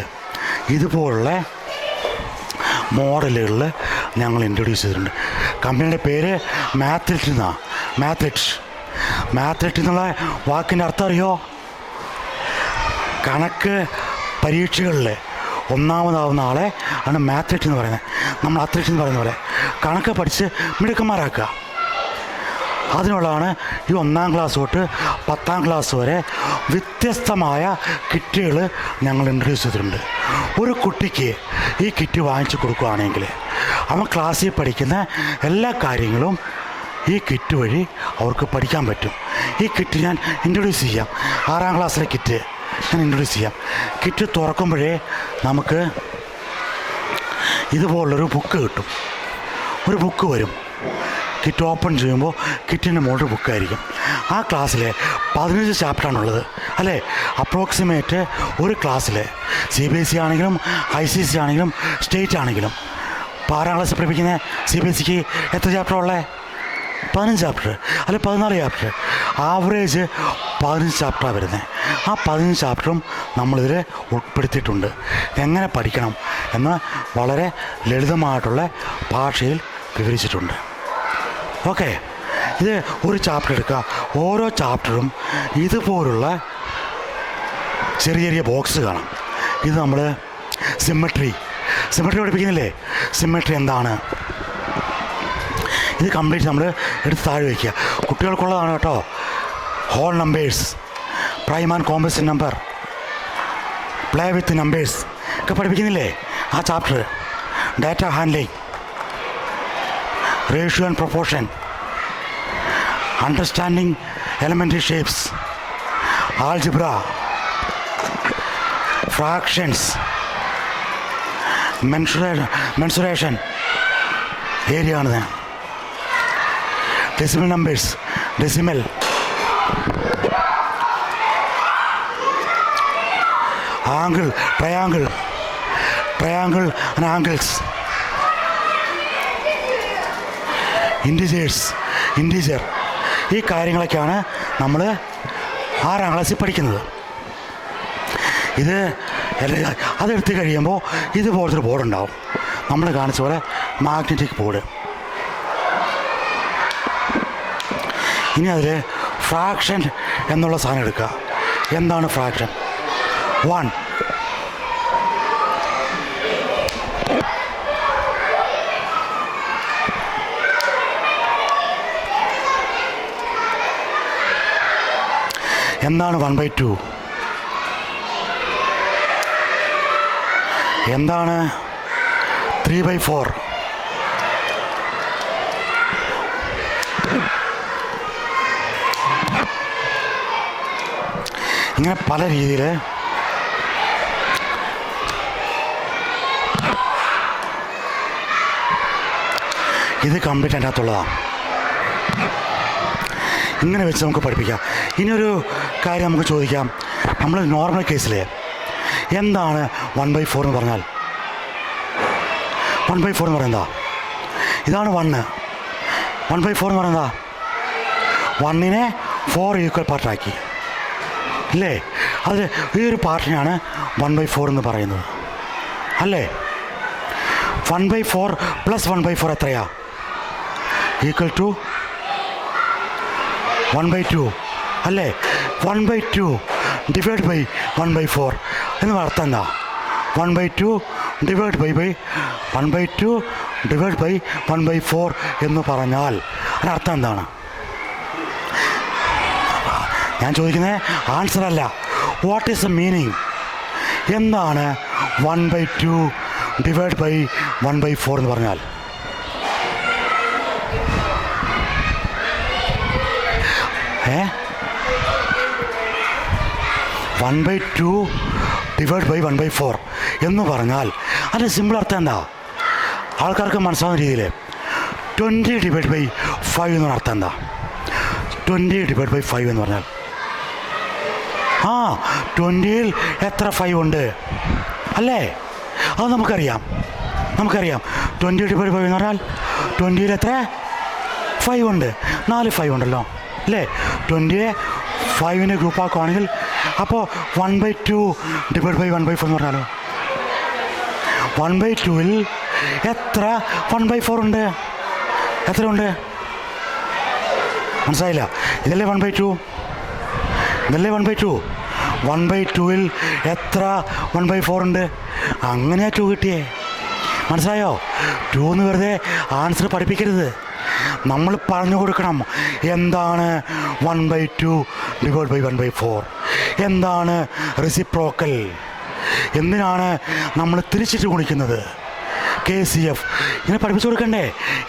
ഇതുപോലുള്ള മോഡലുകളിൽ ഞങ്ങൾ ഇൻട്രൊഡ്യൂസ് ചെയ്തിട്ടുണ്ട്. കമ്പനിയുടെ പേര് മാത്ലെറ്റ് എന്നാണ്. മാത്ലെറ്റ് എന്നുള്ള വാക്കിൻ്റെ അർത്ഥം അറിയോ? കണക്ക് പരീക്ഷകളിൽ ഒന്നാമതാവുന്ന ആളെ ആണ് മാത്ലെറ്റ് എന്ന് പറയുന്നത്. നമ്മൾ അത്ലറ്റ് എന്ന് പറയുന്ന പോലെ കണക്ക് പഠിച്ച് മിടുക്കന്മാരാക്കുക. അതിനുള്ളതാണ് ഈ 1ാം ക്ലാസ് തൊട്ട് 10ാം ക്ലാസ് വരെ വ്യത്യസ്തമായ കിറ്റുകൾ ഞങ്ങൾ ഇൻട്രൊഡ്യൂസ് ചെയ്തിട്ടുണ്ട്. ഒരു കുട്ടിക്ക് ഈ കിറ്റ് വാങ്ങിച്ചു കൊടുക്കുകയാണെങ്കിൽ അവൻ ക്ലാസ്സിൽ പഠിക്കുന്ന എല്ലാ കാര്യങ്ങളും ഈ കിറ്റ് വഴി അവർക്ക് പഠിക്കാൻ പറ്റും. ഈ കിറ്റ് ഞാൻ ഇൻട്രൊഡ്യൂസ് ചെയ്യാം. 6ാം ക്ലാസ്സിലെ കിറ്റ് ഞാൻ ഇൻട്രൊഡ്യൂസ് ചെയ്യാം. കിറ്റ് തുറക്കുമ്പോഴേ നമുക്ക് ഇതുപോലുള്ളൊരു ബുക്ക് കിട്ടും. ഒരു ബുക്ക് വരും. കിറ്റ് ഓപ്പൺ ചെയ്യുമ്പോൾ കിറ്റിൻ്റെ മുകളിൽ ബുക്കായിരിക്കും. ആ ക്ലാസ്സിൽ 15 ചാപ്റ്ററാണുള്ളത് അല്ലേ? അപ്രോക്സിമേറ്റ് ഒരു ക്ലാസ്സിൽ CBSE ആണെങ്കിലും ICSE ആണെങ്കിലും സ്റ്റേറ്റ് ആണെങ്കിലും ഇപ്പോൾ 6ാം ക്ലാസ്സിൽ പഠിപ്പിക്കുന്ന CBSEക്ക് എത്ര ചാപ്റ്റർ ഉള്ളത്? 15 ചാപ്റ്റർ അല്ലെ 14 ചാപ്റ്റർ. ആവറേജ് 15 ചാപ്റ്ററാണ് വരുന്നത്. ആ 15 ചാപ്റ്ററും നമ്മളിതിൽ ഉൾപ്പെടുത്തിയിട്ടുണ്ട്. എങ്ങനെ പഠിക്കണം എന്ന് വളരെ ലളിതമായിട്ടുള്ള ഭാഷയിൽ വിവരിച്ചിട്ടുണ്ട്. ഓക്കെ. ഇത് ഒരു ചാപ്റ്റർ എടുക്കുക. ഓരോ ചാപ്റ്ററും ഇതുപോലുള്ള ചെറിയ ചെറിയ ബോക്സ് കാണാം. ഇത് നമ്മൾ സിമ്മട്രി പഠിപ്പിക്കുന്നില്ലേ? സിമ്മട്രി എന്താണ്? ഇത് കംപ്ലീറ്റ് നമ്മൾ എടുത്ത് താഴെ വയ്ക്കുക. കുട്ടികൾക്കുള്ളതാണ് കേട്ടോ. Whole numbers, prime and composite number, play with numbers ഒക്കെ പഠിപ്പിക്കുന്നില്ലേ? ആ chapter. Data handling, ratio and proportion, understanding elementary shapes, algebra, fractions, mensuration area ആണ്. Decimal numbers, decimal, angle, triangle and angles, integer, ഈ കാര്യങ്ങളൊക്കെയാണ് നമ്മൾ 6ാം ക്ലാസ്സിൽ പഠിക്കുന്നത്. അതെടുത്ത് കഴിയുമ്പോൾ ഇതുപോലത്തെ ഒരു ബോർഡ് ഉണ്ടാവും, നമ്മൾ കാണിച്ച പോലെ മാഗ്നറ്റിക് ബോർഡ്. ഇനി അതിൽ ഫ്രാക്ഷൻ എന്നുള്ള സാധനം എടുക്കുക. എന്താണ് ഫ്രാക്ഷൻ? 1. എന്താണ് 1/2? എന്താണ് 3/4? ഇങ്ങനെ പല രീതിയിൽ ഇത് കംപ്ലീറ്റ് അതിൻ്റെ അകത്തുള്ളതാണ്. ഇങ്ങനെ വെച്ച് നമുക്ക് പഠിപ്പിക്കാം. ഇനിയൊരു കാര്യം നമുക്ക് ചോദിക്കാം. നമ്മൾ നോർമൽ കേസിൽ എന്താണ് 1/4 എന്ന് പറഞ്ഞാൽ? 1/4 എന്ന് പറയുന്നതാ ഇതാണ് 1. 1/4 എന്ന് പറയുന്നതാ 1നെ 4 ഈക്വൽ പാർട്ടാക്കി അല്ലേ? അത് ഈ ഒരു പാർട്ടിനാണ് 1/4 എന്ന് പറയുന്നത് അല്ലേ? 1/4 + 1/4 എത്രയാ? ഈക്വൽ ടു 1/2 അല്ലേ? 1/2 ഡിവൈഡ് ബൈ 1/4 എന്ന് അർത്ഥം എന്താ? 1/2 ഡിവൈഡ് ബൈ 1/4 എന്ന് പറഞ്ഞാൽ അതിനർത്ഥം എന്താണ്? ഞാൻ ചോദിക്കുന്നത് ആൻസർ അല്ല, വാട്ട് ഈസ് ദ മീനിങ്? എന്താണ് 1/2 ഡിവൈഡ് ബൈ 1/4 എന്ന് പറഞ്ഞാൽ? ഏ 1/2 ഡിവൈഡ് ബൈ 1/4 എന്ന് പറഞ്ഞാൽ അതിൻ്റെ സിമ്പിൾ അർത്ഥം എന്താ? ആൾക്കാർക്ക് മനസ്സിലാവുന്ന രീതിയിൽ 20 ഡിവൈഡ് ബൈ 5 എന്ന് അർത്ഥം എന്താ? 20 ഡിവൈഡ് ബൈ 5 എന്ന് പറഞ്ഞാൽ 20ൽ എത്ര 5 ഉണ്ട് അല്ലേ? അത് നമുക്കറിയാം. 20 ഡിവൈഡ് ബൈ 5 എന്ന് പറഞ്ഞാൽ 20ൽ എത്ര 5 ഉണ്ട്? 4 5 ഉണ്ടല്ലോ അല്ലേ? 20യെ 5നെ ഗ്രൂപ്പ് ആക്കുകയാണെങ്കിൽ അപ്പോൾ 1/2 ഡിവൈഡ് ബൈ 1/4 എന്ന് പറഞ്ഞാലോ 1/2ൽ എത്ര 1/4 ഉണ്ട്? എത്ര ഉണ്ട്? മനസ്സിലായില്ല? ഇതല്ലേ 1/2? 1/2ൽ എത്ര 1/4 ഉണ്ട്? അങ്ങനെയാ 2 കിട്ടിയേ. മനസ്സിലായോ? 2 എന്ന് വെറുതെ ആൻസർ പഠിപ്പിക്കരുത്, നമ്മൾ പറഞ്ഞു കൊടുക്കണം. എന്താണ് 1/2 ഡിവൈഡ് ബൈ 1/4? എന്താണ് റെസിപ്രോക്കൽ? എന്തിനാണ് നമ്മൾ തിരിച്ചിട്ട് ഗുണിക്കുന്നത്? KCF ഇങ്ങനെ പഠിപ്പിച്ചു കൊടുക്കണ്ടേ?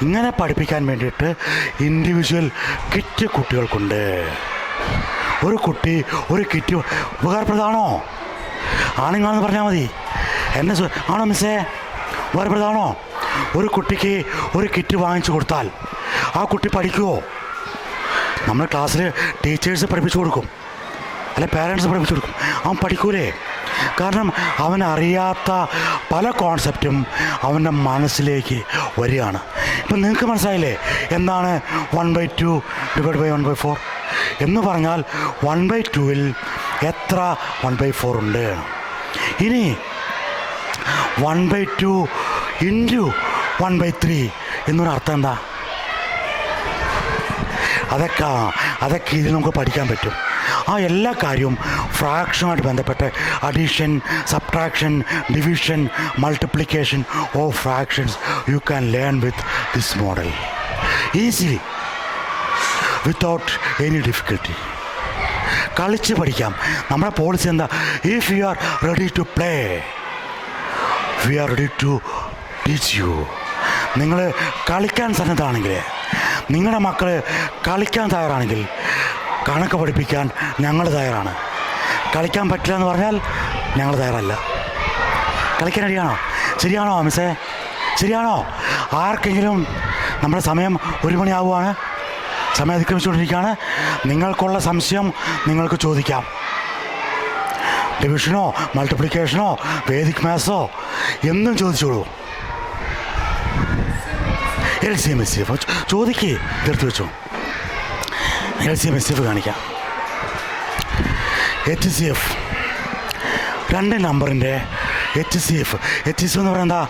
ഇങ്ങനെ പഠിപ്പിക്കാൻ വേണ്ടിയിട്ട് ഇൻഡിവിജ്വൽ കിറ്റ് കുട്ടികൾക്കുണ്ട്. ഒരു കിറ്റ് ഉപകാരപ്രദമാണോ? ആണുങ്ങളെന്ന് പറഞ്ഞാൽ മതി. എന്നെ ആണോ മിസ്സേ? ഉപകാരപ്രദമാണോ? ഒരു കുട്ടിക്ക് ഒരു കിറ്റ് വാങ്ങിച്ചു കൊടുത്താൽ ആ കുട്ടി പഠിക്കുമോ? നമ്മൾ ക്ലാസ്സിൽ ടീച്ചേഴ്സ് പഠിപ്പിച്ചു കൊടുക്കും, അല്ലെ പാരൻസ് പഠിപ്പിച്ചു കൊടുക്കും. അവൻ പഠിക്കൂലേ? കാരണം അവനറിയാത്ത പല കോൺസെപ്റ്റും അവൻ്റെ മനസ്സിലേക്ക് വരികയാണ്. ഇപ്പം നിങ്ങൾക്ക് മനസ്സിലായില്ലേ എന്താണ് 1/2 ഡിവൈഡ് ബൈ 1/4 എന്ന് പറഞ്ഞാൽ? 1/2ൽ എത്ര 1/4 ഉണ്ട്? ഇനി 1/2 ഇൻറ്റു 1/3 എന്നൊരു അർത്ഥം എന്താ? അതൊക്കെ ഇതിൽ നമുക്ക് പഠിക്കാൻ പറ്റും. എല്ലാ കാര്യവും ഫ്രാക്ഷനുമായിട്ട് ബന്ധപ്പെട്ട് addition, subtraction, division, multiplication of fractions you can learn with this model easily without any difficulty. കളിച്ച് പഠിക്കാം. നമ്മുടെ പോളിസി എന്താ? If you are ready to play we are ready to teach you. നിങ്ങൾ കളിക്കാൻ സന്നദ്ധമാണെങ്കിൽ, നിങ്ങളുടെ മക്കൾ കളിക്കാൻ തയ്യാറാണെങ്കിൽ കണക്ക് പഠിപ്പിക്കാൻ ഞങ്ങൾ തയ്യാറാണ്. കളിക്കാൻ പറ്റില്ല എന്ന് പറഞ്ഞാൽ ഞങ്ങൾ തയ്യാറല്ല. കളിക്കാൻ റെഡിയാണോ? ശരിയാണോ മിസ്സേ? ശരിയാണോ? ആർക്കെങ്കിലും നമ്മുടെ സമയം 1 മണിയാവുകയാണ്, സമയം അതിക്രമിച്ചുകൊണ്ടിരിക്കുകയാണ്. നിങ്ങൾക്കുള്ള സംശയം നിങ്ങൾക്ക് ചോദിക്കാം. ഡിവിഷനോ മൾട്ടിപ്ലിക്കേഷനോ വേദിക് മാത്സോ എന്നും ചോദിച്ചോളൂ. LCM HCF ചോദിക്കേ, തീർത്ത് വെച്ചു. LCM HCF കാണിക്കാം. HCF 2 നമ്പറിൻ്റെ HCF എന്ന് പറയുന്നത് എന്താ?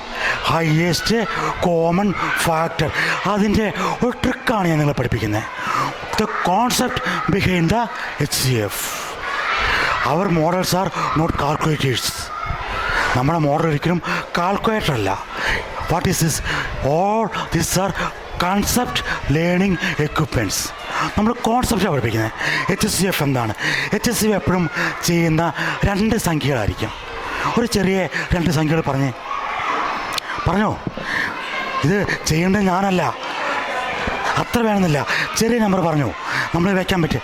Highest common factor. അതിൻ്റെ ഒരു ട്രിക്കാണ് ഞാൻ നിങ്ങളെ പഠിപ്പിക്കുന്നത്. The concept behind the HCF. Our models are not calculators. നമ്മുടെ മോഡൽ ഒരിക്കലും കാൽക്കുലേറ്റർ അല്ല. What is this? All this are concept learning equipments. നമ്മൾ കോൺസെപ്റ്റാണ് പഠിപ്പിക്കുന്നത്. HCF എന്താണ്? HCF എപ്പോഴും ചെയ്യുന്ന 2 സംഖ്യകളായിരിക്കും. ഒരു ചെറിയ 2 സംഖ്യകൾ പറഞ്ഞോ. ഇത് ചെയ്യേണ്ടത് ഞാനല്ല, അത്ര വേണമെന്നില്ല. ചെറിയ നമ്പർ പറഞ്ഞു, നമ്മൾ വയ്ക്കാൻ പറ്റും.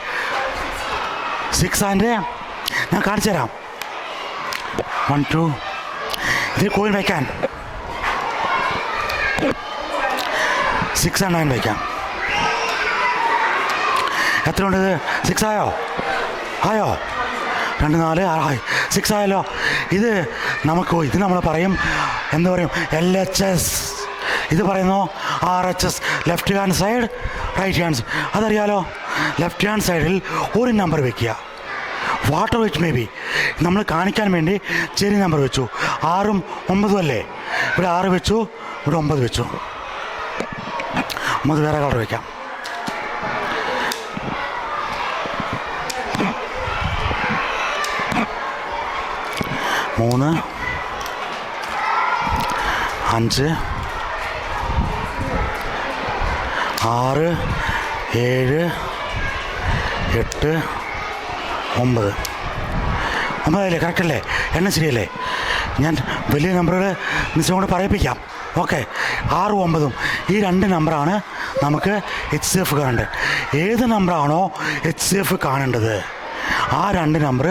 6 ആൻഡ് ഞാൻ കാണിച്ചു തരാം. 1 2 ഇതിൽ കോയിൻ വയ്ക്കാൻ 6 and 9 വയ്ക്കാം. എത്ര ഉണ്ട്? 6 ആയോ? 2 4 6 6 ആയല്ലോ. ഇത് നമ്മൾ പറയും, എന്താ പറയും? LHS. ഇത് പറയുന്നു RHS, left hand side, right hand. അതറിയാലോ. ലെഫ്റ്റ് ഹാൻഡ് സൈഡിൽ ഒരു നമ്പർ വയ്ക്കുക, വാട്ടർ വെച്ച് മേ ബി. നമ്മൾ കാണിക്കാൻ വേണ്ടി ചെറിയ നമ്പർ വെച്ചു. 6 9 അല്ലേ? ഇവിടെ 6 വെച്ചു, ഇവിടെ 9 വെച്ചു. 9 വേറെ കളർ വയ്ക്കാം. മൂന്ന് 5 6 7 8 9 9 കറക്റ്റല്ലേ? എണ്ണം ശരിയല്ലേ? ഞാൻ വലിയ നമ്പറുകൾ മിസ്സിനെ കൊണ്ട് പറയിപ്പിക്കാം. ഓക്കെ. 6 9 ഈ 2 നമ്പറാണ് നമുക്ക് HCF കാണേണ്ടത്. ഏത് നമ്പറാണോ HCF കാണേണ്ടത് ആ 2 നമ്പർ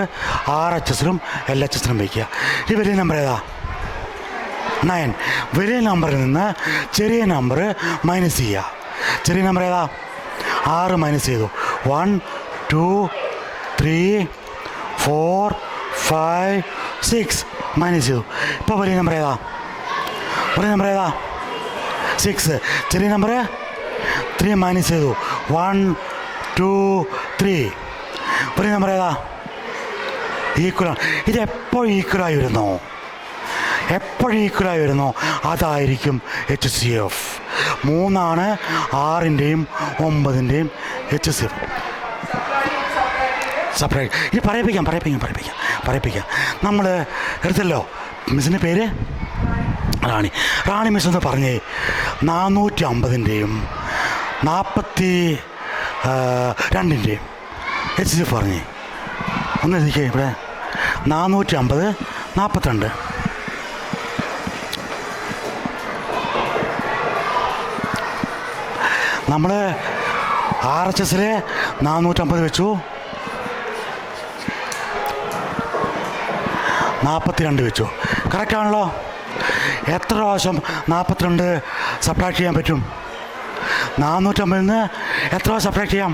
RHSലും LHSലും വയ്ക്കുക. ഈ വലിയ നമ്പർ ഏതാ? 9. വലിയ നമ്പറിൽ നിന്ന് ചെറിയ നമ്പർ മൈനസ് ചെയ്യുക. ചെറിയ നമ്പർ ഏതാ? 6 മൈനസ് ചെയ്തു. 1 2 3 4 5 6 മൈനസ് ചെയ്തു. ഇപ്പോൾ വലിയ നമ്പർ ഏതാ? 6. ചെറിയ നമ്പർ 3 മൈനസ് ചെയ്തു. 1 2 3. വലിയ നമ്പർ ഏതാ? ഈക്വലാണ്. ഇത് എപ്പോഴും ഈക്വലായി വരുന്നു, അതായിരിക്കും HCF. 3 6ൻ്റെയും 9ൻ്റെയും HCF. സെപ്പറേറ്റ്. ഇനി പറയിപ്പിക്കാം. നമ്മൾ എടുത്തല്ലോ. മിസ്സിൻ്റെ പേര് റാണി മിസ് എന്ന് പറഞ്ഞേ. 450ൻ്റെയും 42ൻ്റെയും HCF പറഞ്ഞേ. ഒന്ന് എഴുതിക്കേ. ഇവിടെ 450 42. നമ്മൾ RHSൽ 450 വെച്ചു, 42 വെച്ചു. കറക്റ്റാണല്ലോ. എത്ര പ്രാവശ്യം 42 സബ്ട്രാക്ട് ചെയ്യാൻ പറ്റും? 450 നിന്ന് എത്ര സബ്ട്രാക്ട് ചെയ്യാം?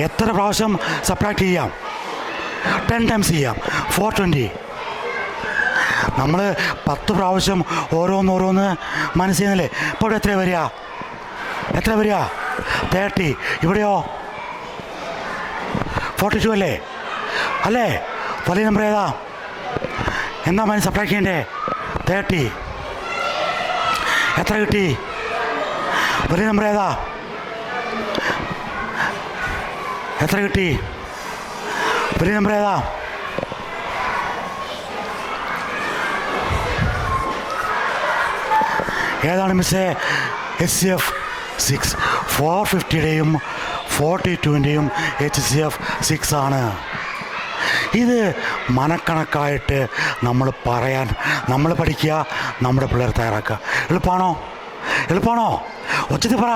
എത്ര പ്രാവശ്യം സബ്ട്രാക്ട് ചെയ്യാം? 10 ടൈംസ് ചെയ്യാം. 420. നമ്മൾ 10 പ്രാവശ്യം ഓരോന്ന് മനസ്സ് ചെയ്യുന്നില്ലേ? ഇപ്പോൾ ഇവിടെ എത്ര വരിക? 30. ഇവിടെയോ 42 അല്ലേ? വലിയ നമ്പർ ഏതാ? എന്താ മനസ്സ് സബ്ട്രാക്ട് ചെയ്യണ്ടേ? 30. എത്ര കിട്ടി? വലിയ നമ്പർ ഏതാ? എത്ര കിട്ടി? വലിയ നമ്പർ ഏതാ? ഏതാണ് മിസ്സേ? HCF 6. 450യുടെയും 42ൻ്റെയും HCF 6 ആണ്. ഇത് മനക്കണക്കായിട്ട് നമ്മൾ പഠിക്കുക, നമ്മുടെ പിള്ളേർ തയ്യാറാക്കുക. എളുപ്പമാണോ? ഒച്ചത്തിൽ പറ.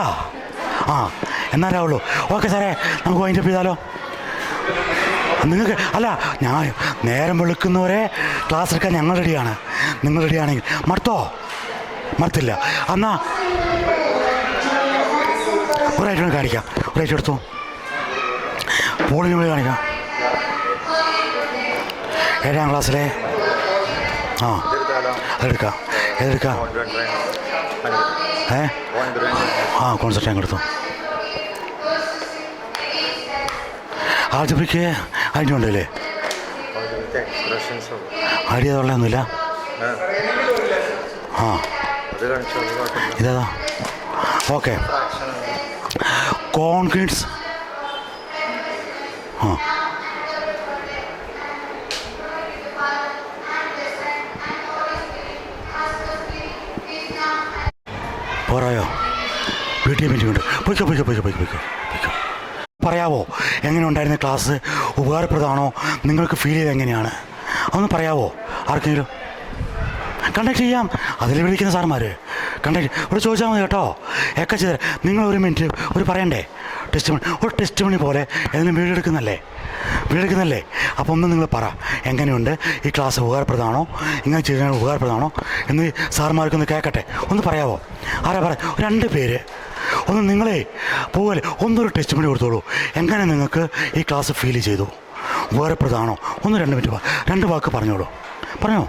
എന്നാലാവുള്ളൂ. ഓക്കെ സാറേ, നമുക്ക് വൈൻഡപ്പ് ചെയ്താലോ? നിങ്ങൾക്ക് അല്ല, ഞാൻ നേരം വെളുക്കുന്നവരെ ക്ലാസ് എടുക്കാൻ ഞങ്ങൾ റെഡിയാണ്. നിങ്ങൾ റെഡിയാണെങ്കിൽ മടുത്തില്ല. എന്നാ ഒരായിട്ട് കാണിക്കാം. ഒരായിട്ട് എടുത്തോ, പോളിന് വിളി കാണിക്കാം. 7ാം ക്ലാസ്സിലെ അതെടുക്കാം. ഏതെടുക്കാം? കോൺസെപ്റ്റ് ഞങ്ങൾ എടുത്തു. ആൾജിബ്രയ്ക്ക് ഐഡിയ ഉണ്ടല്ലേ? ഐഡിയ ഉള്ളതൊന്നുമില്ല. ഇതേതാ? ഓക്കെ. കോൺക്രീറ്റ്സ് പോരായോ? വീട്ടിൽ മീറ്റിംഗ് ഉണ്ട്. പൊയ്ക്കോ. പറയാവോ എങ്ങനെ ഉണ്ടായിരുന്ന ക്ലാസ്? ഉപകാരപ്രദമാണോ? നിങ്ങൾക്ക് ഫീൽ ചെയ്ത് എങ്ങനെയാണ്? അതൊന്ന് പറയാവോ? ആർക്കെങ്കിലും കണ്ടക്ട് ചെയ്യാം. അതിൽ വിളിക്കുന്ന സാർമാർ ഇവിടെ ചോദിച്ചാൽ മതി കേട്ടോ. ഒക്കെ ചെയ്ത നിങ്ങൾ ഒരു മിനിറ്റ് ഒരു പറയണ്ടേ? ടെസ്റ്റ് മണി പോലെ ഏതെങ്കിലും വീടെടുക്കുന്നല്ലേ? അപ്പോൾ ഒന്ന് നിങ്ങൾ പറ, എങ്ങനെയുണ്ട് ഈ ക്ലാസ്? ഉപകാരപ്രദമാണോ? ഇങ്ങനെ ചെയ്താൽ ഉപകാരപ്രദമാണോ എന്ന് സാർമാർക്കൊന്ന് കേൾക്കട്ടെ. ഒന്ന് പറയാവോ? ആരാ പറയാം? 2 പേര് ഒന്ന് നിങ്ങളെ പോകല്ലേ, ഒന്നൊരു ടെസ്റ്റ് മണി കൊടുത്തോളൂ. എങ്ങനെ നിങ്ങൾക്ക് ഈ ക്ലാസ് ഫീൽ ചെയ്തു? ഉപകാരപ്രദമാണോ? 2 മിനിറ്റ് 2 വാക്ക് പറഞ്ഞോളൂ. പറഞ്ഞോ,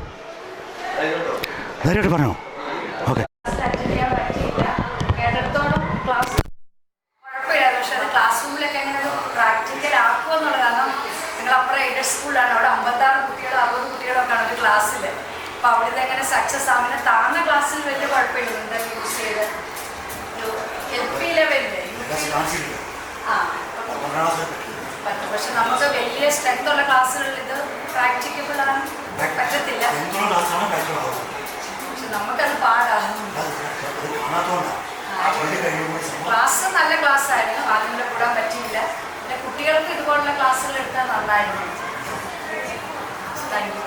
ധൈര്യമായിട്ട് പറഞ്ഞോ. ഓക്കെ. സ്കൂളാണ്. അവിടെ 56 കുട്ടികളോ 60 കുട്ടികളൊക്കെയാണ് ഒരു ക്ലാസ്സിൽ. അപ്പോൾ അവിടുത്തെ എങ്ങനെ സക്സസ് ആവുന്ന താഴ്ന്ന ക്ലാസ്സിൽ വലിയ കുഴപ്പമില്ല. യൂസ് ചെയ്ത് ഒരു LP ലെവലിൽ പറ്റും. പക്ഷെ നമുക്ക് വലിയ സ്ട്രെങ്ത് ഉള്ള ക്ലാസ്സുകളിൽ ഇത് പ്രാക്ടിക്കബിൾ ആണ്, പറ്റത്തില്ല. പക്ഷെ നമുക്കത് പാടാണ്. ക്ലാസ് നല്ല ക്ലാസ് ആയിരുന്നു, ആദ്യം കൂടാൻ പറ്റിയില്ല. പിന്നെ കുട്ടികൾക്ക് ഇതുപോലുള്ള ക്ലാസ്സുകൾ എടുത്താൽ നന്നായിരുന്നു. Thank you.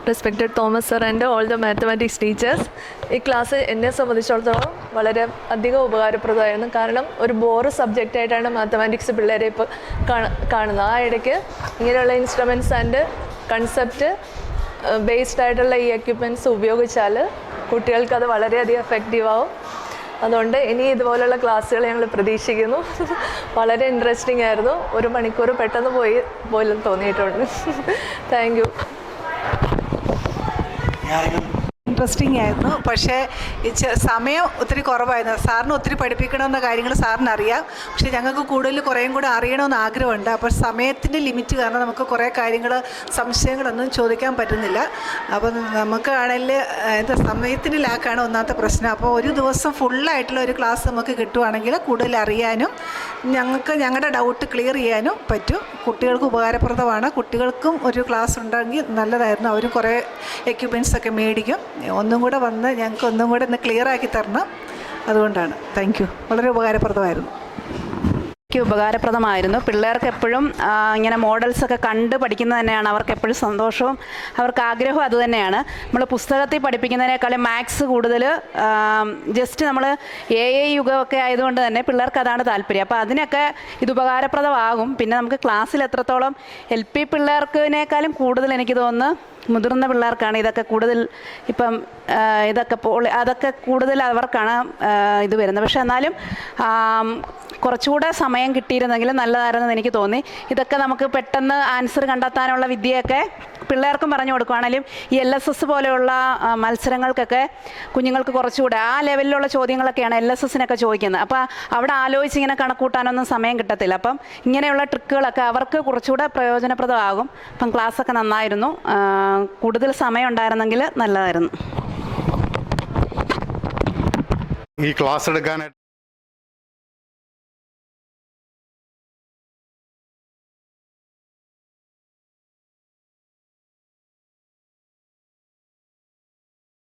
Respected Thomas sir and all the mathematics teachers, ഈ ക്ലാസ് എന്നെ സംബന്ധിച്ചിടത്തോളം വളരെ അധികം ഉപകാരപ്രദമായിരുന്നു. കാരണം ഒരു ബോറ് സബ്ജക്റ്റായിട്ടാണ് മാത്തമാറ്റിക്സ് പിള്ളേരെ ഇപ്പോൾ കാണുന്നത്. ആ ഇടയ്ക്ക് ഇങ്ങനെയുള്ള ഇൻസ്ട്രുമെൻറ്റ്സ് ആൻഡ് കൺസെപ്റ്റ് ബേസ്ഡ് ആയിട്ടുള്ള ഈ എക്യുപ്മെൻറ്റ്സ് ഉപയോഗിച്ചാൽ കുട്ടികൾക്കത് വളരെയധികം എഫക്റ്റീവ് ആവും. അതുകൊണ്ട് ഇനി ഇതുപോലുള്ള ക്ലാസ്സുകൾ ഞങ്ങൾ പ്രതീക്ഷിക്കുന്നു. വളരെ ഇൻട്രസ്റ്റിംഗ് ആയിരുന്നു. 1 മണിക്കൂർ പെട്ടെന്ന് പോയി തോന്നിയിട്ടുണ്ട്. Thank you. ഇൻട്രസ്റ്റിംഗ് ആയിരുന്നു. പക്ഷേ സമയം ഒത്തിരി കുറവായിരുന്നു. സാറിന് ഒത്തിരി പഠിപ്പിക്കണമെന്ന കാര്യങ്ങൾ സാറിന് അറിയാം. പക്ഷേ ഞങ്ങൾക്ക് കൂടുതൽ കുറേയും കൂടെ അറിയണമെന്ന് ആഗ്രഹമുണ്ട്. അപ്പോൾ സമയത്തിൻ്റെ ലിമിറ്റ് കാരണം നമുക്ക് കുറേ കാര്യങ്ങൾ സംശയങ്ങളൊന്നും ചോദിക്കാൻ പറ്റുന്നില്ല. അപ്പം നമുക്കാണെങ്കിൽ എന്താ സമയത്തിൻ്റെ ലാക്കാണ് ഒന്നാമത്തെ പ്രശ്നം. അപ്പോൾ ഒരു ദിവസം ഫുള്ളായിട്ടുള്ള ഒരു ക്ലാസ് നമുക്ക് കിട്ടുവാണെങ്കിൽ കൂടുതൽ അറിയാനും ഞങ്ങളുടെ ഡൗട്ട് ക്ലിയർ ചെയ്യാനും പറ്റും. കുട്ടികൾക്ക് ഉപകാരപ്രദമാണ്. കുട്ടികൾക്കും ഒരു ക്ലാസ് ഉണ്ടെങ്കിൽ നല്ലതായിരുന്നു. അവരും കുറേ എക്യുപ്മെൻറ്റ്സ് ഒക്കെ മേടിക്കും. ഒന്നും കൂടെ വന്ന് ഞങ്ങൾക്ക് ഒന്നും കൂടെ ഒന്ന് ക്ലിയർ ആക്കി തരണം. അതുകൊണ്ടാണ്. Thank you. വളരെ ഉപകാരപ്രദമായിരുന്നു. ഉപകാരപ്രദമായിരുന്നു. പിള്ളേർക്ക് എപ്പോഴും ഇങ്ങനെ മോഡൽസൊക്കെ കണ്ട് പഠിക്കുന്നത് തന്നെയാണ് അവർക്ക് എപ്പോഴും സന്തോഷവും അവർക്ക് ആഗ്രഹവും അതുതന്നെയാണ്. നമ്മൾ പുസ്തകത്തിൽ പഠിപ്പിക്കുന്നതിനേക്കാളും മാത്സ് കൂടുതൽ ജസ്റ്റ് നമ്മൾ AI യുഗമൊക്കെ ആയതുകൊണ്ട് തന്നെ പിള്ളേർക്ക് അതാണ് താല്പര്യം. അപ്പോൾ അതിനൊക്കെ ഇത് ഉപകാരപ്രദമാകും. പിന്നെ നമുക്ക് ക്ലാസ്സിൽ എത്രത്തോളം LP പിള്ളേർക്കിനേക്കാളും കൂടുതൽ എനിക്ക് തോന്നുന്നു മുതിർന്ന പിള്ളേർക്കാണ് ഇതൊക്കെ കൂടുതൽ. ഇപ്പം അതൊക്കെ കൂടുതൽ അവർക്കാണ് ഇത് വരുന്നത്. പക്ഷെ എന്നാലും കുറച്ചുകൂടെ സമയം കിട്ടിയിരുന്നെങ്കിൽ നല്ലതായിരുന്നെന്ന് എനിക്ക് തോന്നി. ഇതൊക്കെ നമുക്ക് പെട്ടെന്ന് ആൻസർ കണ്ടെത്താനുള്ള വിദ്യയൊക്കെ പിള്ളേർക്കും പറഞ്ഞു കൊടുക്കുകയാണെങ്കിലും ഈ LSS പോലെയുള്ള മത്സരങ്ങൾക്കൊക്കെ കുഞ്ഞുങ്ങൾക്ക് കുറച്ചുകൂടെ ആ ലെവലിലുള്ള ചോദ്യങ്ങളൊക്കെയാണ് LSSനൊക്കെ ചോദിക്കുന്നത്. അപ്പോൾ അവിടെ ആലോചിച്ച് ഇങ്ങനെ കണക്കൂട്ടാനൊന്നും സമയം കിട്ടത്തില്ല. അപ്പം ഇങ്ങനെയുള്ള ട്രിക്കുകളൊക്കെ അവർക്ക് കുറച്ചുകൂടെ പ്രയോജനപ്രദമാകും. അപ്പം ക്ലാസ്സൊക്കെ നന്നായിരുന്നു. കൂടുതൽ സമയം ഉണ്ടായിരുന്നെങ്കിൽ നല്ലതായിരുന്നു. ഈ ക്ലാസ് എടുക്കാനായിട്ട്